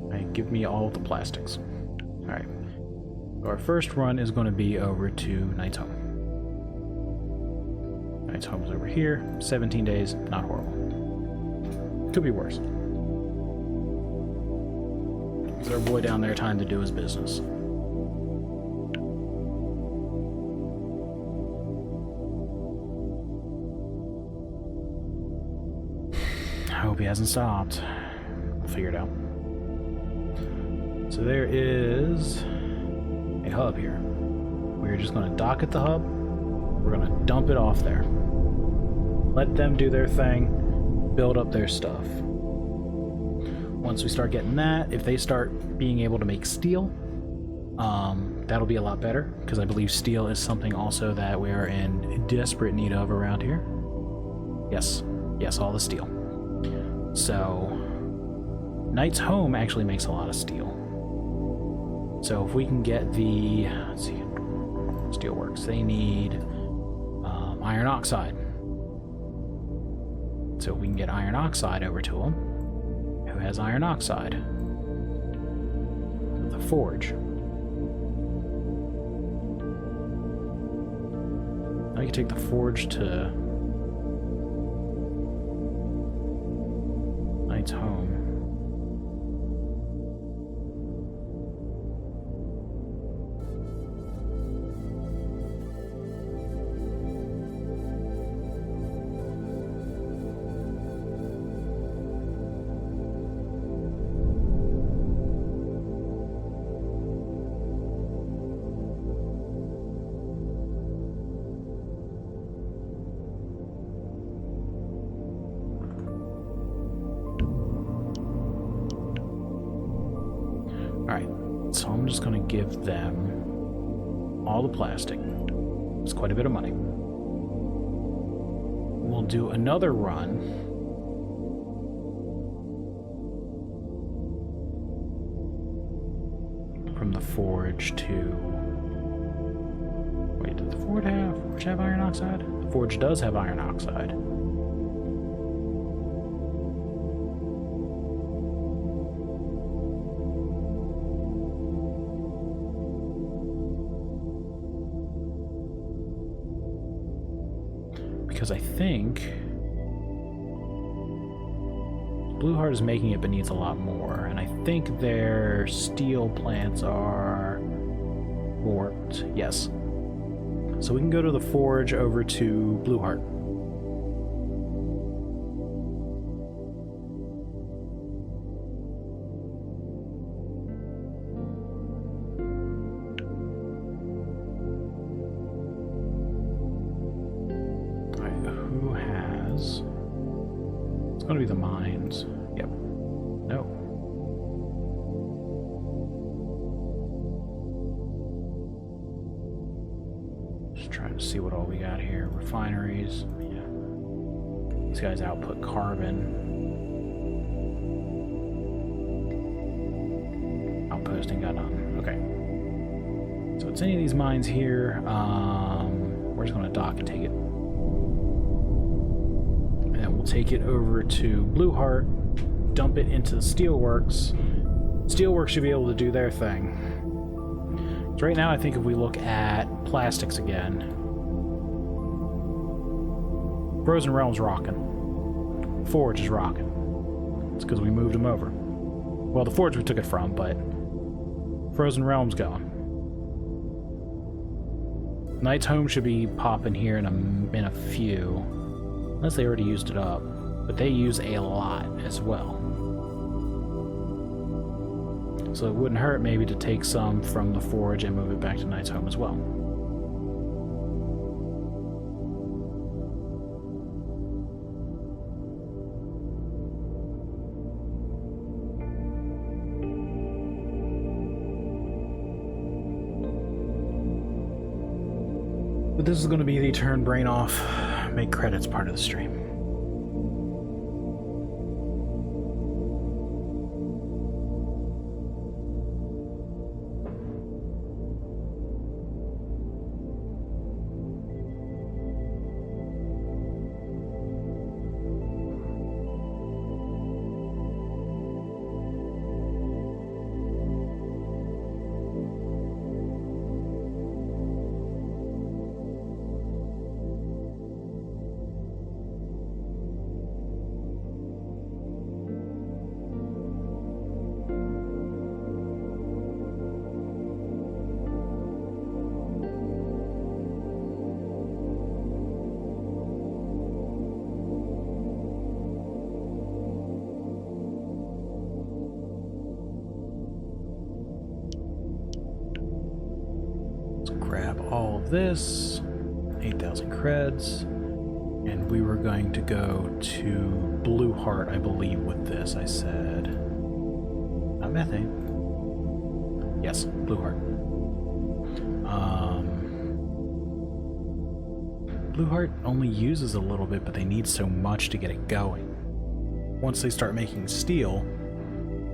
Alright, give me all of the plastics. Alright. So our first run is going to be over to Knight's Home. Knight's Home's over here. 17 days, not horrible. Could be worse. Gives our boy down there time to do his business. I hope he hasn't stopped. We'll figure it out. So there is a hub here. We're just going to dock at the hub. We're going to dump it off there. Let them do their thing, build up their stuff. Once we start getting that, if they start being able to make steel, that'll be a lot better, because I believe steel is something also that we are in desperate need of around here. Yes, all the steel. So, Knight's Home actually makes a lot of steel. So if we can get the, let's see, steelworks, they need iron oxide. So if we can get iron oxide over to them. Who has iron oxide? The forge. I can take the forge to Knight's Home. So I'm just going to give them all the plastic. It's quite a bit of money. We'll do another run. From the forge to... Wait, did the forge have iron oxide? The forge does have iron oxide. Because I think Blue Heart is making it but needs a lot more, and I think their steel plants are warped. Yes. So we can go to the forge over to Blue Heart. It's going to be the mines. Yep. No. Just trying to see what all we got here. Refineries. Yeah. These guys output carbon. Outposting got none. Okay. So it's any of these mines here. We're just going to dock and take it. Take it over to Blue Heart, dump it into the Steelworks. Steelworks should be able to do their thing. So right now, I think if we look at plastics again, Frozen Realm's rocking. Forge is rocking. It's because we moved them over. Well, the Forge we took it from, but Frozen Realm's going. Knight's Home should be popping here in a few. Unless they already used it up. But they use a lot as well. So it wouldn't hurt maybe to take some from the forge and move it back to Knight's Home as well. But this is going to be the turn brain off, make credits part of the stream. Grab all of this, 8,000 creds, and we were going to go to Blue Heart, I believe, with this. I said, not methane. Yes, Blue Heart. Blue Heart only uses a little bit, but they need so much to get it going. Once they start making steel,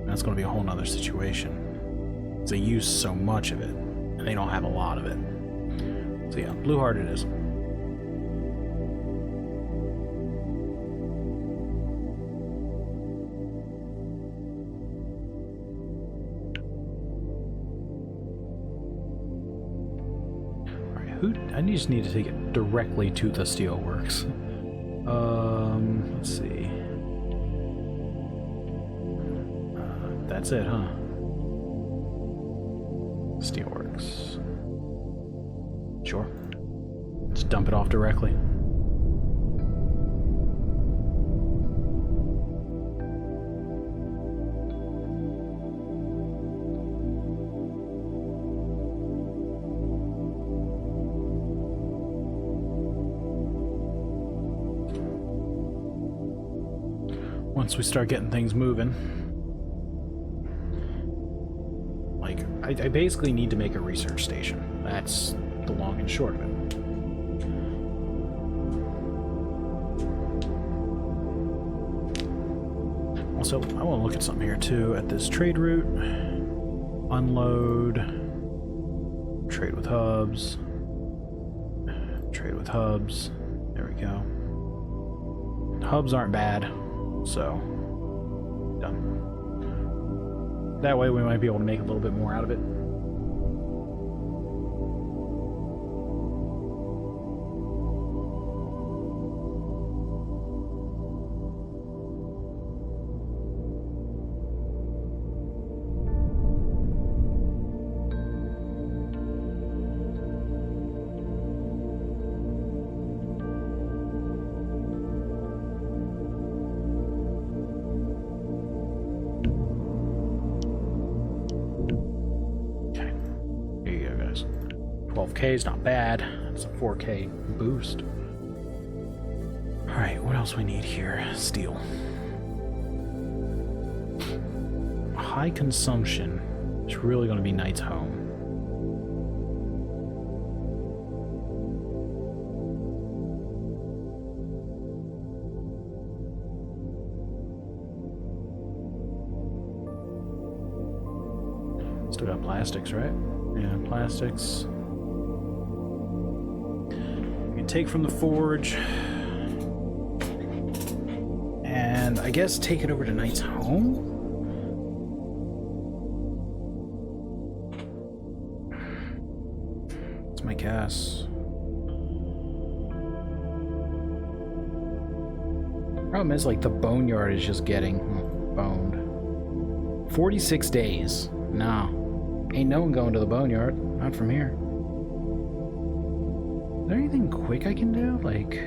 that's going to be a whole nother situation. They use so much of it, and they don't have a lot of it. So yeah, Blue Heart it is. I just need to take it directly to the steelworks. Let's see. That's it, huh? Steelworks. Sure. Just dump it off directly. Once we start getting things moving, like, I basically need to make a research station. That's the long and short of it. Also, I want to look at something here too, at this trade route. unload, trade with hubs, trade with hubs. There we go. Hubs aren't bad, so done. That way we might be able to make a little bit more out of it. Is not bad. It's a 4K boost. Alright, what else we need here? Steel. High consumption is really going to be Knight's Home. Still got plastics, right? Yeah, plastics. Take from the forge, and I guess take it over to Knight's Home. That's my guess. Problem is, like, the boneyard is just getting boned. 46 days. No, ain't no one going to the boneyard. Not from here. Is there anything quick I can do? Like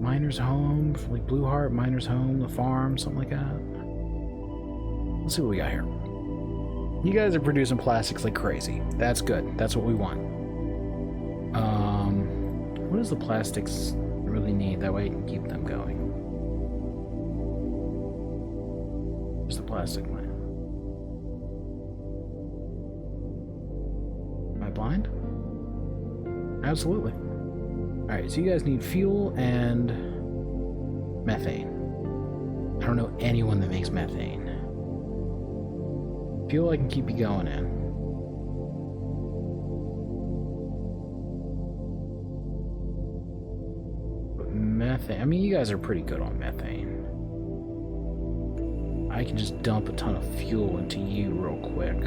Miner's Home, like Blue Heart, Miner's Home, the farm, something like that. Let's see what we got here. You guys are producing plastics like crazy. That's good. That's what we want. What does the plastics really need? That way you can keep them going. Where's the plastic line? Am I blind? Absolutely. Alright, so you guys need fuel and methane. I don't know anyone that makes methane. Fuel I can keep you going in. But methane, I mean, you guys are pretty good on methane. I can just dump a ton of fuel into you real quick.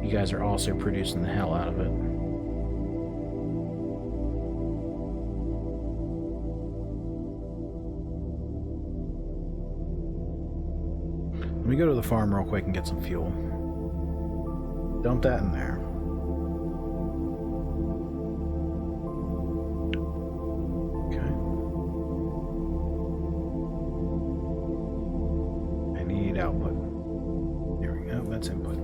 You guys are also producing the hell out of it. Let me go to the farm real quick and get some fuel. Dump that in there. Okay. I need output. There we go, that's input.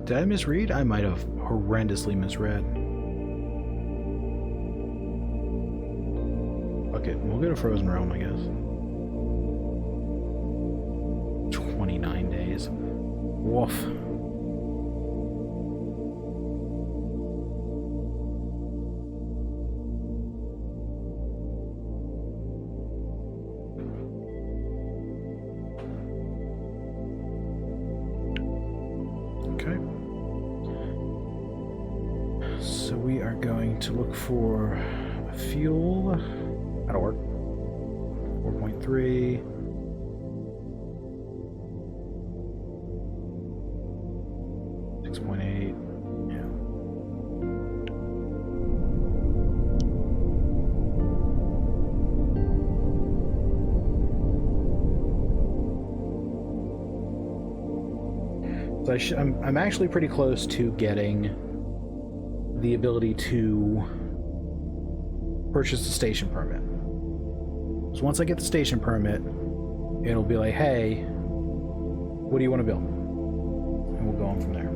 Did I misread? I might have horrendously misread. Okay, we'll go to Frozen Realm, I guess. 29 days. Woof. To look for fuel. That'll work. 4.3. Yeah. So I'm actually pretty close to getting the ability to purchase the station permit. So once I get the station permit, it'll be like, hey, what do you want to build? And we'll go on from there.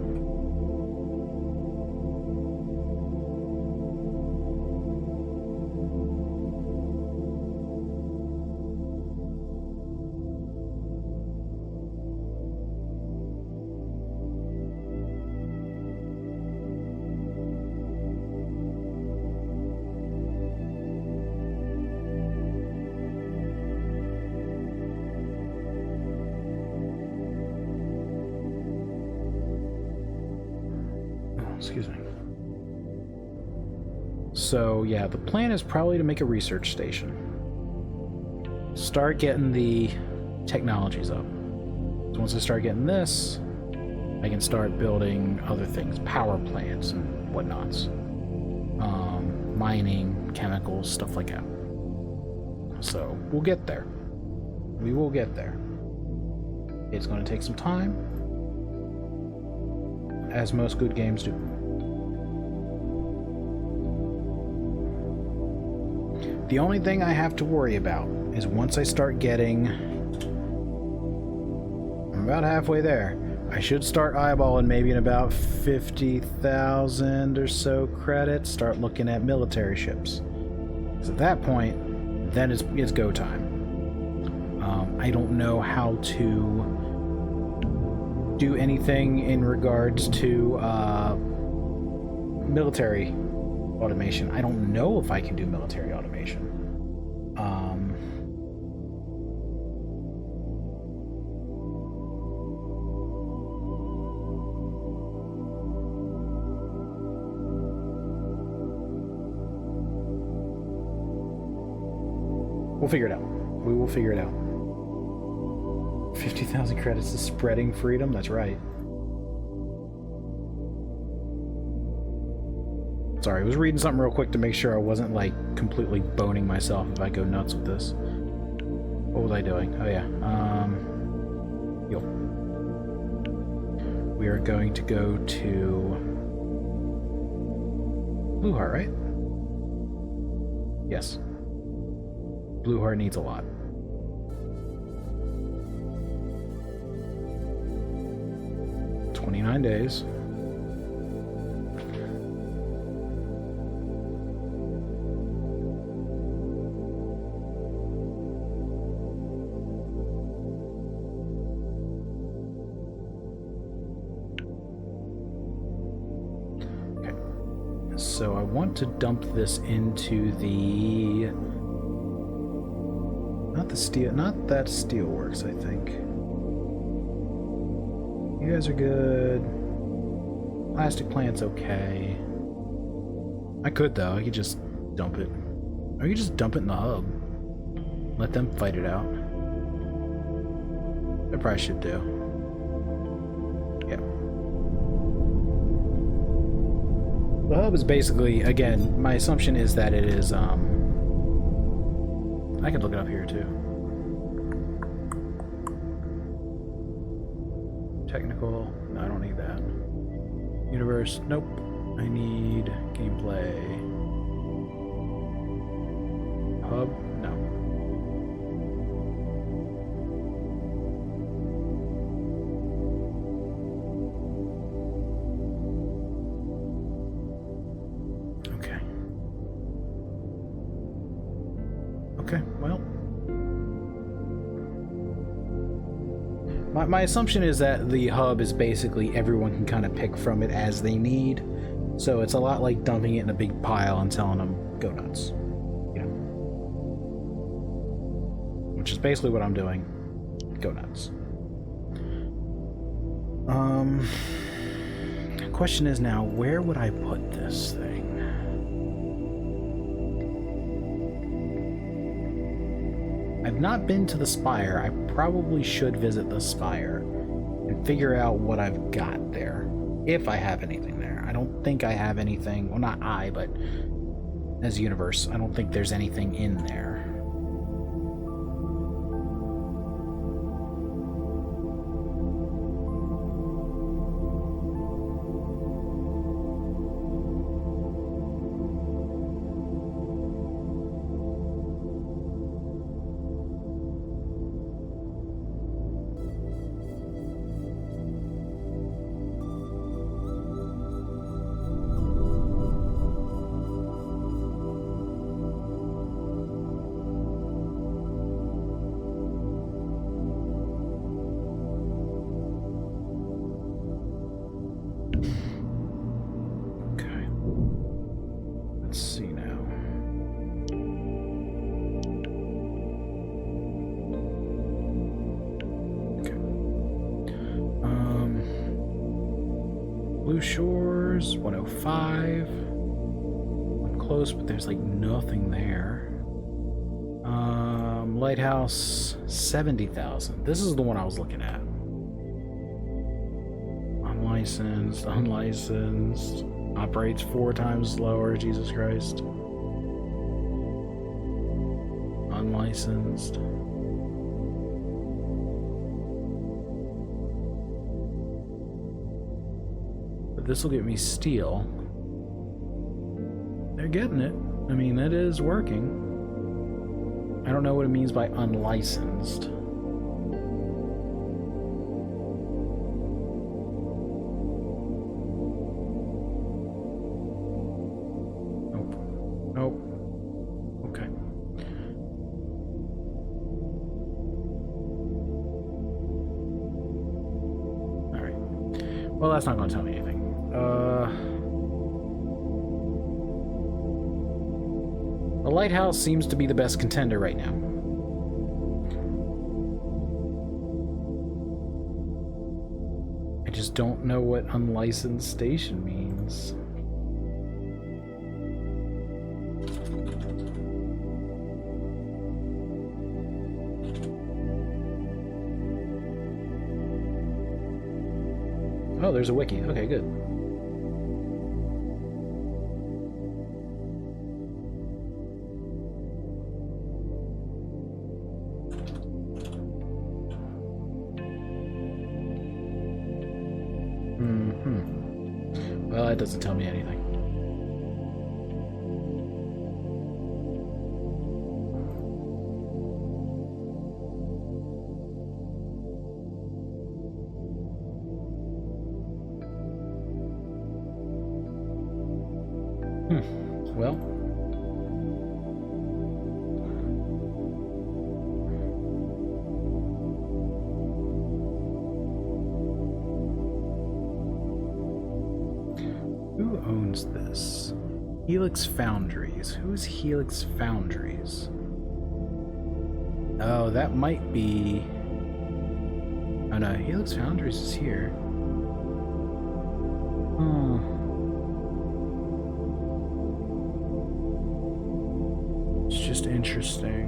Excuse me. So, yeah, the plan is probably to make a research station. Start getting the technologies up. So once I start getting this, I can start building other things, power plants and whatnots. Mining, chemicals, stuff like that. So, we'll get there. We will get there. It's going to take some time, as most good games do. The only thing I have to worry about is once I start getting... I'm about halfway there. I should start eyeballing maybe in about 50,000 or so credits, start looking at military ships. Because at that point, then it's go time. I don't know how to do anything in regards to military automation. I don't know if I can do military automation. We'll figure it out. We will figure it out. 50,000 credits is spreading freedom? That's right. Sorry, I was reading something real quick to make sure I wasn't, like, completely boning myself if I go nuts with this. What was I doing? Oh, yeah. Yo. We are going to go to... Blue Heart, right? Yes. Blue Heart needs a lot. $29 days. Okay. So I want to dump this into the... Not that steelworks, I think. You guys are good. Plastic plant's okay. I could, though. I could just dump it. Or you could just dump it in the hub. Let them fight it out. I probably should do. Yeah. The hub is basically, again, my assumption is that it is, I can look it up here, too. Technical. No, I don't need that. Universe. Nope. I need gameplay. Hub. No. Okay. Okay, well. My assumption is that the hub is basically everyone can kind of pick from it as they need. So it's a lot like dumping it in a big pile and telling them, go nuts. You know? Which is basically what I'm doing. Go nuts. The question is now, where would I put this thing? I've not been to the Spire. I probably should visit the Spire and figure out what I've got there, if I have anything there. I don't think I have anything, well, not I, but as a universe, I don't think there's anything in there. Blue Shores. Shores, 105. I'm close, but there's like nothing there. Lighthouse, 70,000. This is the one I was looking at. Unlicensed, unlicensed. Operates 4 times slower, Jesus Christ. Unlicensed. But this will get me steel. They're getting it. I mean, it is working. I don't know what it means by unlicensed. Nope. Nope. Okay. Alright. Well, that's not going to tell me anything. The Lighthouse seems to be the best contender right now. I just don't know what unlicensed station means. Oh, there's a wiki. Okay, good. Well, that doesn't tell me anything. Well. Who owns this? Helix Foundries. Who's Helix Foundries? Oh, that might be... Oh no, Helix Foundries is here. Oh. It's just interesting.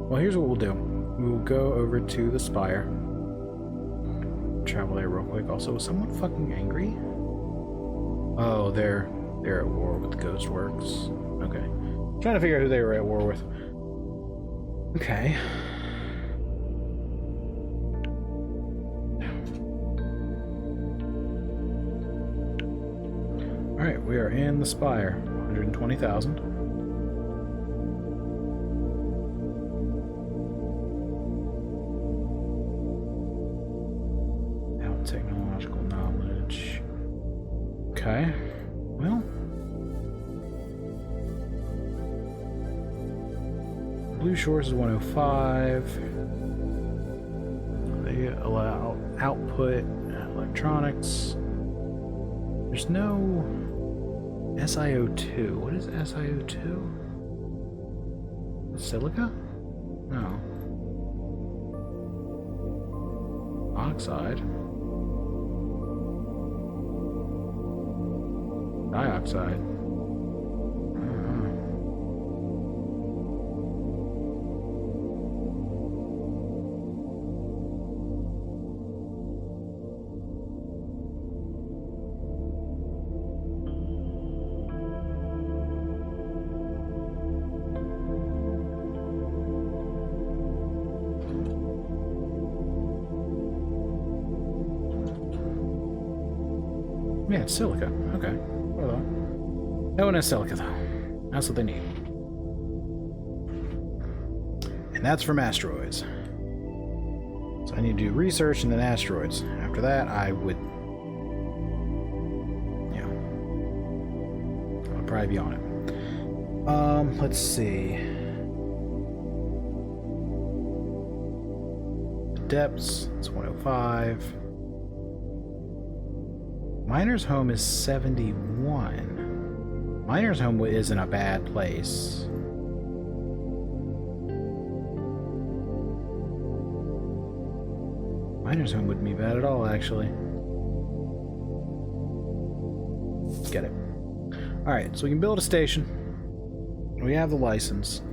Well, here's what we'll do. We'll go over to the Spire. Travel there real quick. Also, was someone fucking angry? Oh, they're at war with Ghostworks. Okay. Trying to figure out who they were at war with. Okay. Alright, we are in the Spire. 120,000. Technological knowledge. Okay. Well. Blue Shores is 105. They allow output electronics. There's no SiO2. What is SiO2? Silica? No. Oxide. Dioxide. Yeah, it's silica. Okay. Well, no one has silica, though. That's what they need. And that's from asteroids. So I need to do research and then asteroids. After that, I would... Yeah. I'll probably be on it. Let's see. Depths, it's 105. Miner's Home is 71. Miner's Home isn't a bad place. Miner's home wouldn't be bad at all, actually. Get it. Alright, so we can build a station. We have the license.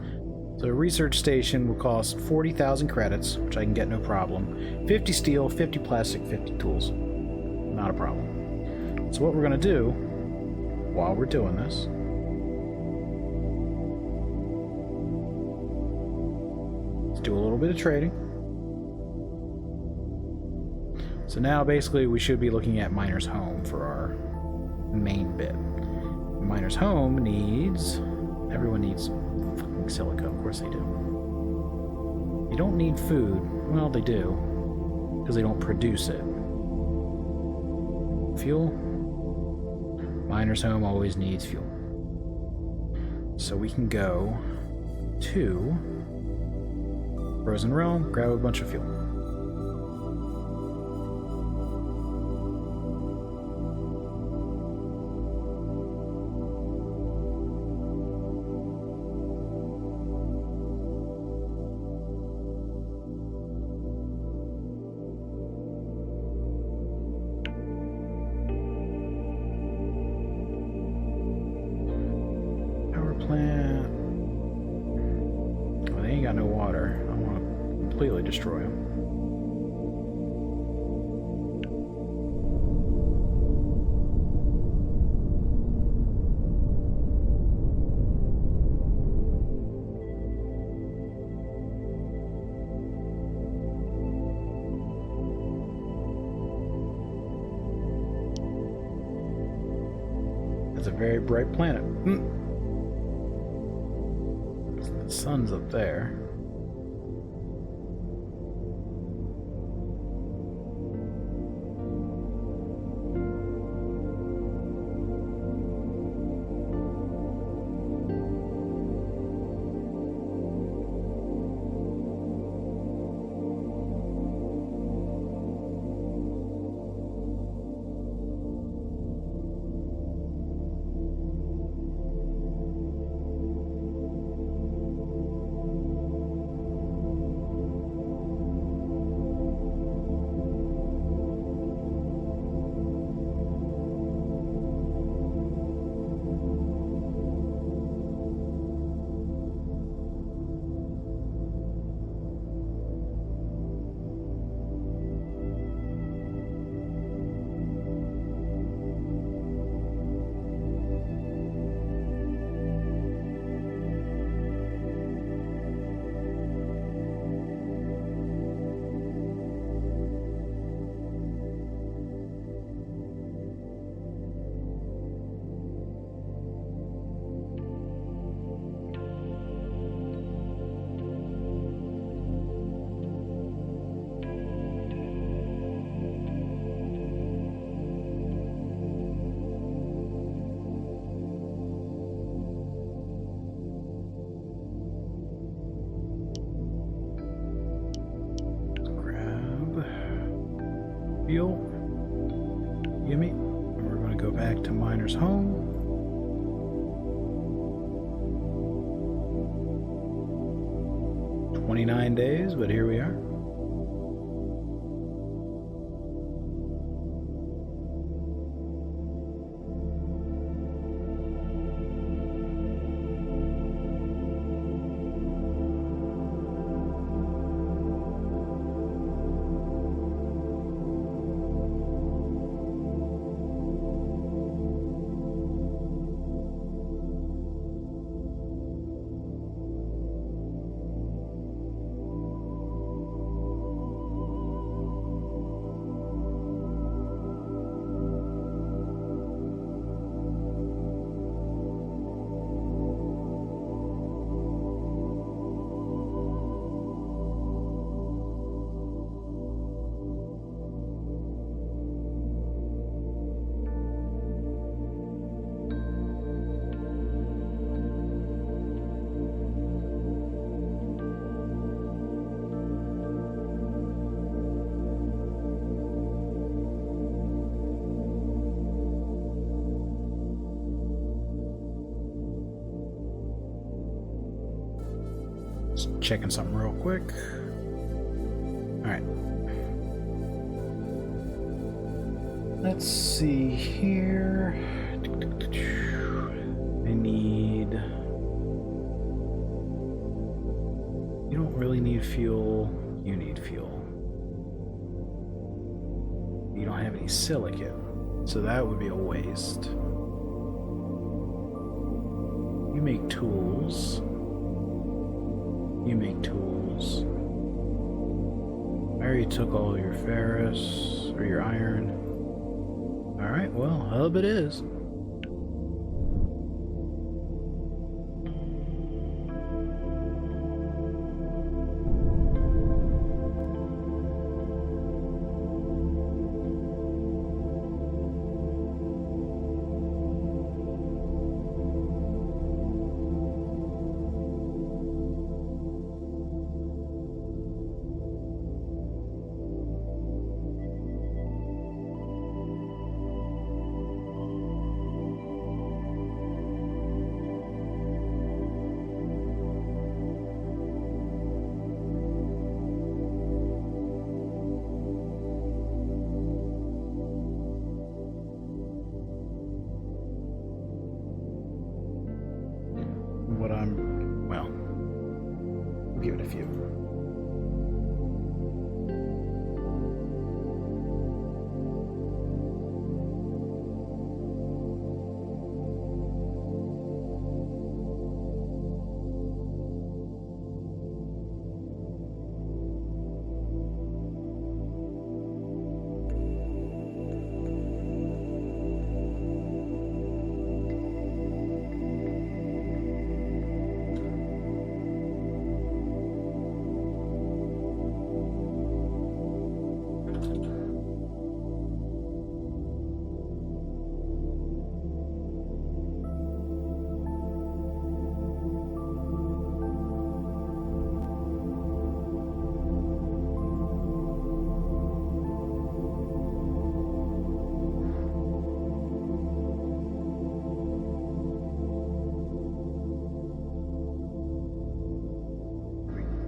So a research station will cost 40,000 credits, which I can get no problem. 50 steel, 50 plastic, 50 tools. Not a problem. So what we're going to do, while we're doing this, let's do a little bit of trading. So now basically we should be looking at Miner's Home for our main bit. Miner's Home needs... Everyone needs fucking silica, of course they do. You don't need food. Well, they do. Because they don't produce it. Fuel? Miner's Home always needs fuel. So we can go to Frozen Realm, grab a bunch of fuel. Plant. Well, they ain't got no water. I want to completely destroy them. That's a very bright planet. The sun's up there. Fuel. Gimme. And we're going to go back to Miner's Home. "29 days, but here we are. Just checking something real quick. Alright. Let's see here. I need... You don't really need fuel. You need fuel. You don't have any silicate, so that would be a waste. You make tools. You make tools. I already took all your ferrous, or your iron. Alright, well, hub it is. Well, we'll give it a few.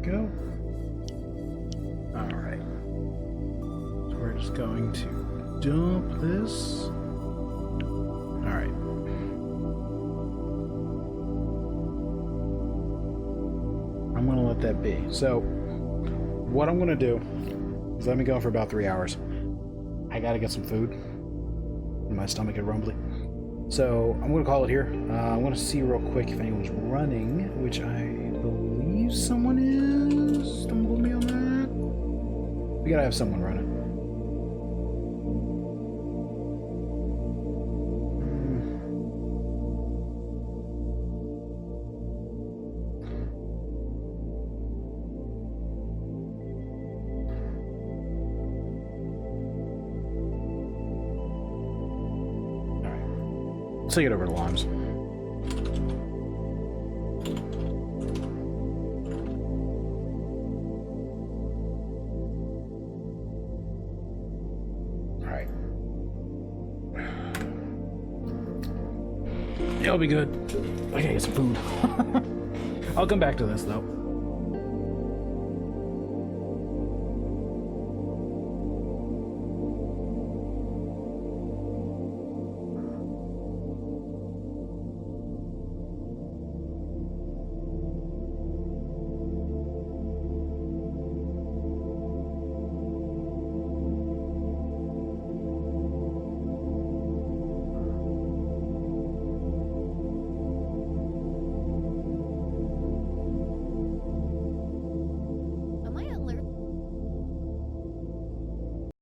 Go. Alright. So we're just going to dump this. Alright. I'm going to let that be. So, what I'm going to do is let me go for about 3 hours. I got to get some food. My stomach is rumbly. So, I'm going to call it here. I'm going to see real quick if anyone's running, which I believe someone is. Don't quote me on that. We gotta have someone running. Alright. Let's take it over to Limes. It'll be good. I gotta get some food. I'll come back to this though.